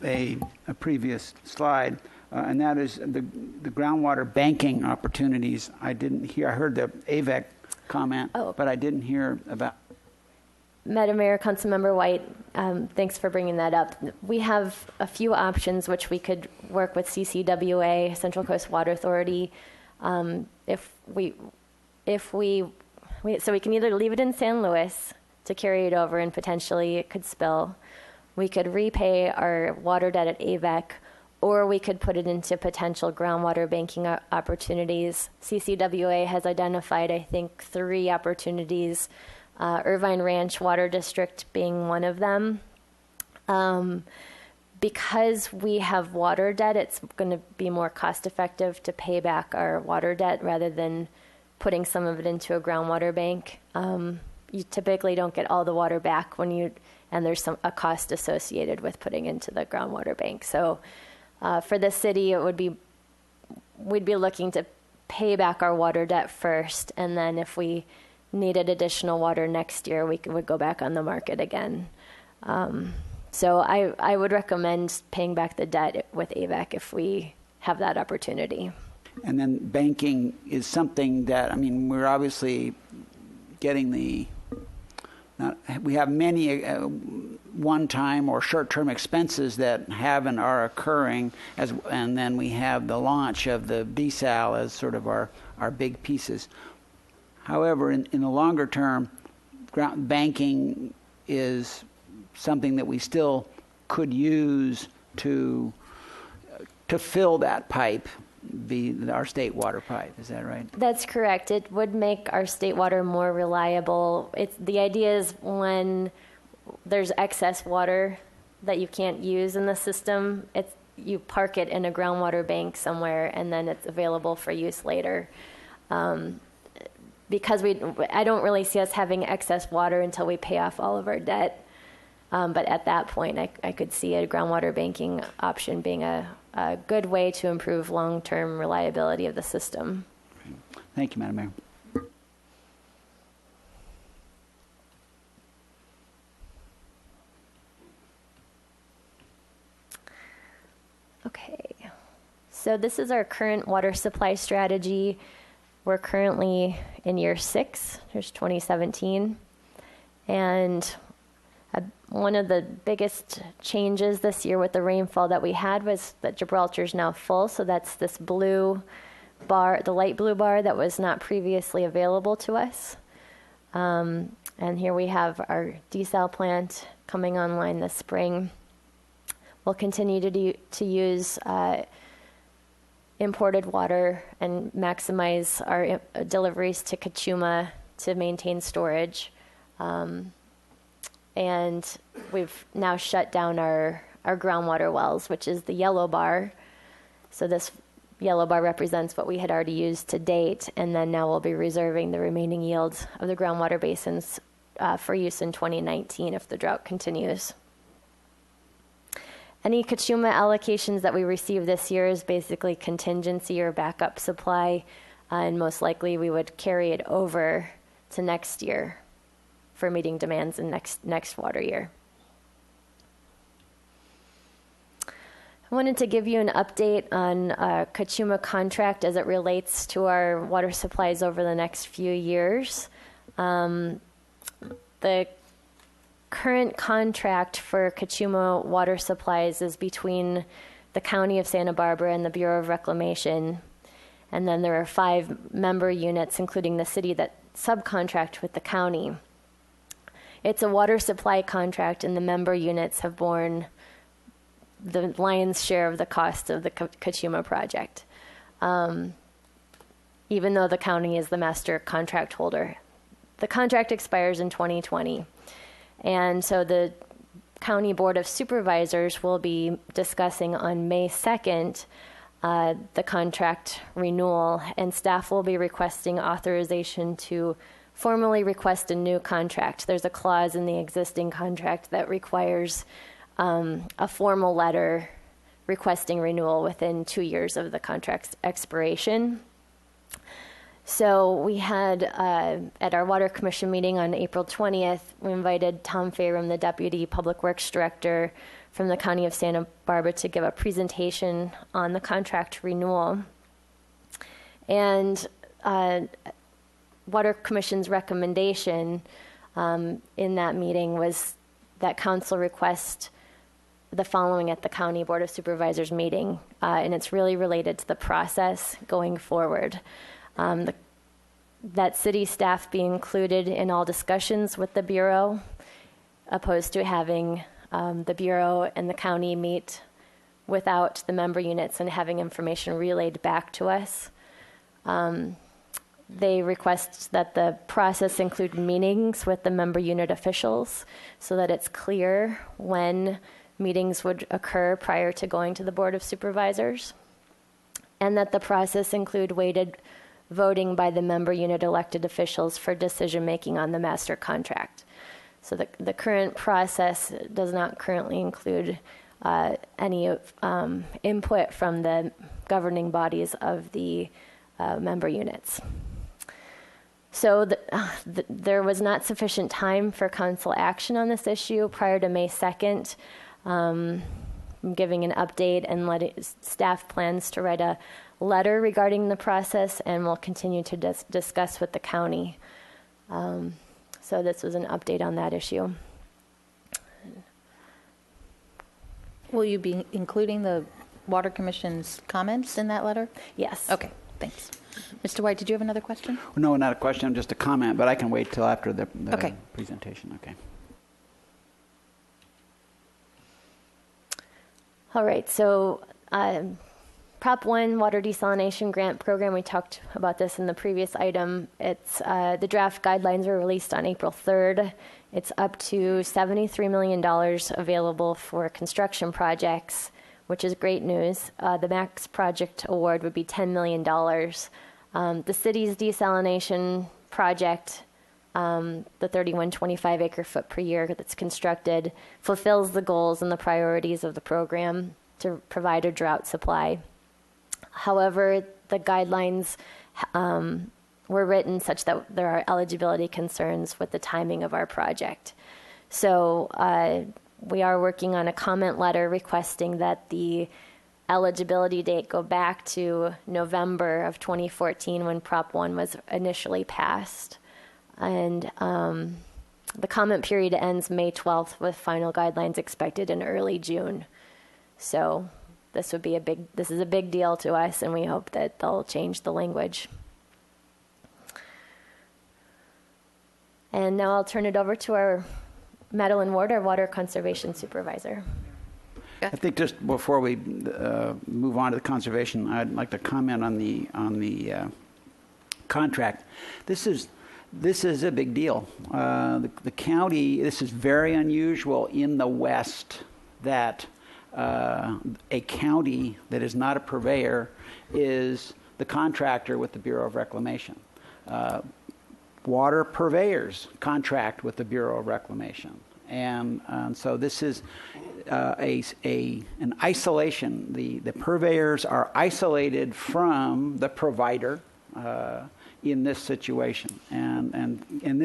a previous slide, and that is the groundwater banking opportunities. I didn't hear. I heard the AVEC comment, but I didn't hear about. Madam Mayor, Councilmember White, thanks for bringing that up. We have a few options which we could work with CCWA, Central Coast Water Authority. So we can either leave it in San Luis to carry it over and potentially it could spill. We could repay our water debt at AVEC, or we could put it into potential groundwater banking opportunities. CCWA has identified, I think, 3 opportunities, Irvine Ranch Water District being one of them. Because we have water debt, it's going to be more cost effective to pay back our water debt rather than putting some of it into a groundwater bank. You typically don't get all the water back and there's a cost associated with putting into the groundwater bank. So for the city, we'd be looking to pay back our water debt first, and then if we needed additional water next year, we would go back on the market again. So I would recommend paying back the debt with AVEC if we have that opportunity. And then banking is something that, we're obviously getting the we have many one-time or short-term expenses that have and are occurring, and then we have the launch of the desal as sort of our big pieces. However, in the longer term, banking is something that we still could use to fill that pipe, our state water pipe. Is that right? That's correct. It would make our state water more reliable. The idea is when there's excess water that you can't use in the system, you park it in a groundwater bank somewhere, and then it's available for use later. Because I don't really see us having excess water until we pay off all of our debt. But at that point, I could see a groundwater banking option being a good way to improve long-term reliability of the system. Thank you, Madam Mayor. Okay, so this is our current water supply strategy. We're currently in year 6, there's 2017. And one of the biggest changes this year with the rainfall that we had was that Gibraltar's now full. So that's this blue bar, the light blue bar that was not previously available to us. And here we have our desal plant coming online this spring. We'll continue to use imported water and maximize our deliveries to Kachuma to maintain storage. And we've now shut down our groundwater wells, which is the yellow bar. So this yellow bar represents what we had already used to date, and then now we'll be reserving the remaining yields of the groundwater basins for use in 2019 if the drought continues. Any Kachuma allocations that we receive this year is basically contingency or backup supply, and most likely we would carry it over to next year for meeting demands in next water year. I wanted to give you an update on Kachuma contract as it relates to our water supplies over the next few years. The current contract for Kachuma water supplies is between the County of Santa Barbara and the Bureau of Reclamation. And then there are 5 member units, including the city, that subcontract with the county. It's a water supply contract, and the member units have borne the lion's share of the cost of the Kachuma project, even though the county is the master contract holder. The contract expires in 2020. And so the County Board of Supervisors will be discussing on May 2nd the contract renewal, and staff will be requesting authorization to formally request a new contract. There's a clause in the existing contract that requires a formal letter requesting renewal within 2 years of the contract's expiration. So we had, at our Water Commission meeting on April 20th, we invited Tom Farum, the Deputy Public Works Director from the County of Santa Barbara, to give a presentation on the contract renewal. And Water Commission's recommendation in that meeting was that council request the following at the County Board of Supervisors meeting, and it's really related to the process going forward. That city staff be included in all discussions with the Bureau, opposed to having the Bureau and the county meet without the member units and having information relayed back to us. They request that the process include meetings with the member unit officials so that it's clear when meetings would occur prior to going to the Board of Supervisors, and that the process include weighted voting by the member unit elected officials for decision-making on the master contract. So the current process does not currently include any input from the governing bodies of the member units. So there was not sufficient time for council action on this issue prior to May 2nd. I'm giving an update, and staff plans to write a letter regarding the process, and we'll continue to discuss with the county. So this was an update on that issue. Will you be including the Water Commission's comments in that letter? Yes. Okay, thanks. Mr. White, did you have another question? No, not a question, just a comment, but I can wait till after the Okay. presentation. Okay. All right, so Prop 1 Water Desalination Grant Program, we talked about this in the previous item. It's the draft guidelines were released on April 3rd. It's up to $73 million available for construction projects, which is great news. The max project award would be $10 million. The city's desalination project, the 3125 acre foot per year that's constructed, fulfills the goals and the priorities of the program to provide a drought supply. However, the guidelines were written such that there are eligibility concerns with the timing of our project. So we are working on a comment letter requesting that the eligibility date go back to November of 2014 when Prop 1 was initially passed. And the comment period ends May 12th with final guidelines expected in early June. So this is a big deal to us, and we hope that they'll change the language. And now I'll turn it over to our Madeline Ward, our Water Conservation Supervisor. I think just before we move on to the conservation, I'd like to comment on the contract. This is a big deal. The county. This is very unusual in the West that a county that is not a purveyor is the contractor with the Bureau of Reclamation. Water purveyors contract with the Bureau of Reclamation. And so this is an isolation. The purveyors are isolated from the provider in this situation. And in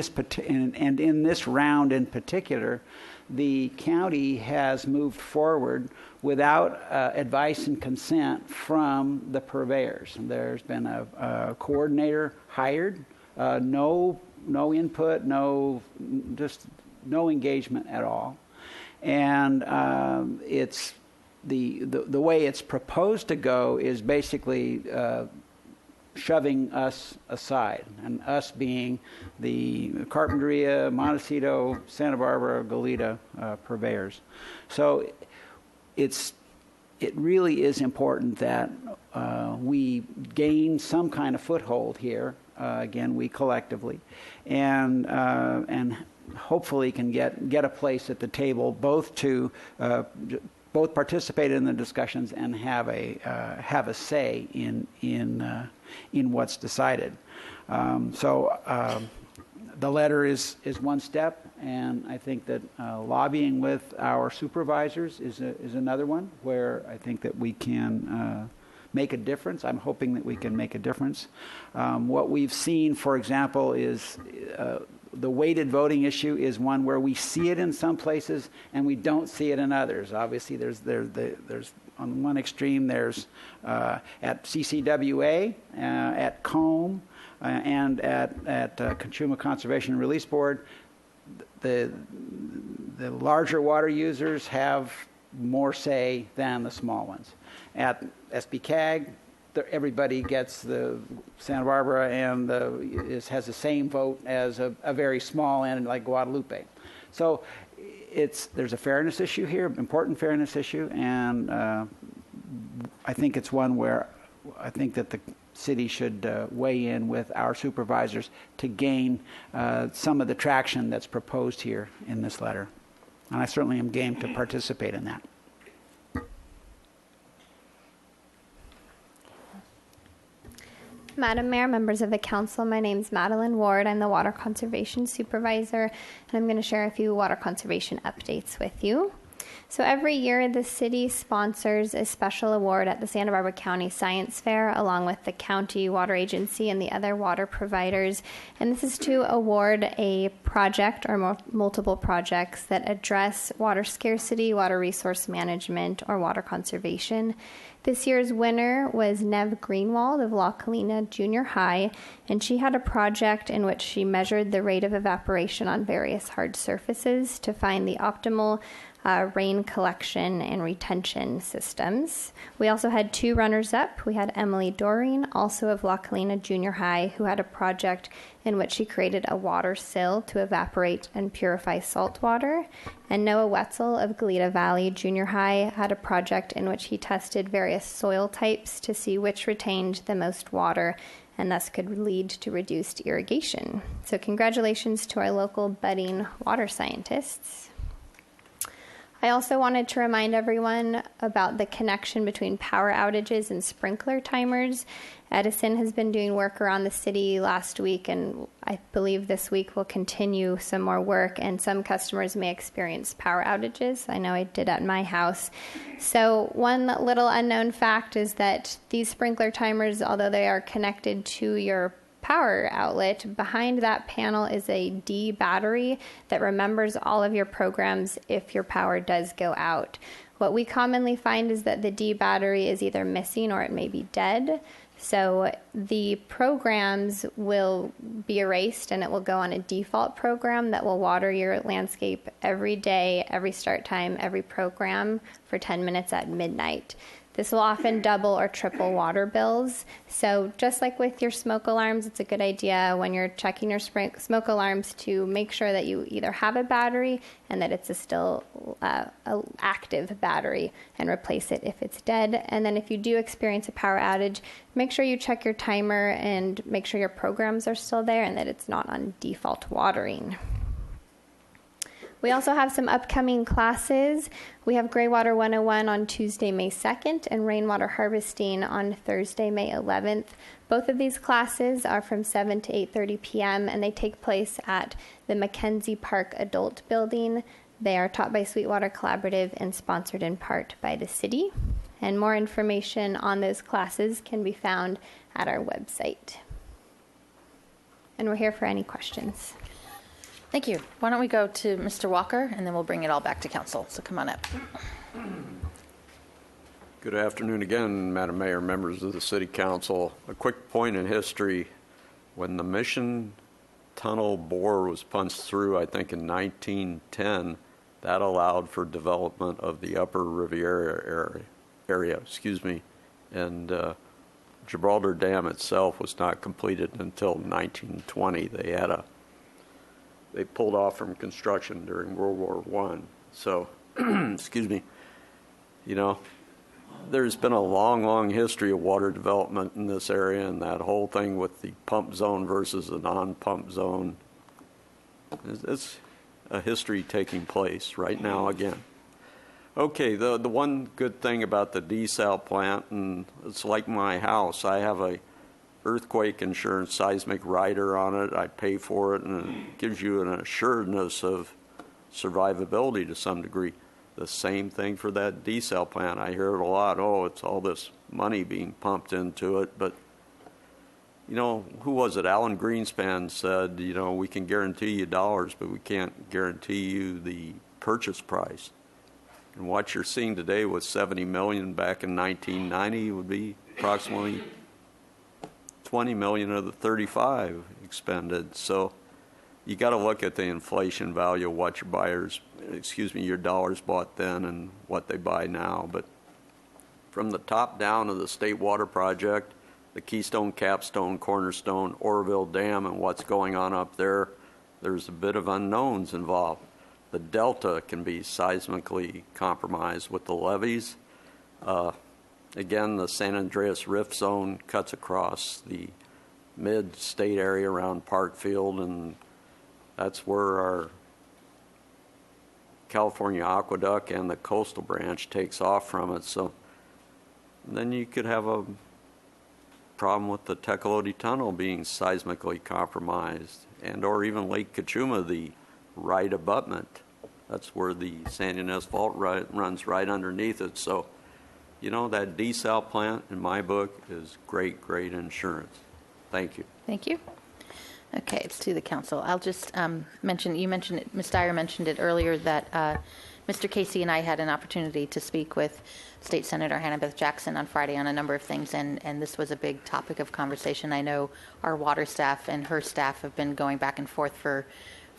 this round in particular, the county has moved forward without advice and consent from the purveyors. And there's been a coordinator hired. No input, just no engagement at all, and it's the way it's proposed to go is basically shoving us aside, and us being the Carpinteria, Montecito, Santa Barbara, Goleta purveyors. So it really is important that we gain some kind of foothold here. Again, we collectively, and hopefully can get a place at the table, both to both participate in the discussions and have a say in what's decided. So the letter is one step, and I think that lobbying with our supervisors is another one where I think that we can make a difference. I'm hoping that we can make a difference. What we've seen, for example, is the weighted voting issue is one where we see it in some places and we don't see it in others. Obviously, there's on one extreme there's at CCWA, at COMB, and at Conchuma Conservation and Release Board. The larger water users have more say than the small ones. At SBCAG, everybody gets the Santa Barbara and has the same vote as a very small end like Guadalupe. So there's a fairness issue here, important fairness issue, and I think it's one where I think that the city should weigh in with our supervisors to gain some of the traction that's proposed here in this letter. And I certainly am game to participate in that. Madam Mayor, members of the council, my name is Madeline Ward. I'm the Water Conservation Supervisor, and I'm going to share a few water conservation updates with you. So every year, the city sponsors a special award at the Santa Barbara County Science Fair, along with the county water agency and the other water providers. And this is to award a project or multiple projects that address water scarcity, water resource management, or water conservation. This year's winner was Nev Greenwald of La Colina Junior High, and she had a project in which she measured the rate of evaporation on various hard surfaces to find the optimal rain collection and retention systems. We also had two runners-up. We had Emily Doreen, also of La Colina Junior High, who had a project in which she created a water sill to evaporate and purify salt water. And Noah Wetzel of Goleta Valley Junior High had a project in which he tested various soil types to see which retained the most water and thus could lead to reduced irrigation. So congratulations to our local budding water scientists. I also wanted to remind everyone about the connection between power outages and sprinkler timers. Edison has been doing work around the city last week, and I believe this week will continue some more work, and some customers may experience power outages. I know I did at my house. So one little unknown fact is that these sprinkler timers, although they are connected to your power outlet, behind that panel is a D battery that remembers all of your programs if your power does go out. What we commonly find is that the D battery is either missing or it may be dead. So the programs will be erased and it will go on a default program that will water your landscape every day, every start time, every program for 10 minutes at midnight. This will often double or triple water bills. So just like with your smoke alarms, it's a good idea when you're checking your smoke alarms to make sure that you either have a battery and that it's a still active battery, and replace it if it's dead. And then if you do experience a power outage, make sure you check your timer and make sure your programs are still there and that it's not on default watering. We also have some upcoming classes. We have Graywater 101 on Tuesday, May 2nd, and Rainwater Harvesting on Thursday, May 11th. Both of these classes are from 7 to 8:30 p.m., and they take place at the Mackenzie Park Adult Building. They are taught by Sweetwater Collaborative and sponsored in part by the city. And more information on those classes can be found at our website. And we're here for any questions. Thank you. Why don't we go to Mr. Walker, and then we'll bring it all back to council. So come on up. Good afternoon again, Madam Mayor, members of the City Council. A quick point in history. When the Mission Tunnel bore was punched through, I think in 1910, that allowed for development of the Upper Riviera area, and Gibraltar Dam itself was not completed until 1920. They pulled off from construction during World War I. So, there's been a long, long history of water development in this area, and that whole thing with the pump zone versus the non-pump zone, it's a history taking place right now again. Okay, the one good thing about the desal plant, and it's like my house, I have a earthquake insurance seismic rider on it. I pay for it, and it gives you an assuredness of survivability to some degree. The same thing for that desal plant. I hear it a lot. Oh, it's all this money being pumped into it. But, who was it? Alan Greenspan said, we can guarantee you dollars, but we can't guarantee you the purchase price. And what you're seeing today with $70 million back in 1990 would be approximately $20 million of the 35 expended. So you got to look at the inflation value of what your dollars bought then and what they buy now. But from the top down of the State Water Project, the Keystone, Capstone, Cornerstone, Oroville Dam, and what's going on up there, there's a bit of unknowns involved. The delta can be seismically compromised with the levees. Again, the San Andreas Rift Zone cuts across the mid-state area around Parkfield, and that's where our California Aqueduct and the coastal branch takes off from it. So then you could have a problem with the Tecolote Tunnel being seismically compromised, and or even Lake Cachuma, the right abutment. That's where the San Ynez Fault runs right underneath it. So, you know, that desal plant, in my book, is great, great insurance. Thank you. Thank you. Okay, it's to the council. I'll just mention, you mentioned it, Ms. Dyer mentioned it earlier, that Mr. Casey and I had an opportunity to speak with State Senator Hannah Beth Jackson on Friday on a number of things, and this was a big topic of conversation. I know our water staff and her staff have been going back and forth for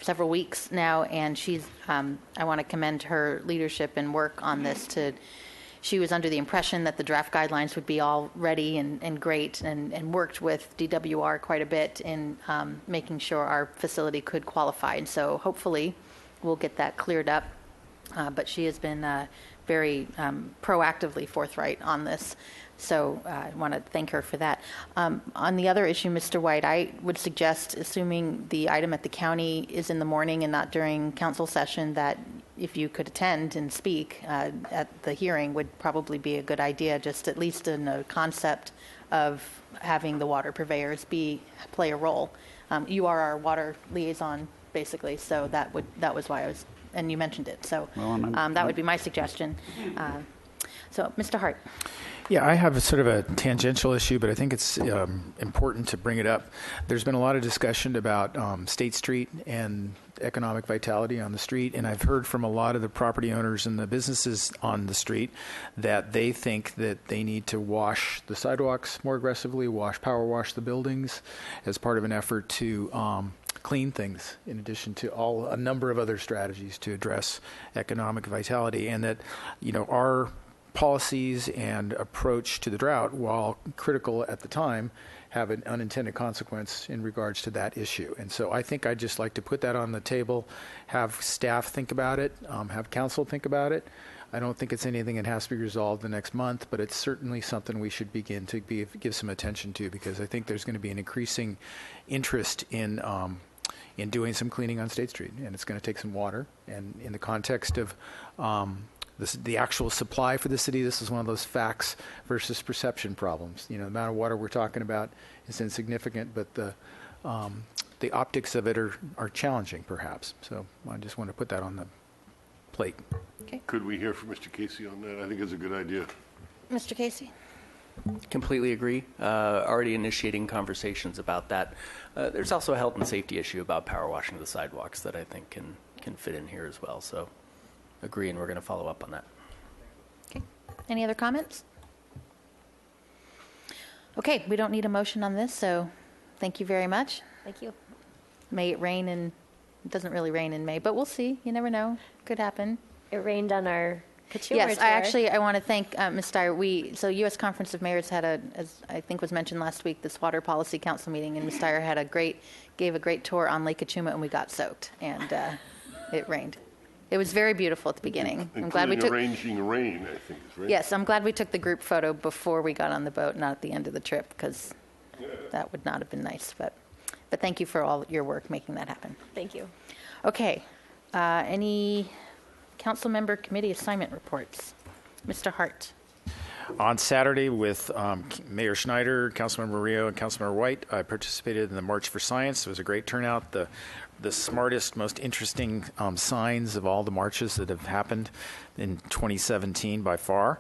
several weeks now, and she's, I want to commend her leadership and work on this. She was under the impression that the draft guidelines would be all ready and great, and worked with DWR quite a bit in making sure our facility could qualify. And so hopefully we'll get that cleared up. But she has been very proactively forthright on this. So I want to thank her for that. On the other issue, Mr. White, I would suggest, assuming the item at the county is in the morning and not during council session, that if you could attend and speak at the hearing would probably be a good idea, just at least in a concept of having the water purveyors play a role. You are our water liaison, basically, so that was why I was, and you mentioned it. So that would be my suggestion. So, Mr. Hart. Yeah, I have a sort of a tangential issue, but I think it's important to bring it up. There's been a lot of discussion about State Street and economic vitality on the street, and I've heard from a lot of the property owners and the businesses on the street that they think that they need to wash the sidewalks more aggressively, power wash the buildings as part of an effort to clean things, in addition to a number of other strategies to address economic vitality, and that, you know, our policies and approach to the drought, while critical at the time, have an unintended consequence in regards to that issue. And so I think I'd just like to put that on the table, have staff think about it, have council think about it. I don't think it's anything that has to be resolved the next month, but it's certainly something we should begin to give some attention to, because I think there's going to be an increasing interest in doing some cleaning on State Street, and it's going to take some water. And in the context of the actual supply for the city, this is one of those facts versus perception problems. You know, the amount of water we're talking about is insignificant, but the optics of it are challenging, perhaps. So I just want to put that on the plate. Okay. Could we hear from Mr. Casey on that? I think it's a good idea. Mr. Casey. Completely agree. Already initiating conversations about that. There's also a health and safety issue about power washing of the sidewalks that I think can fit in here as well. So agree, and we're going to follow up on that. Okay. Any other comments? Okay, we don't need a motion on this, so thank you very much. Thank you. May it rain, and it doesn't really rain in May, but we'll see. You never know. Could happen. It rained on our Kachumer Yes, tour. I want to thank Ms. Dyer. U.S. Conference of Mayors had as I think was mentioned last week, this Water Policy Council meeting, and Ms. Dyer gave a great tour on Lake Kachumet, and we got soaked, and it rained. It was very beautiful at the beginning. I'm glad we took arranging rain, I think, is right. Yes, I'm glad we took the group photo before we got on the boat, not at the end of the trip, because that would not have been nice. But thank you for all your work making that happen. Thank you. Okay, any council member committee assignment reports? Mr. Hart. On Saturday with Mayor Schneider, Councilmember Rio, and Councilmember White, I participated in the March for Science. It was a great turnout. The smartest, most interesting signs of all the marches that have happened in 2017 by far.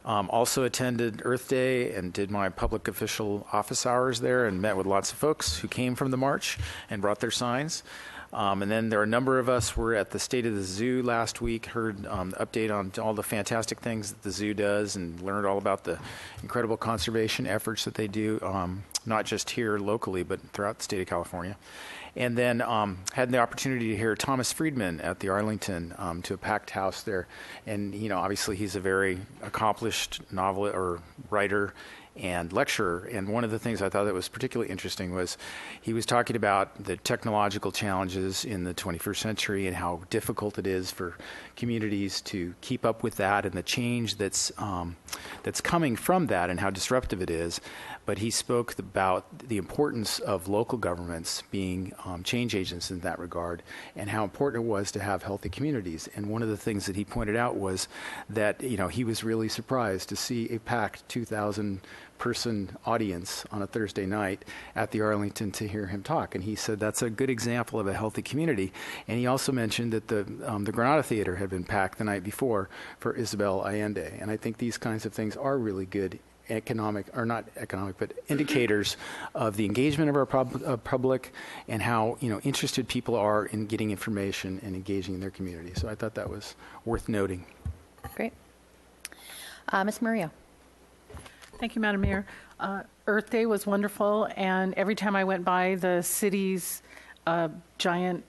Also attended Earth Day and did my public official office hours there and met with lots of folks who came from the march and brought their signs. And then there are a number of us were at the State of the Zoo last week, heard the update on all the fantastic things that the zoo does, and learned all about the incredible conservation efforts that they do, not just here locally, but throughout the state of California. And then had the opportunity to hear Thomas Friedman at the Arlington to a packed house there. And, you know, obviously he's a very accomplished novelist or writer and lecturer. And one of the things I thought that was particularly interesting was he was talking about the technological challenges in the 21st century and how difficult it is for communities to keep up with that and the change that's coming from that and how disruptive it is. but he spoke about the importance of local governments being change agents in that regard, and how important it was to have healthy communities. And one of the things that he pointed out was that he was really surprised to see a packed 2,000-person audience on a Thursday night at the Arlington to hear him talk. And he said that's a good example of a healthy community. And he also mentioned that the Granada Theater had been packed the night before for Isabel Allende. And I think these kinds of things are really good but indicators of the engagement of our public, and how interested people are in getting information and engaging in their community. So I thought that was worth noting. Great. Ms. Murillo. Thank you, Madam Mayor. Earth Day was wonderful, and every time I went by the city's giant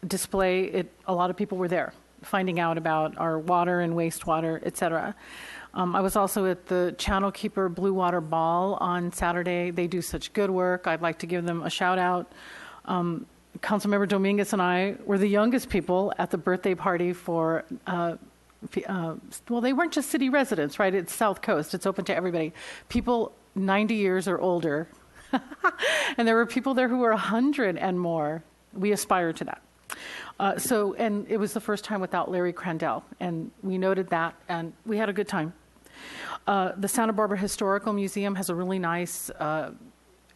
display, a lot of people were there finding out about our water and wastewater, et cetera. I was also at the Channel Keeper Blue Water Ball on Saturday. They do such good work. I'd like to give them a shout out. Councilmember Dominguez and I were the youngest people at the birthday party for, well, they weren't just city residents, right? It's South Coast. It's open to everybody. People 90 years or older. And there were people there who were 100 and more. We aspire to that. And it was the first time without Larry Crandell, and we noted that, and we had a good time. The Santa Barbara Historical Museum has a really nice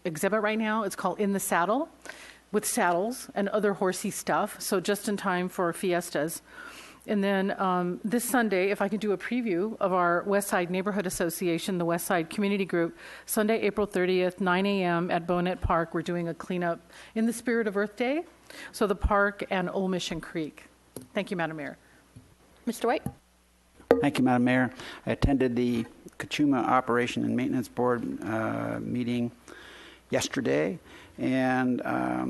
exhibit right now. It's called In the Saddle, with saddles and other horsey stuff, so just in time for fiestas. And then this Sunday, if I can do a preview of our West Side Neighborhood Association, the West Side Community Group, Sunday, April 30th, 9 a.m. at Bonet Park, we're doing a cleanup in the spirit of Earth Day. So the park and Old Mission Creek. Thank you, Madam Mayor. Mr. White. Thank you, Madam Mayor. I attended the Kachuma Operation and Maintenance Board meeting yesterday, and I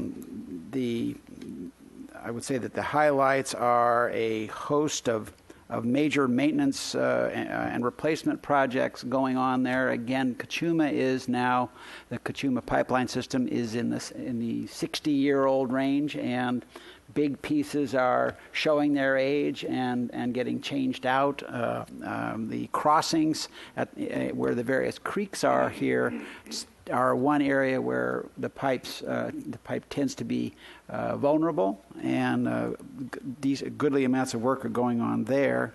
would say that the highlights are a host of major maintenance and replacement projects going on there. Again, Kachuma is now, the Kachuma pipeline system is in the 60-year-old range, and big pieces are showing their age and getting changed out. The crossings where the various creeks are here are one area where the pipe tends to be vulnerable, and these goodly amounts of work are going on there.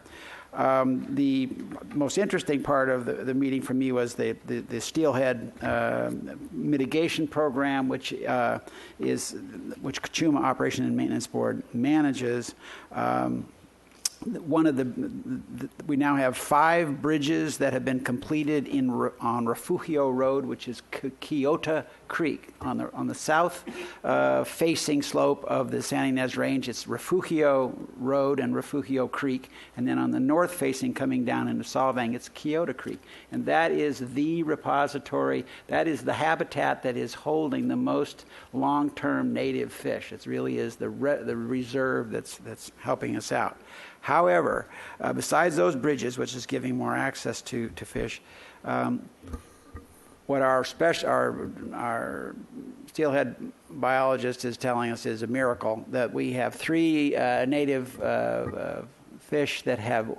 The most interesting part of the meeting for me was the steelhead mitigation program, which Kachuma Operation and Maintenance Board manages. We now have 5 bridges that have been completed on Refugio Road, which is Kyoto Creek. On the south facing slope of the San Ynez Range, it's Refugio Road and Refugio Creek. And then on the north facing coming down into Solvang, it's Kyoto Creek. And that is the repository, that is the habitat that is holding the most long-term native fish. It really is the reserve that's helping us out. However, besides those bridges, which is giving more access to fish, what our steelhead biologist is telling us is a miracle, that we have 3 native fish that have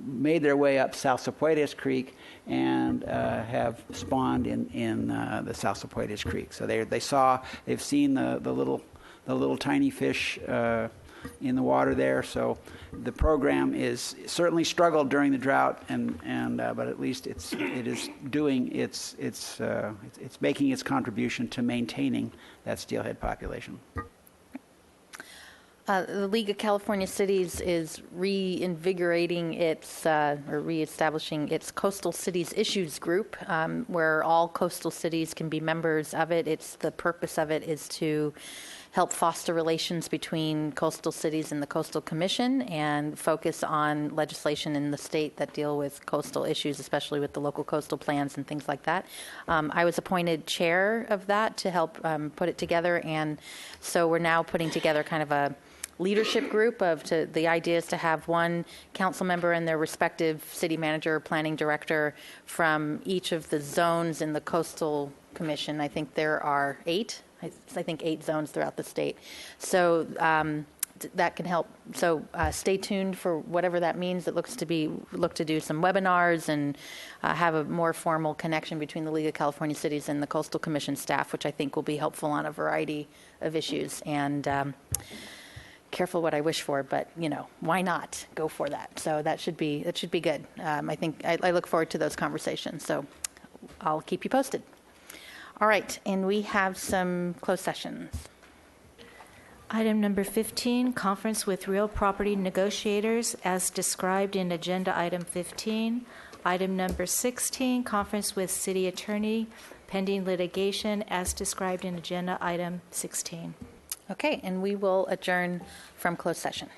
made their way up South Zapotes Creek and have spawned in the South Zapotes Creek. So they've seen the little tiny fish in the water there. So the program is certainly struggled during the drought, but at least it is doing it's making its contribution to maintaining that steelhead population. The League of California Cities is reinvigorating or reestablishing its Coastal Cities Issues Group, where all coastal cities can be members of it. The purpose of it is to help foster relations between coastal cities and the Coastal Commission, and focus on legislation in the state that deal with coastal issues, especially with the local coastal plans and things like that. I was appointed chair of that to help put it together, and so we're now putting together kind of a leadership group the idea is to have one council member and their respective city manager or planning director from each of the zones in the Coastal Commission. I think there are 8. I think 8 zones throughout the state. So that can help. So stay tuned for whatever that means. It look to do some webinars and have a more formal connection between the League of California Cities and the Coastal Commission staff, which I think will be helpful on a variety of issues. And careful what I wish for, but why not go for that? So that should be good. I think I look forward to those conversations. So I'll keep you posted. All right, and we have some closed sessions. Item number 15, conference with real property negotiators as described in agenda item 15. Item number 16, conference with city attorney pending litigation as described in agenda item 16. Okay, and we will adjourn from closed session.